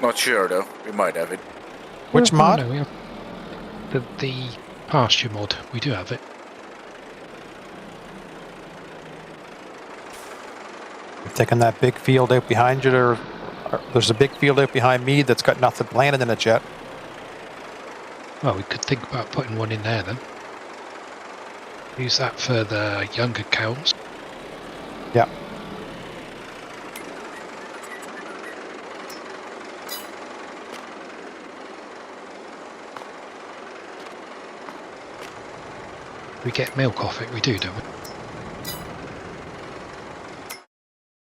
Not sure though, we might have it. Which Oh, mod? No, we have the pasture mod. We do have it. Taking that big field out behind you there, There's a big field out behind me that's got nothing planted in it yet. Well, we could think about putting one in there then. Use that for the younger cows. Yeah. We get milk off it, we do, don't we?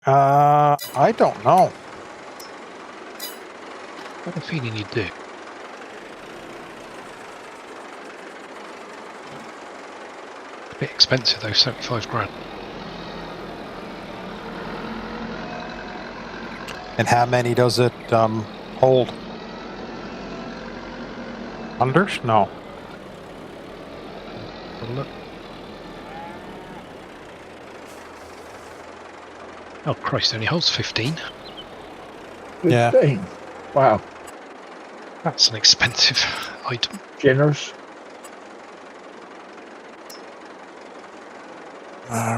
I don't know. I have a feeling you do. A bit expensive though, 75 grand. And how many does it hold? 100? No. Have a look. Oh Christ, only holds 15. Yeah. 15. Wow. That's an expensive item. Generous.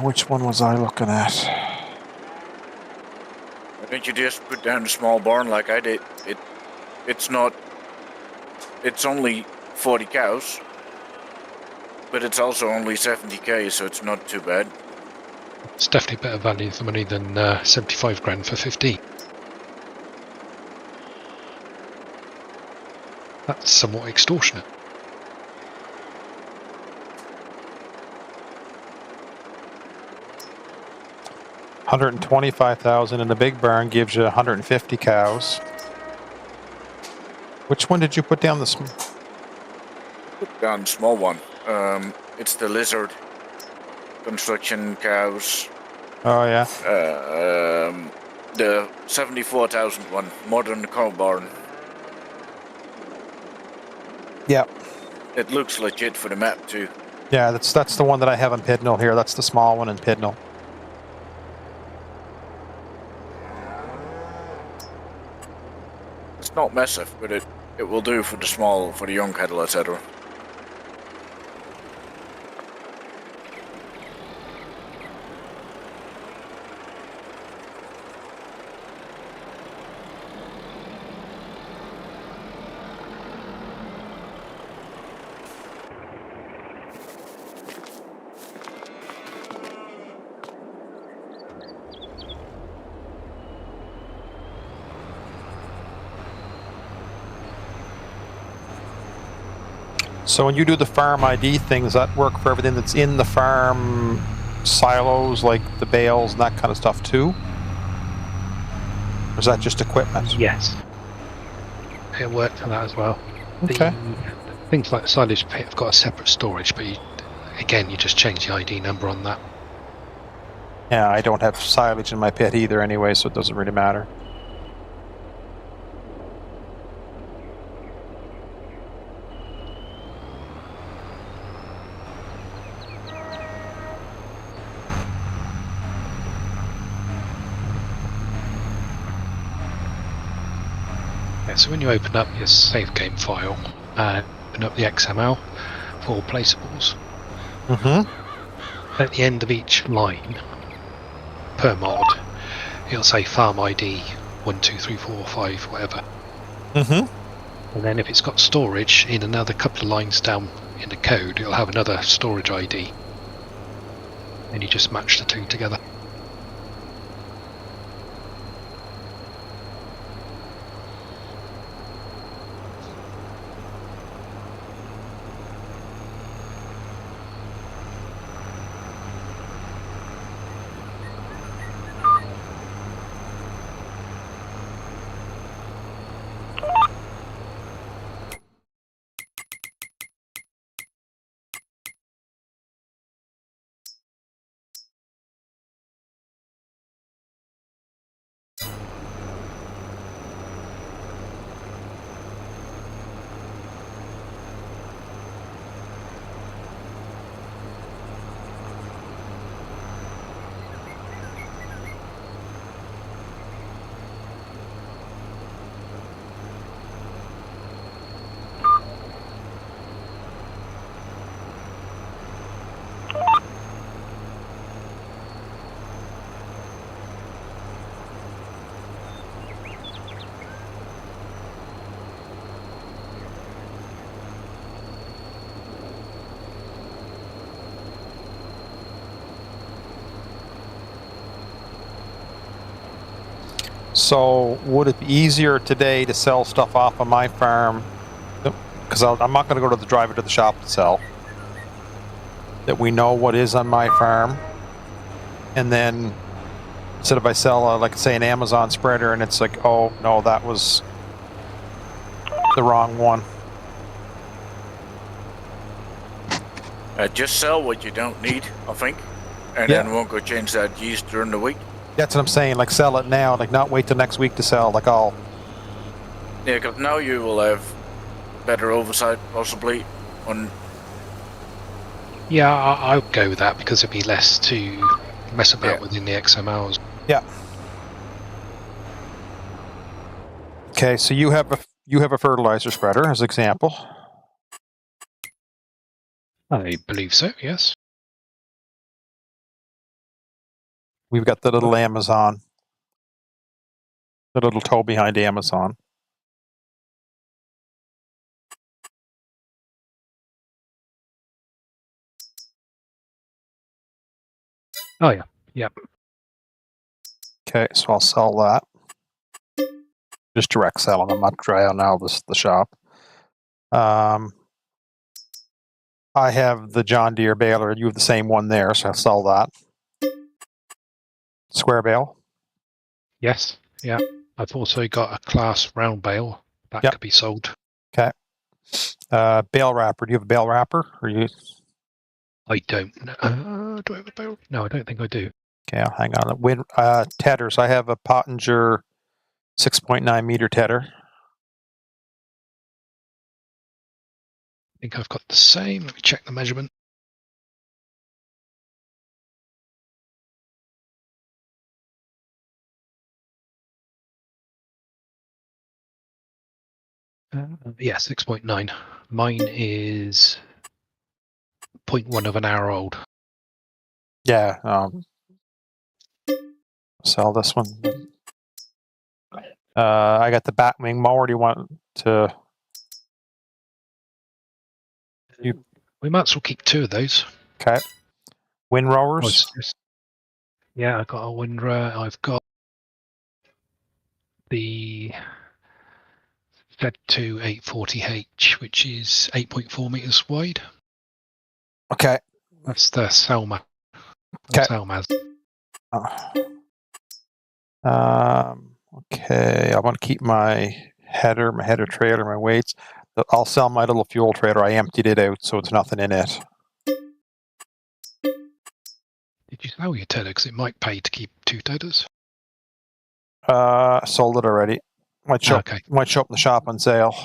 Which one was I looking at? Why don't you just put down a small barn like I did? It's not. It's only 40 cows, but it's also only 70k, so it's not too bad. It's definitely better value for money than 75 grand for 15. That's somewhat extortionate. $125,000 in the big barn gives you 150 cows. Which one did you put down this? Put down a small one. It's the lizard construction cows. Oh yeah. The 74,000 one, modern cow barn. Yeah. It looks legit for the map too. Yeah, that's the one that I have in Pidnell here. That's the small one in Pidnell. It's not massive, but it will do for the young cattle, etc. So when you do the farm ID thing, does that work for everything that's in the farm silos, like the bales and that kind of stuff too? Or is that just equipment? Yes. It worked for that as well. Okay. Things like the silage pit have got a separate storage, but you just change the ID number on that. Yeah, I don't have silage in my pit either anyway, so it doesn't really matter. Yeah, so when you open up your save game file and open up the XML for placeables, at the end of each line per mod, it'll say farm ID 1, 2, 3, 4, 5, whatever. And then if it's got storage in another couple of lines down in the code, it'll have another storage ID. And you just match the two together. So would it be easier today to sell stuff off of my farm? Because I'm not going to go to the driver to the shop to sell. That we know what is on my farm, and then instead of I sell like say an Amazon spreader, and it's like, oh no, that was the wrong one. Just sell what you don't need, I think, and Yeah. then we'll go change that yeast during the week. That's what I'm saying. Like sell it now, like not wait till next week to sell. Like I'll. Yeah, because now you will have better oversight, possibly, on. Yeah, I would go with that because it'd be less to mess about Yeah. within the XMLs. Yeah. Okay, so you have a fertilizer spreader as example. I believe so, yes. We've got the little Amazon, the little toe behind Amazon. Oh, yeah. Yep. Okay, so I'll sell that. Just direct selling. I'm not trying out the shop. I have the John Deere baler. You have the same one there, so I'll sell that. Square bale. Yes. Yeah. I've also got a class round bale that Yep. could be sold. Okay. Bale wrapper. Do you have a bale wrapper? Or you? I don't. Do I have a bale? No, I don't think I do. Okay, I'll hang on. Tethers. I have a Pottinger 6.9 meter tether. I think I've got the same. Let me check the measurement. Yeah, 6.9. Mine is 0.1 of an hour old. Yeah. Sell this one. I got the Batwing mower. Do you want to? We might as well keep two of those. Okay. Wind rowers. Yeah, I've got a windrower. I've got the Z2 840H, which is 8.4 meters wide. Okay. That's the Selma. Okay. Selma's. Okay. I want to keep my header trailer, my weights. I'll sell my little fuel trailer. I emptied it out, so it's nothing in it. Did you sell your tether? Because it might pay to keep two tethers. Sold it already. Might show up in the shop on sale.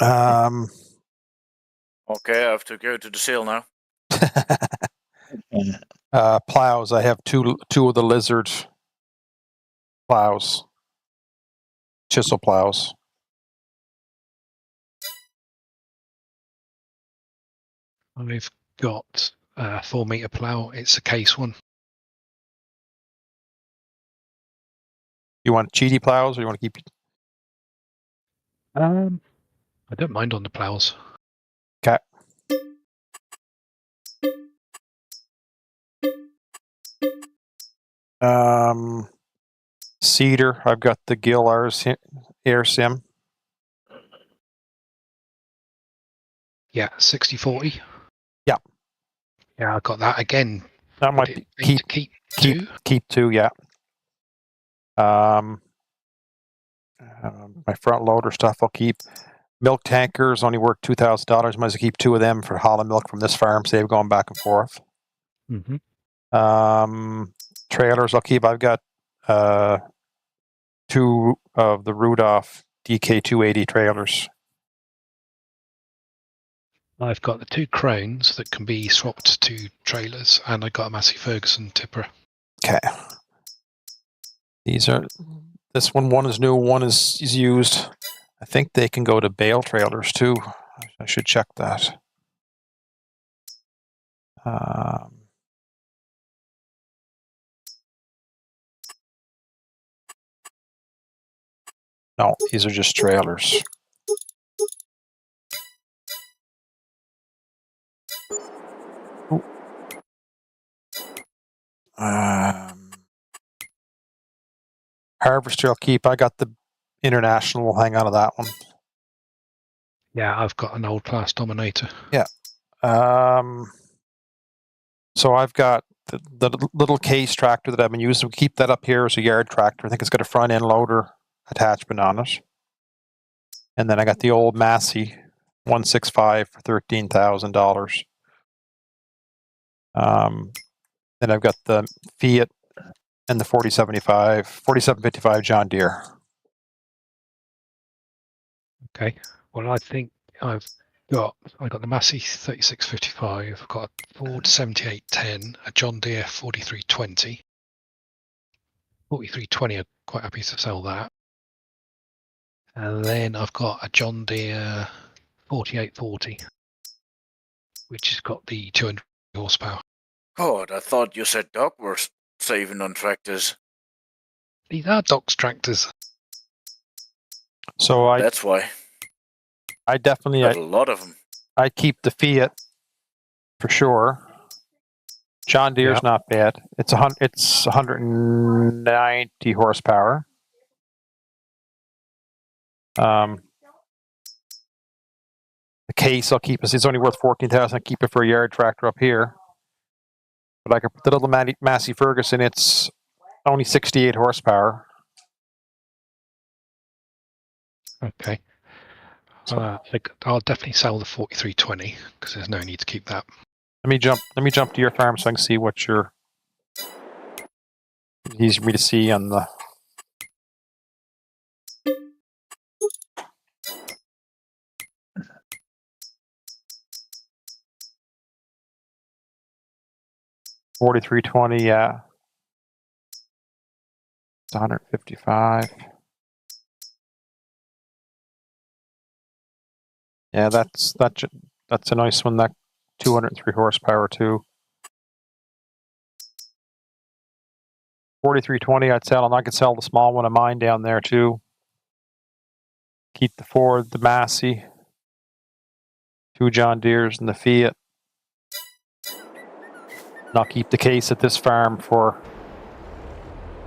Okay, I have to go to the sale now. Plows. I have two of the Lizard plows. Chisel plows. I've got a 4 meter plow. It's a case one. You want cheaty plows, or you want to keep? I don't mind on the plows. Okay. Cedar. I've got the Gill Air Sim. Yeah, 60/40. Yeah. Yeah, I got that again. That might be keep two. Yeah. My front loader stuff I'll keep. Milk tankers only worth $2,000. Might as well keep two of them for hauling milk from this farm. Save going back and forth. Mm-hmm. Trailers I'll keep. I've got two of the Rudolph DK280 trailers. I've got the two Crones that can be swapped to trailers, and I got a Massey Ferguson tipper. Okay. These are. This one is new. One is used. I think they can go to bale trailers too. I should check that. No, these are just trailers. Harvester I'll keep. I got the International. We'll hang on to that one. Yeah, I've got an old class Dominator. So I've got the little case tractor that I've been using. We keep that up here as a yard tractor. I think it's got a front end loader attachment on it. And then I got the old Massey 165 for $13,000. Then I've got the Fiat and the 4755 John Deere. Okay. Well, I think I got the Massey 3655. I've got a Ford 7810, a John Deere 4320. 4320. I'm quite happy to sell that. And then I've got a John Deere 4840, which has got the 200 horsepower. God, I thought you said Doc were saving on tractors. These are Doc's tractors. So That's why. I definitely Got a lot of them. I keep the Fiat for sure. John Deere's not bad. It's 190 horsepower. The case I'll keep. It's only worth $14,000. I keep it for a yard tractor up here. But I could put the little Massey Ferguson. It's only 68 horsepower. Okay. I'll definitely sell the 4320 because there's no need to keep that. Let me jump to your farm so I can see what you're. Easy for me to see on the. $43.20, yeah. It's $155. Yeah, that's a nice one. That 203 horsepower too. $43.20 I'd sell, and I could sell the small one of mine down there too. Keep the Ford, the Massey, 2 John Deeres, and the Fiat. And I'll keep the case at this farm for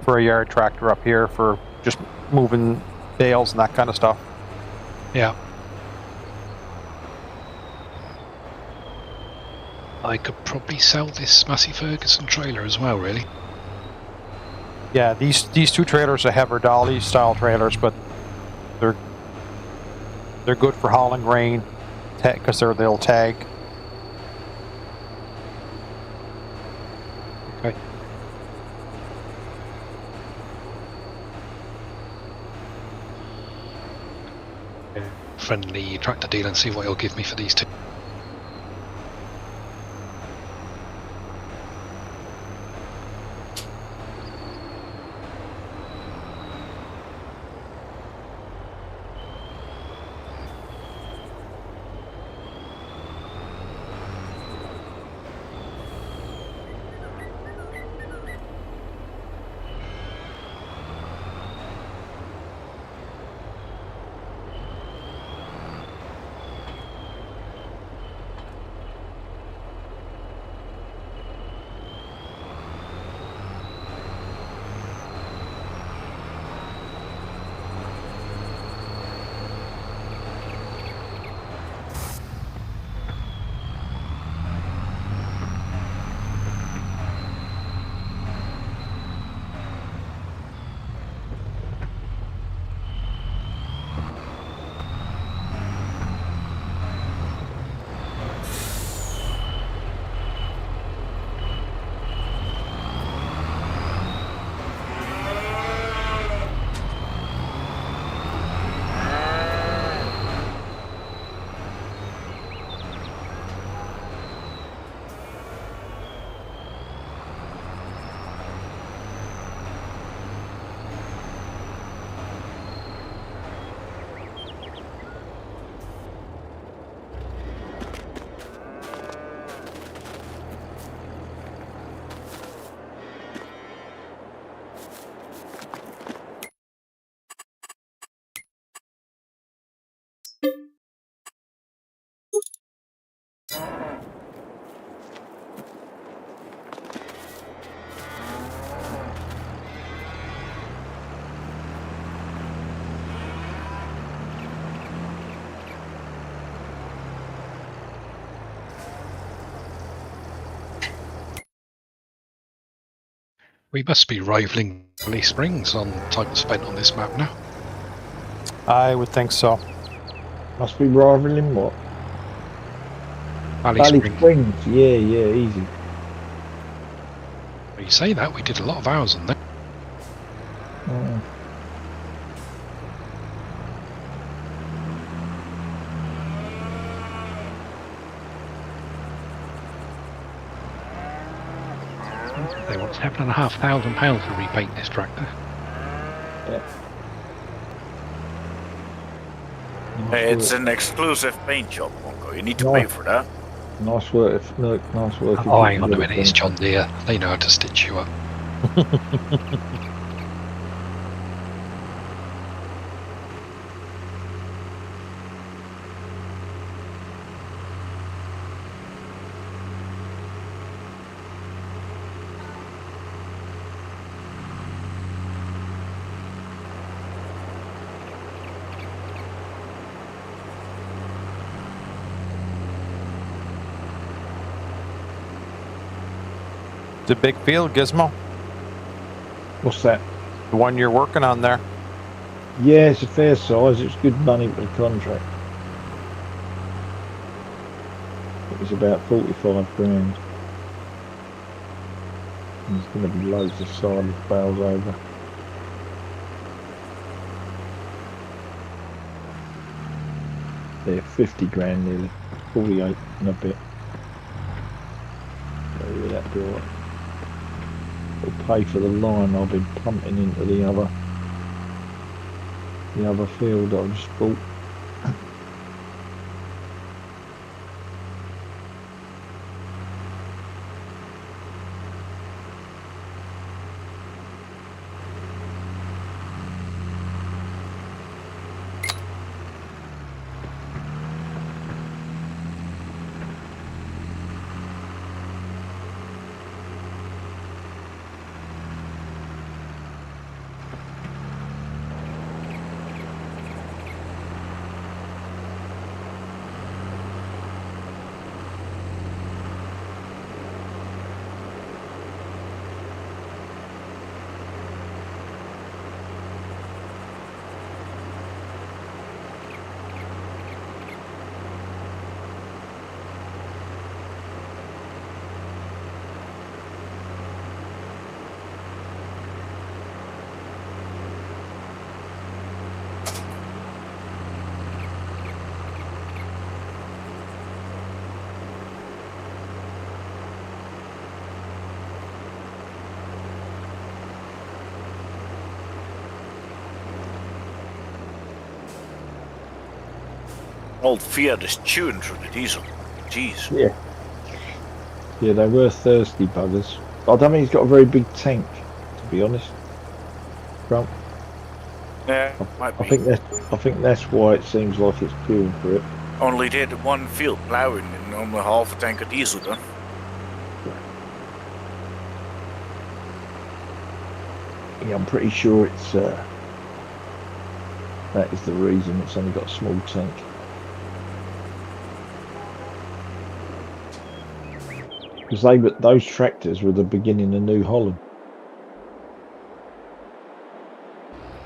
a yard tractor up here for just moving bales and that kind of stuff. Yeah. I could probably sell this Massey Ferguson trailer as well, really. Yeah, these 2 trailers are Hever Dolly style trailers, but they're good for hauling grain because they'll tag. Okay. Friendly tractor dealer and see what he'll give me for these 2. We must be rivaling Valley Springs on time spent on this map now. I would think so. Must be rivaling what? Valley Valley Springs. Springs. Yeah, easy. Well, you say that, we did a lot of hours on that. Mm. They want £7,500 to repaint this tractor. Hey, it's an exclusive paint job, Mongo. You need to pay for that. Nice work. Look, nice work. Oh, Hang on a minute, it's John Deere. They know how to stitch you up. It's a big field, Gizmo. What's that? The one you're working on there. Yeah, it's a fair size. It's good money for the contract. It was about 45 grand. And there's going to be loads of silage bales over. They're 50 grand nearly. 48 and a bit. So yeah, that'd be alright. It'll pay for the line I've been pumping into the other field that I just bought. Old Fiat is chewing through the diesel. Jeez. Yeah. Yeah, they were thirsty buggers. I don't think he's got a very big tank, to be honest. Grump. Yeah, might be. I think that's why it seems like it's pure for it. Only did one field plowing and only half a tank of diesel done. Yeah, I'm pretty sure it's that is the reason it's only got a small tank. Because those tractors were the beginning of New Holland.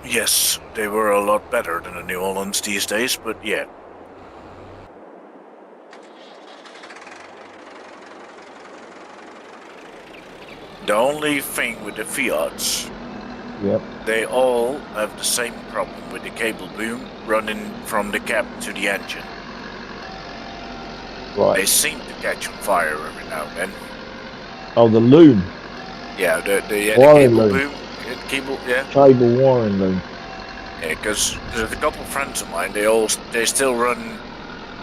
Yes, they were a lot better than the New Hollands these days, but yeah. The only thing with the Fiats, Yep. they all have the same problem with the cable boom running from the cab to the engine. They Right. seem to catch on fire every now and then. Oh, the loom. Yeah, the Wiring cable loom. boom. Cable, yeah. Cable wiring loom. Yeah, because there's a couple of friends of mine, they still run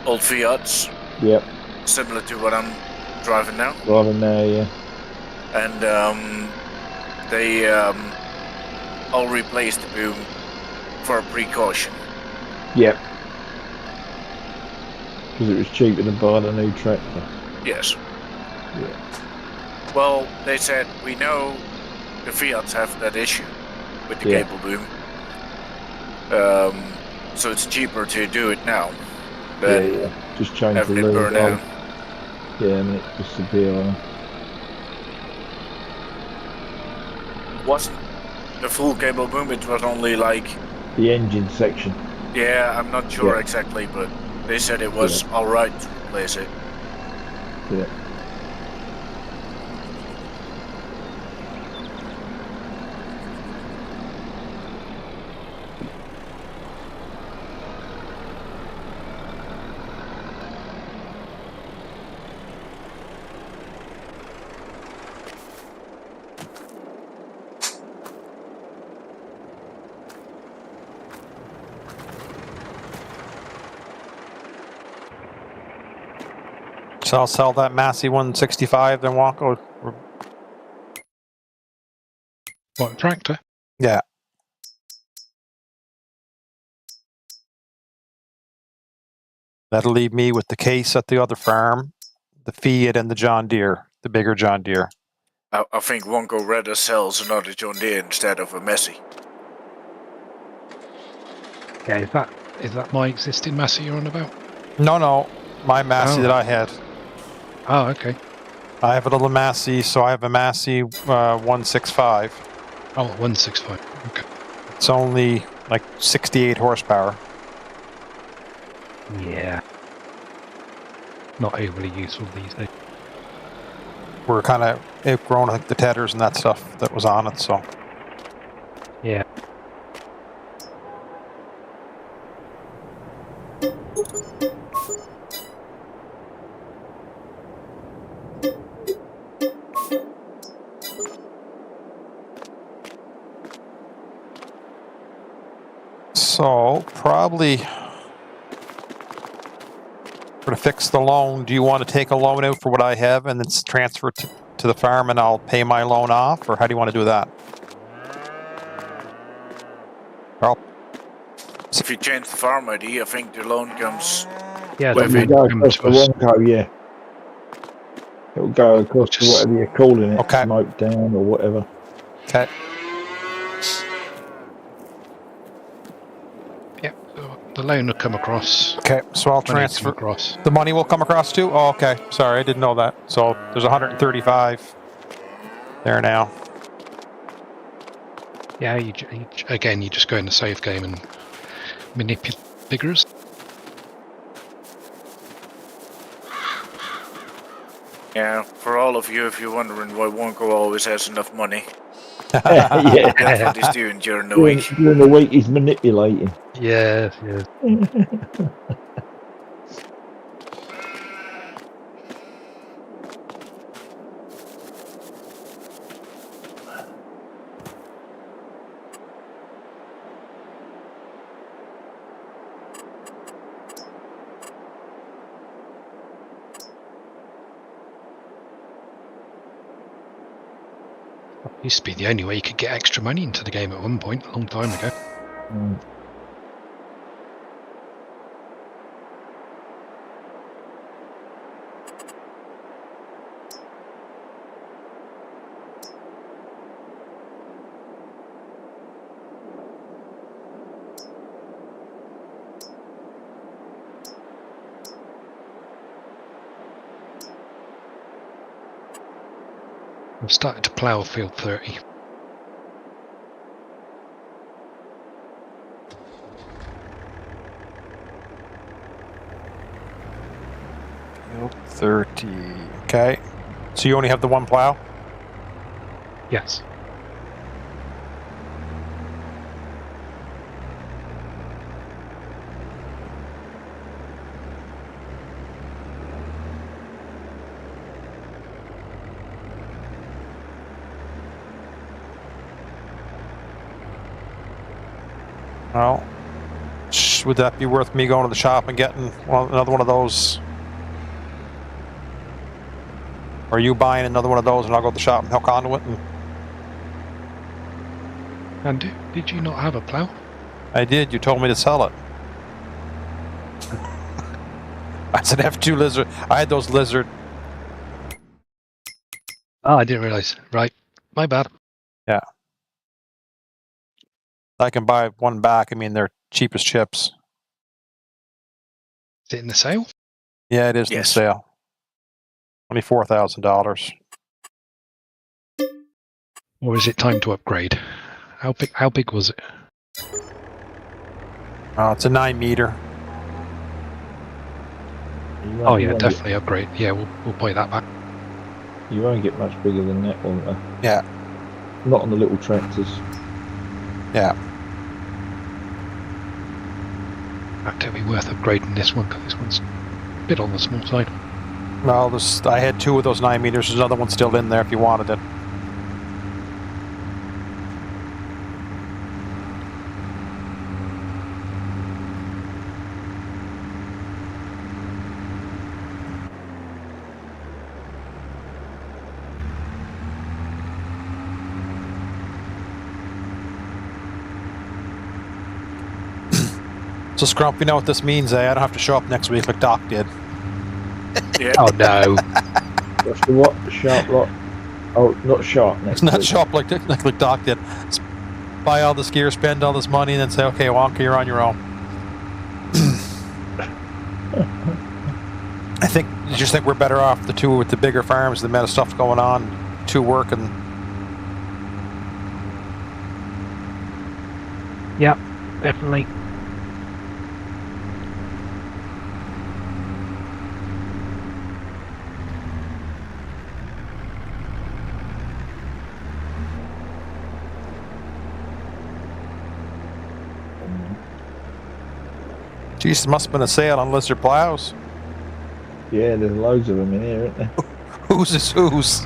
old Fiats, Yep. similar to what I'm driving now. Driving there, yeah. And they all replaced the boom for a precaution. Yep. Because it was cheaper to buy the new tractor. Yes. Yeah. Well, they said, we know the Fiats have that issue with the Yeah. cable boom. So it's cheaper to do it now than Yeah. Just change the having it loom. burn out. Yeah, and it disappear on. wasn't the full cable boom. It was only like, The engine section. yeah, I'm not sure Yeah. exactly, but they said it was all right to replace it. Yeah. So I'll sell that Massey 165, then walk. Oh, What, tractor? yeah. That'll leave me with the case at the other farm, the Fiat, and the John Deere, the bigger John Deere. I think Wonko rather sells another John Deere instead of a Massey. Yeah, is that my existing Massey you're on about? No, my Massey Oh. that I had. Oh, okay. I have a little Massey, so I have a Massey 165. Oh, 165. Okay. It's only like 68 horsepower. Yeah. Not overly useful these days. We're kind of outgrown, I think, the tethers and that stuff that was on it, so. Yeah. So, probably to fix the loan, do you want to take a loan out for what I have and then transfer it to the farm and I'll pay my loan off? Or how do you want to do that? Well, If you change the farm ID, I think the loan comes. Yeah, Well, It'll if go it across comes the to us. Wonko, yeah. It'll go across to Just- whatever you're calling it, Okay. Smoke Down or whatever. okay. Yeah, so the loan will come across. Okay, so I'll Money will come transfer. across. The money will come across too? Oh, okay. Sorry, I didn't know that. So there's 135 there now. Yeah, you just go in the save game and manipulate figures. Yeah, for all of you, if you're wondering why Wonko always has enough money, Yeah. that's what he's doing during the week. During the week he's manipulating. Yes, yes. Used to be the only way you could get extra money into the game at one point, a long time ago. Mm. I've started to plough field 30. Field 30. Okay. So you only have the one plow? Yes. Well, would that be worth me going to the shop and getting another one of those? Or are you buying another one of those and I'll go to the shop and hook onto it? And did you not have a plough? I did. You told me to sell it. That's an F2 Lizard. I had those Lizard. Oh, I didn't realise. Right. My bad. Yeah. I can buy one back. I mean, they're cheap as chips. Is it in the sale? Yeah, it is in Yes. sale. $24,000. Or is it time to upgrade? How big was it? It's a 9 meter. Oh yeah, definitely upgrade. Yeah, we'll buy that back. You won't get much bigger than that, won't you? Yeah. Not on the little tractors. Yeah. In fact, it'll be worth upgrading this one because this one's a bit on the small side. Well, I had 2 of those 9 meters. There's another one still in there if you wanted it. So, Scrump, you know what this means, eh? I don't have to show up next week like Doc did. Yeah. Oh no! What's the what? The sharp lot? Oh, not sharp next Not week. show up like Doc did. Buy all this gear, spend all this money, and then say, okay, Wonka, you're on your own. I just think we're better off the 2 with the bigger farms, the amount of stuff going on, 2 working. Yep, definitely. Jeez, it must have been a sale on lizard plows. Yeah, there's loads of them in here, isn't there? Whose is whose?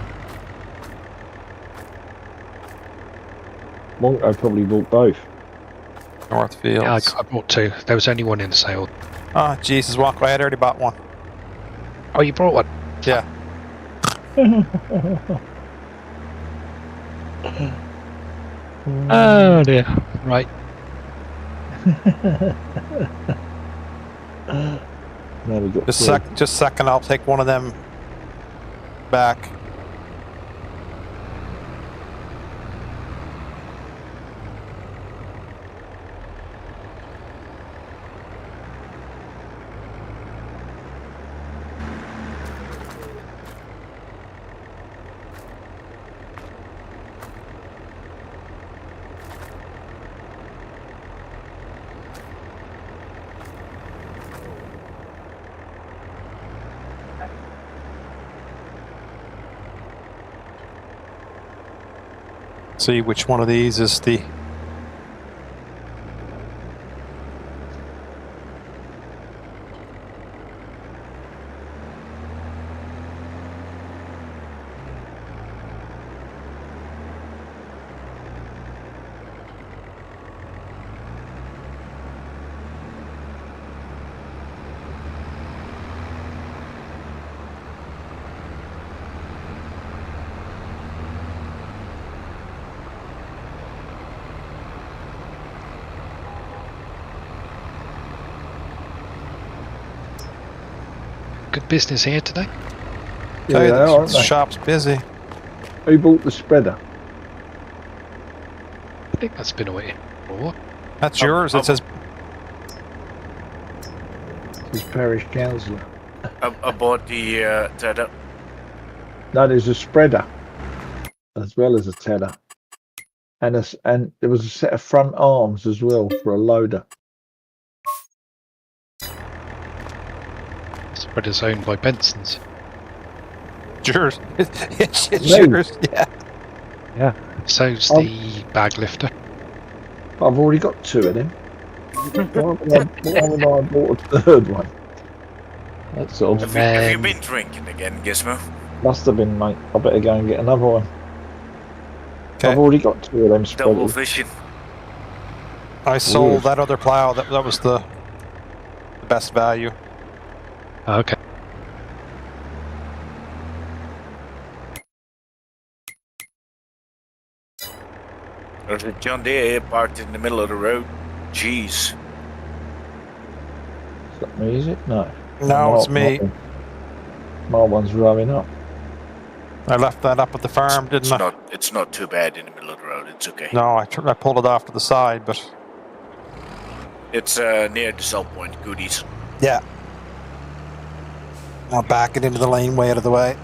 Monko probably bought both. Northfields. Yeah, I bought 2. There was only one in the sale. Oh, Jesus, Wonka, I had already bought one. Oh, you brought one? Yeah. Oh dear. Right. Now we got Just second, I'll take one of them back. See which one of these is the... Good business here today. Yeah, Tell you, they are, aren't the they? shop's busy. Who bought the spreader? I think that's been away. Or what? That's yours. It says... His parish councillor. I bought the tether. No, there's a spreader as well as a tedder, and there was a set of front arms as well for a loader. Spreader's owned by Benson's. Yours. It's No. yours. Yeah. So's the bag lifter. I've already got 2 of them. Why would I bought a 3rd one? That's all. Have you been drinking again, Gizmo? Must have been, mate. I better go and get another one. Okay. I've already got 2 of them Double spreaders. fishing. I sold that other plow. That was the best value. Okay. There's a John Deere here parked in the middle of the road. Jeez. Is that me, is it? No. No, it's me. My one's rowing up. I left that up at the farm, It's didn't I? not. It's not too bad in the middle of the road. It's okay. No, I pulled it off to the side, but... It's near the sell point. Goodies. Yeah. I'll back it into the lane way out of the way.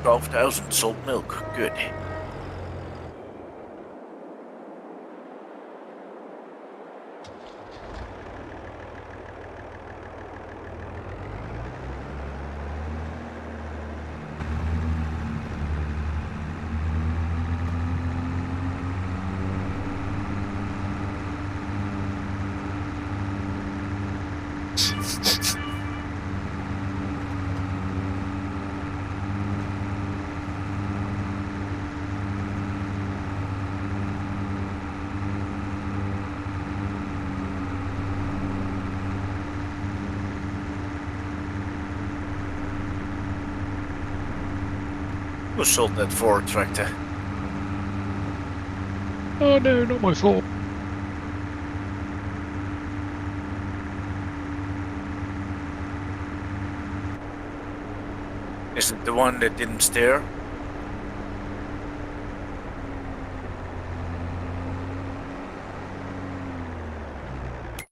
12,000 salt milk. Good. Who sold that Ford tractor? Oh no, not my fault. Is it the one that didn't steer?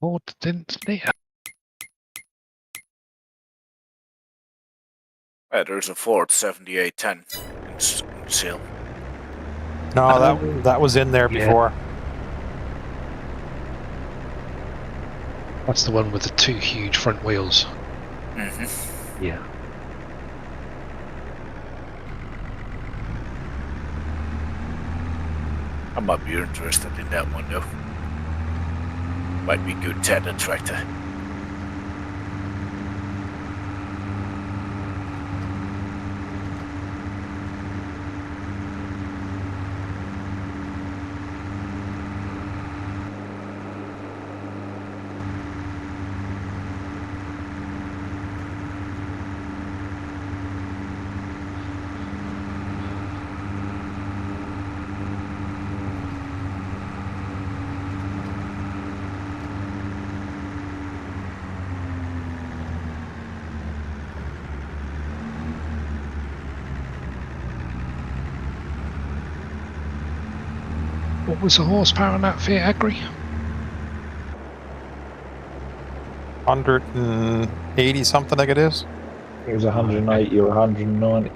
Ford didn't steer. There's a Ford 7810 in sale. No, that was in there Yeah. before. That's the one with the two huge front wheels. Mm-hmm. Yeah. I might be interested in that one though. Might be good tandem tractor. What was the horsepower on that Fiat Agri? 180 something, I think it is. It was 180 or 190.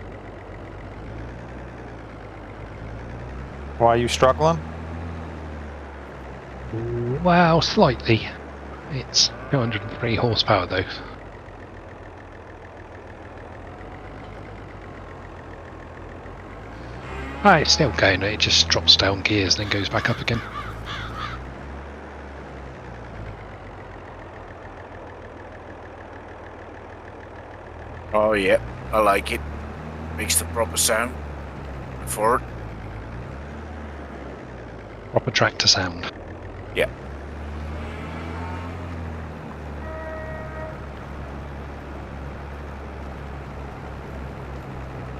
Why are you struggling? Well, slightly. It's 203 horsepower though. Ah, it's still going, it just drops down gears and then goes back up again. Oh yeah, I like it. Makes the proper sound for it. Proper tractor sound. Yeah.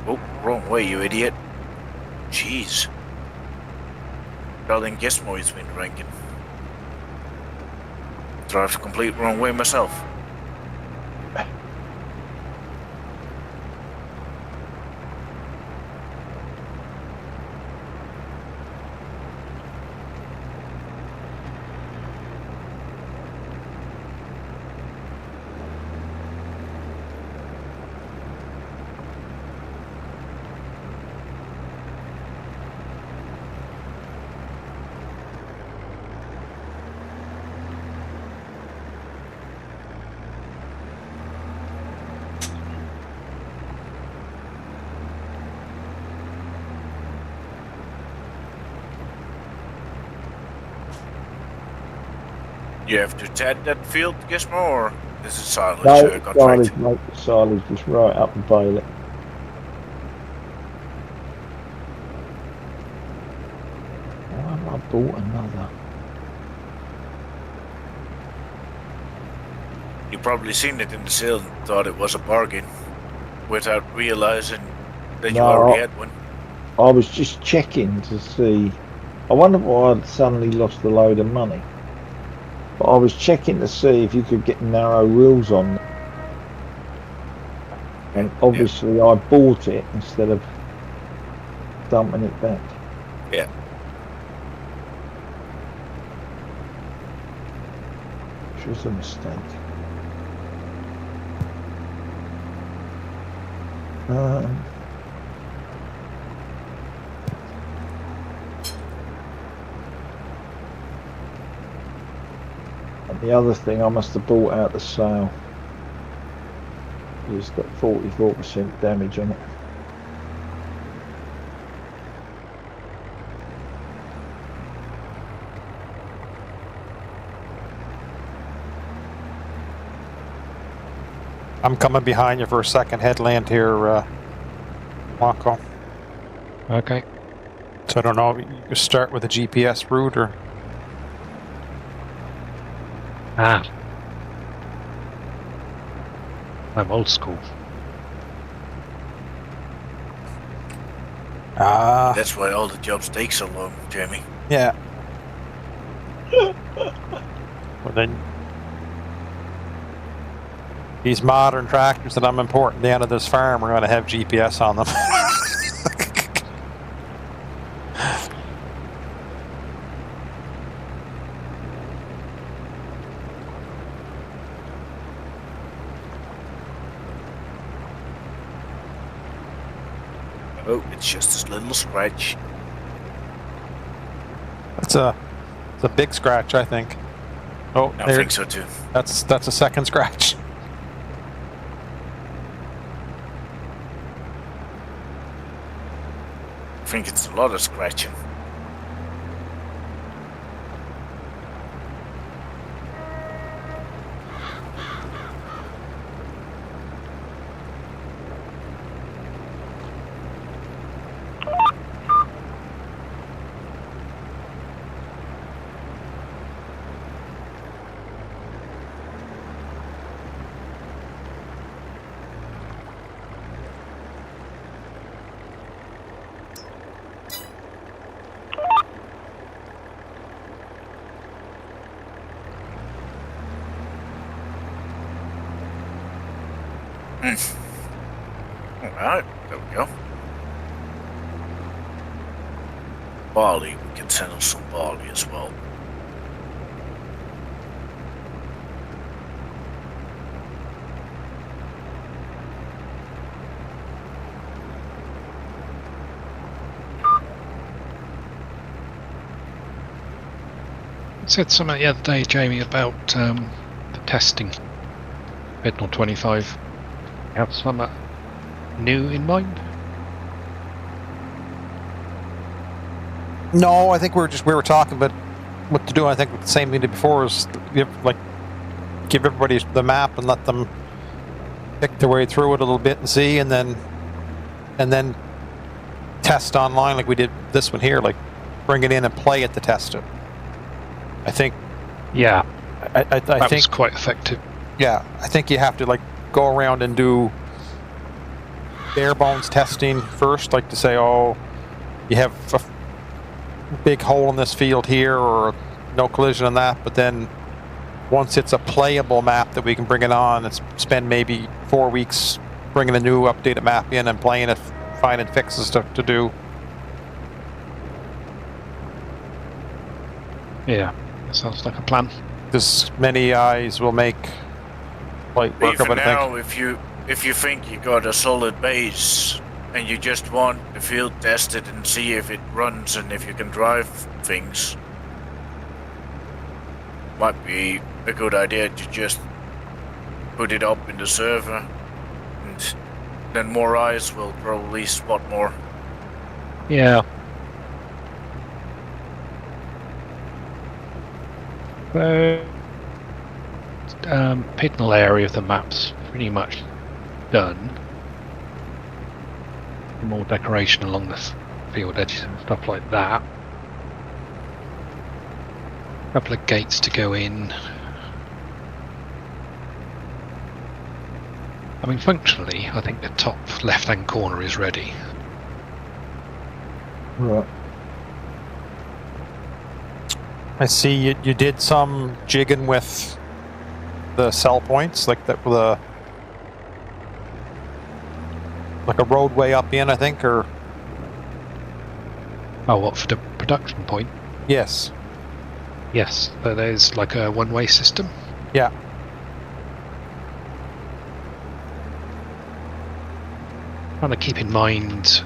Oh, wrong way, you idiot. Jeez. Darling Gizmo has been drinking. Drive the complete wrong way myself. You have to tend that field, Gizmo, or is it silage No, contract? silage, mate. Silage just right up and bail it. Why have I bought another? You probably seen it in the sale and thought it was a bargain without realizing that you No, already had one. I was just checking to see. I wonder why I'd suddenly lost a load of money. But I was checking to see if you could get narrow wheels on them. And obviously I bought it instead of dumping it back. Yeah. Which was a mistake. The other thing, I must have bought out the sail. It's got 44% damage on it. I'm coming behind you for a second headland here, Marco. Okay. So I don't know, you start with a GPS route or... Ah. I'm old school. Ah, That's why all the jobs take so long, Jamie. yeah. Well then, these modern tractors that I'm importing down to this farm are going to have GPS on them. Oh, it's just a little scratch. It's a big scratch, I think. Oh, I there, think so too. that's a second scratch. I think it's a lot of scratching. Alright, there we go. Barley, we can settle some barley as well. You said something the other day, Jamie, about the testing. Pidnell 25. You have something new in mind? No, I think we were talking about what to do. I think the same thing we did before is give everybody the map and let them pick their way through it a little bit and see, and then test online like we did this one here. Like bring it in and play it to test it. I think. Yeah. I That think was quite effective. Yeah, I think you have to like go around and do bare bones testing first, like to say, oh, you have a big hole in this field here or no collision on that, but then once it's a playable map that we can bring it on and spend maybe 4 weeks bringing a new updated map in and playing it, finding fixes to do. Yeah, that sounds like a plan. This many eyes will make light work of Even it, I think. now, if you think you got a solid base and you just want the field tested and see if it runs and if you can drive things, might be a good idea to just put it up in the server, and then more eyes will probably spot more. Yeah. So, Pidnell area of the map's pretty much done. More decoration along the field edges and stuff like that. A couple of gates to go in. I mean, functionally, I think the top left-hand corner is ready. Right. I see you did some jigging with the cell points, like that with like a roadway up in, I think, or Oh, what, for the production point? yes, Yes, so there's like a one-way system. yeah. Trying to keep in mind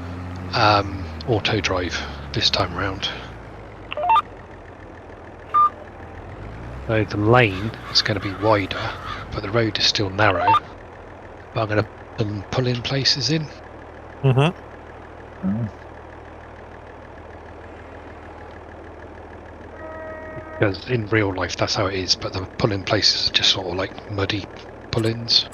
auto drive this time around. So the lane is going to be wider, but the road is still narrow. But I'm going to put some pull-in places in. Mm-hmm. Because in real life that's how it is, but the pull-in places are just sort of like muddy pull-ins.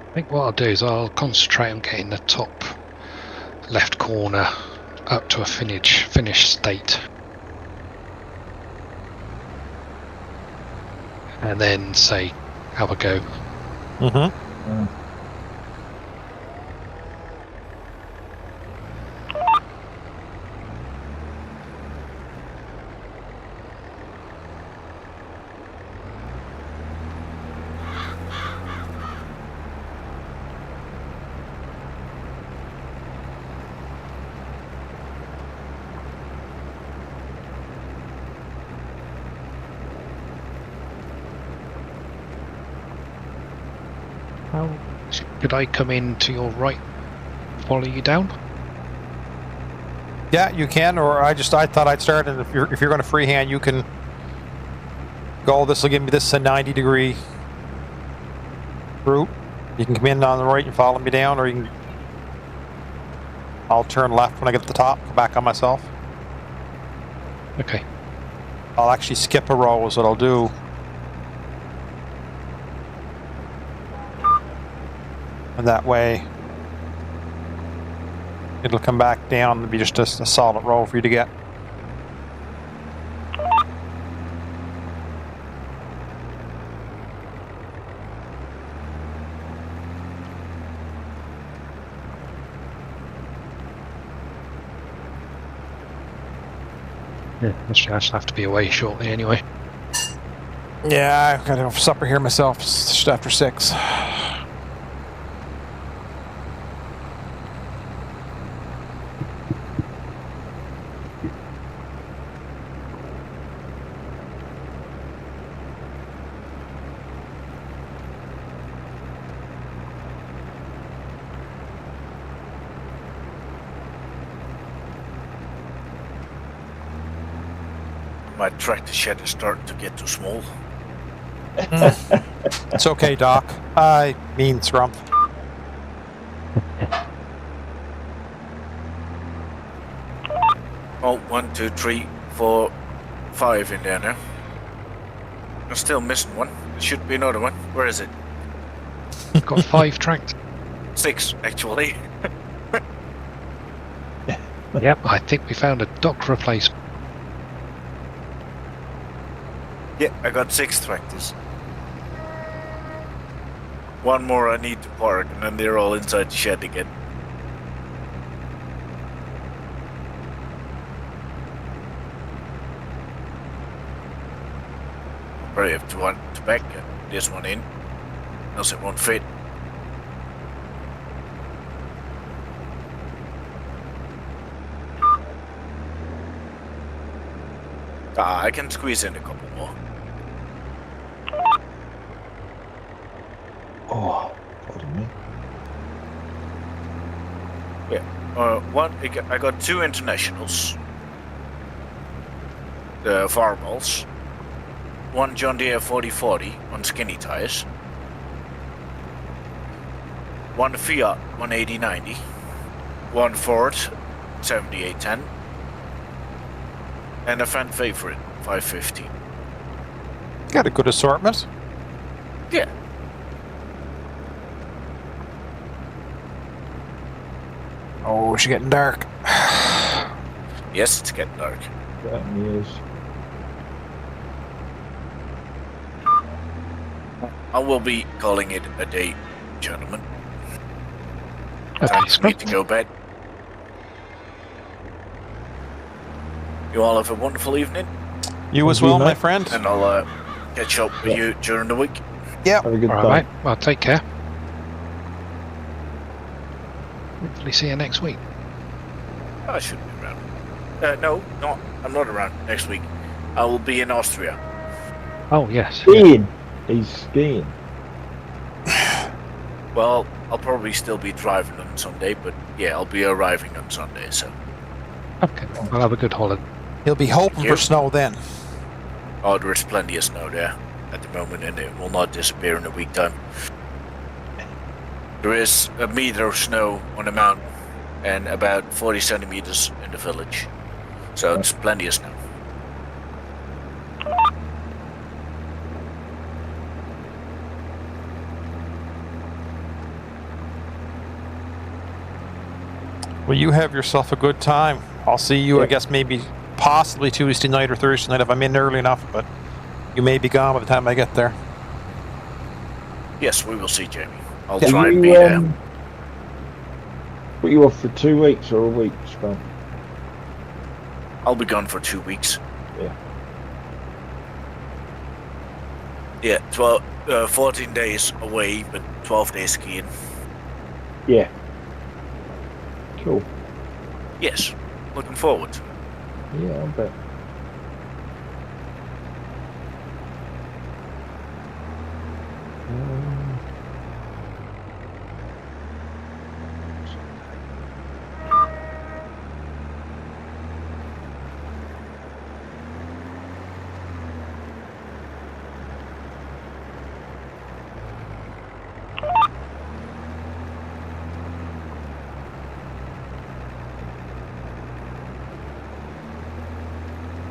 I think what I'll do is I'll concentrate on getting the top left corner up to a finished state, and then say have a go. Mm-hmm. Could I come in to your right, follow you down? Yeah, you can, or I thought I'd start, and if you're going to freehand, you can go. This will give me this a 90-degree route. You can come in on the right and follow me down, or you can. I'll turn left when I get to the top, go back on myself. Okay. I'll actually skip a row, is what I'll do. And that way, it'll come back down and be just a solid row for you to get. Yeah, I should have to be away shortly anyway. Yeah, I gotta go for supper here myself, just after 6. My tractor shed is starting to get too small. It's okay, Doc. I mean, Scrump. Oh, 1, 2, 3, 4, 5 in there now. I'm still missing one. There should be another one. Where is it? Got 5 tracks. 6, actually. Yep, I think we found a dock replacement. Yeah, I got 6 tractors. One more I need to park, and then they're all inside the shed again. Probably have to want to back this one in, else it won't fit. I can squeeze in a couple more. Oh, pardon me. Yeah, I got 2 internationals. The Farmals. 1 John Deere 4040 on skinny tires. 1 Fiat 18090. 1 Ford 7810. And a fan favorite 550. Got a good assortment. Yeah. Oh, it's getting dark. Yes, it's getting dark. Certainly is. I will be calling it a day, gentlemen. Okay, Time for me Scrump. to go bed. You all have a wonderful evening, You as Thank you, well, my mate. friend. and I'll catch up with you during the week. Have a good All day. right, mate. Well, take care. Hopefully see you next week. I should be around. No, I'm not around next week. I will be in Austria. Oh, yes. Skiing. He's skiing. Well, I'll probably still be driving on Sunday, but yeah, I'll be arriving on Sunday, so. Okay, I'll have a good holiday. He'll be hoping you. for snow then. Oh, there is plenty of snow there at the moment, and it will not disappear in a week time. There is a meter of snow on the mountain and about 40 centimeters in the village. So it's plenty of snow. Well, you have yourself a good time. I'll see you, I guess, maybe possibly Tuesday night or Thursday night if I'm in early enough, but you may be gone by the time I get there. Yes, we will see, Jamie. I'll Are try and you, be there. Were you off for 2 weeks or a week, Scott? I'll be gone for 2 weeks. Yeah. Yeah, 14 days away, but 12 days skiing. Yeah. Cool. Yes, looking forward. Yeah, I bet.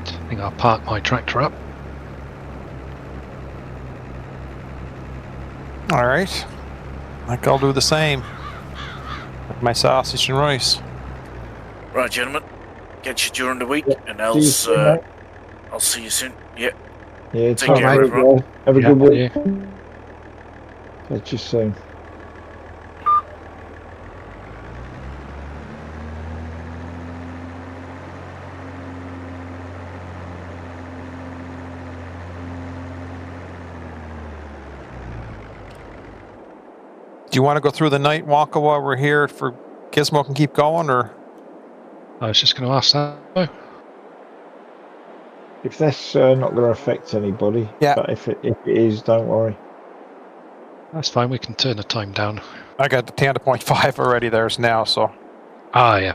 I think I'll park my tractor up. All right. I think I'll do the same. With my sausage and rice. Right, gentlemen. Catch you during the week, Yeah, and See you else soon, mate. I'll see you soon. Yeah. Yeah, Take take care, care, everyone. guys. Have a Yeah, good week. yeah. Catch you soon. Do you want to go through the night walker while we're here for Gizmo can keep going, or? I was just going to ask that. If that's not going to affect anybody, Yeah. but if it is, don't worry. That's fine, we can turn the time down. I got the 10.5 already there's now, so. Ah, yeah.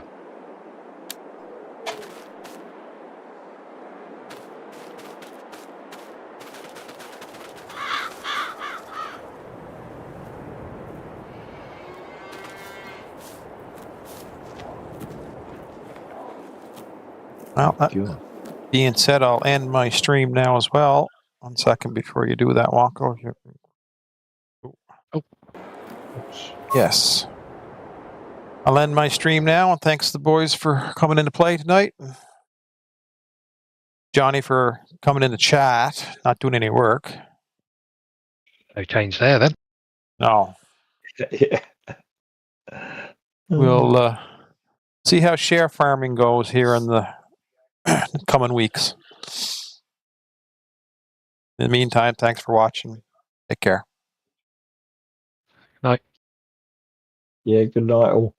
Well, that Cool. being said, I'll end my stream now as well. 1 second before you do that walk over here. Oops. Yes. I'll end my stream now, and thanks to the boys for coming in to play tonight. Johnny for coming in to chat, not doing any work. No change there then. No. Yeah. We'll see how share farming goes here in the coming weeks. In the meantime, thanks for watching. Take care. Night. Yeah, good night all.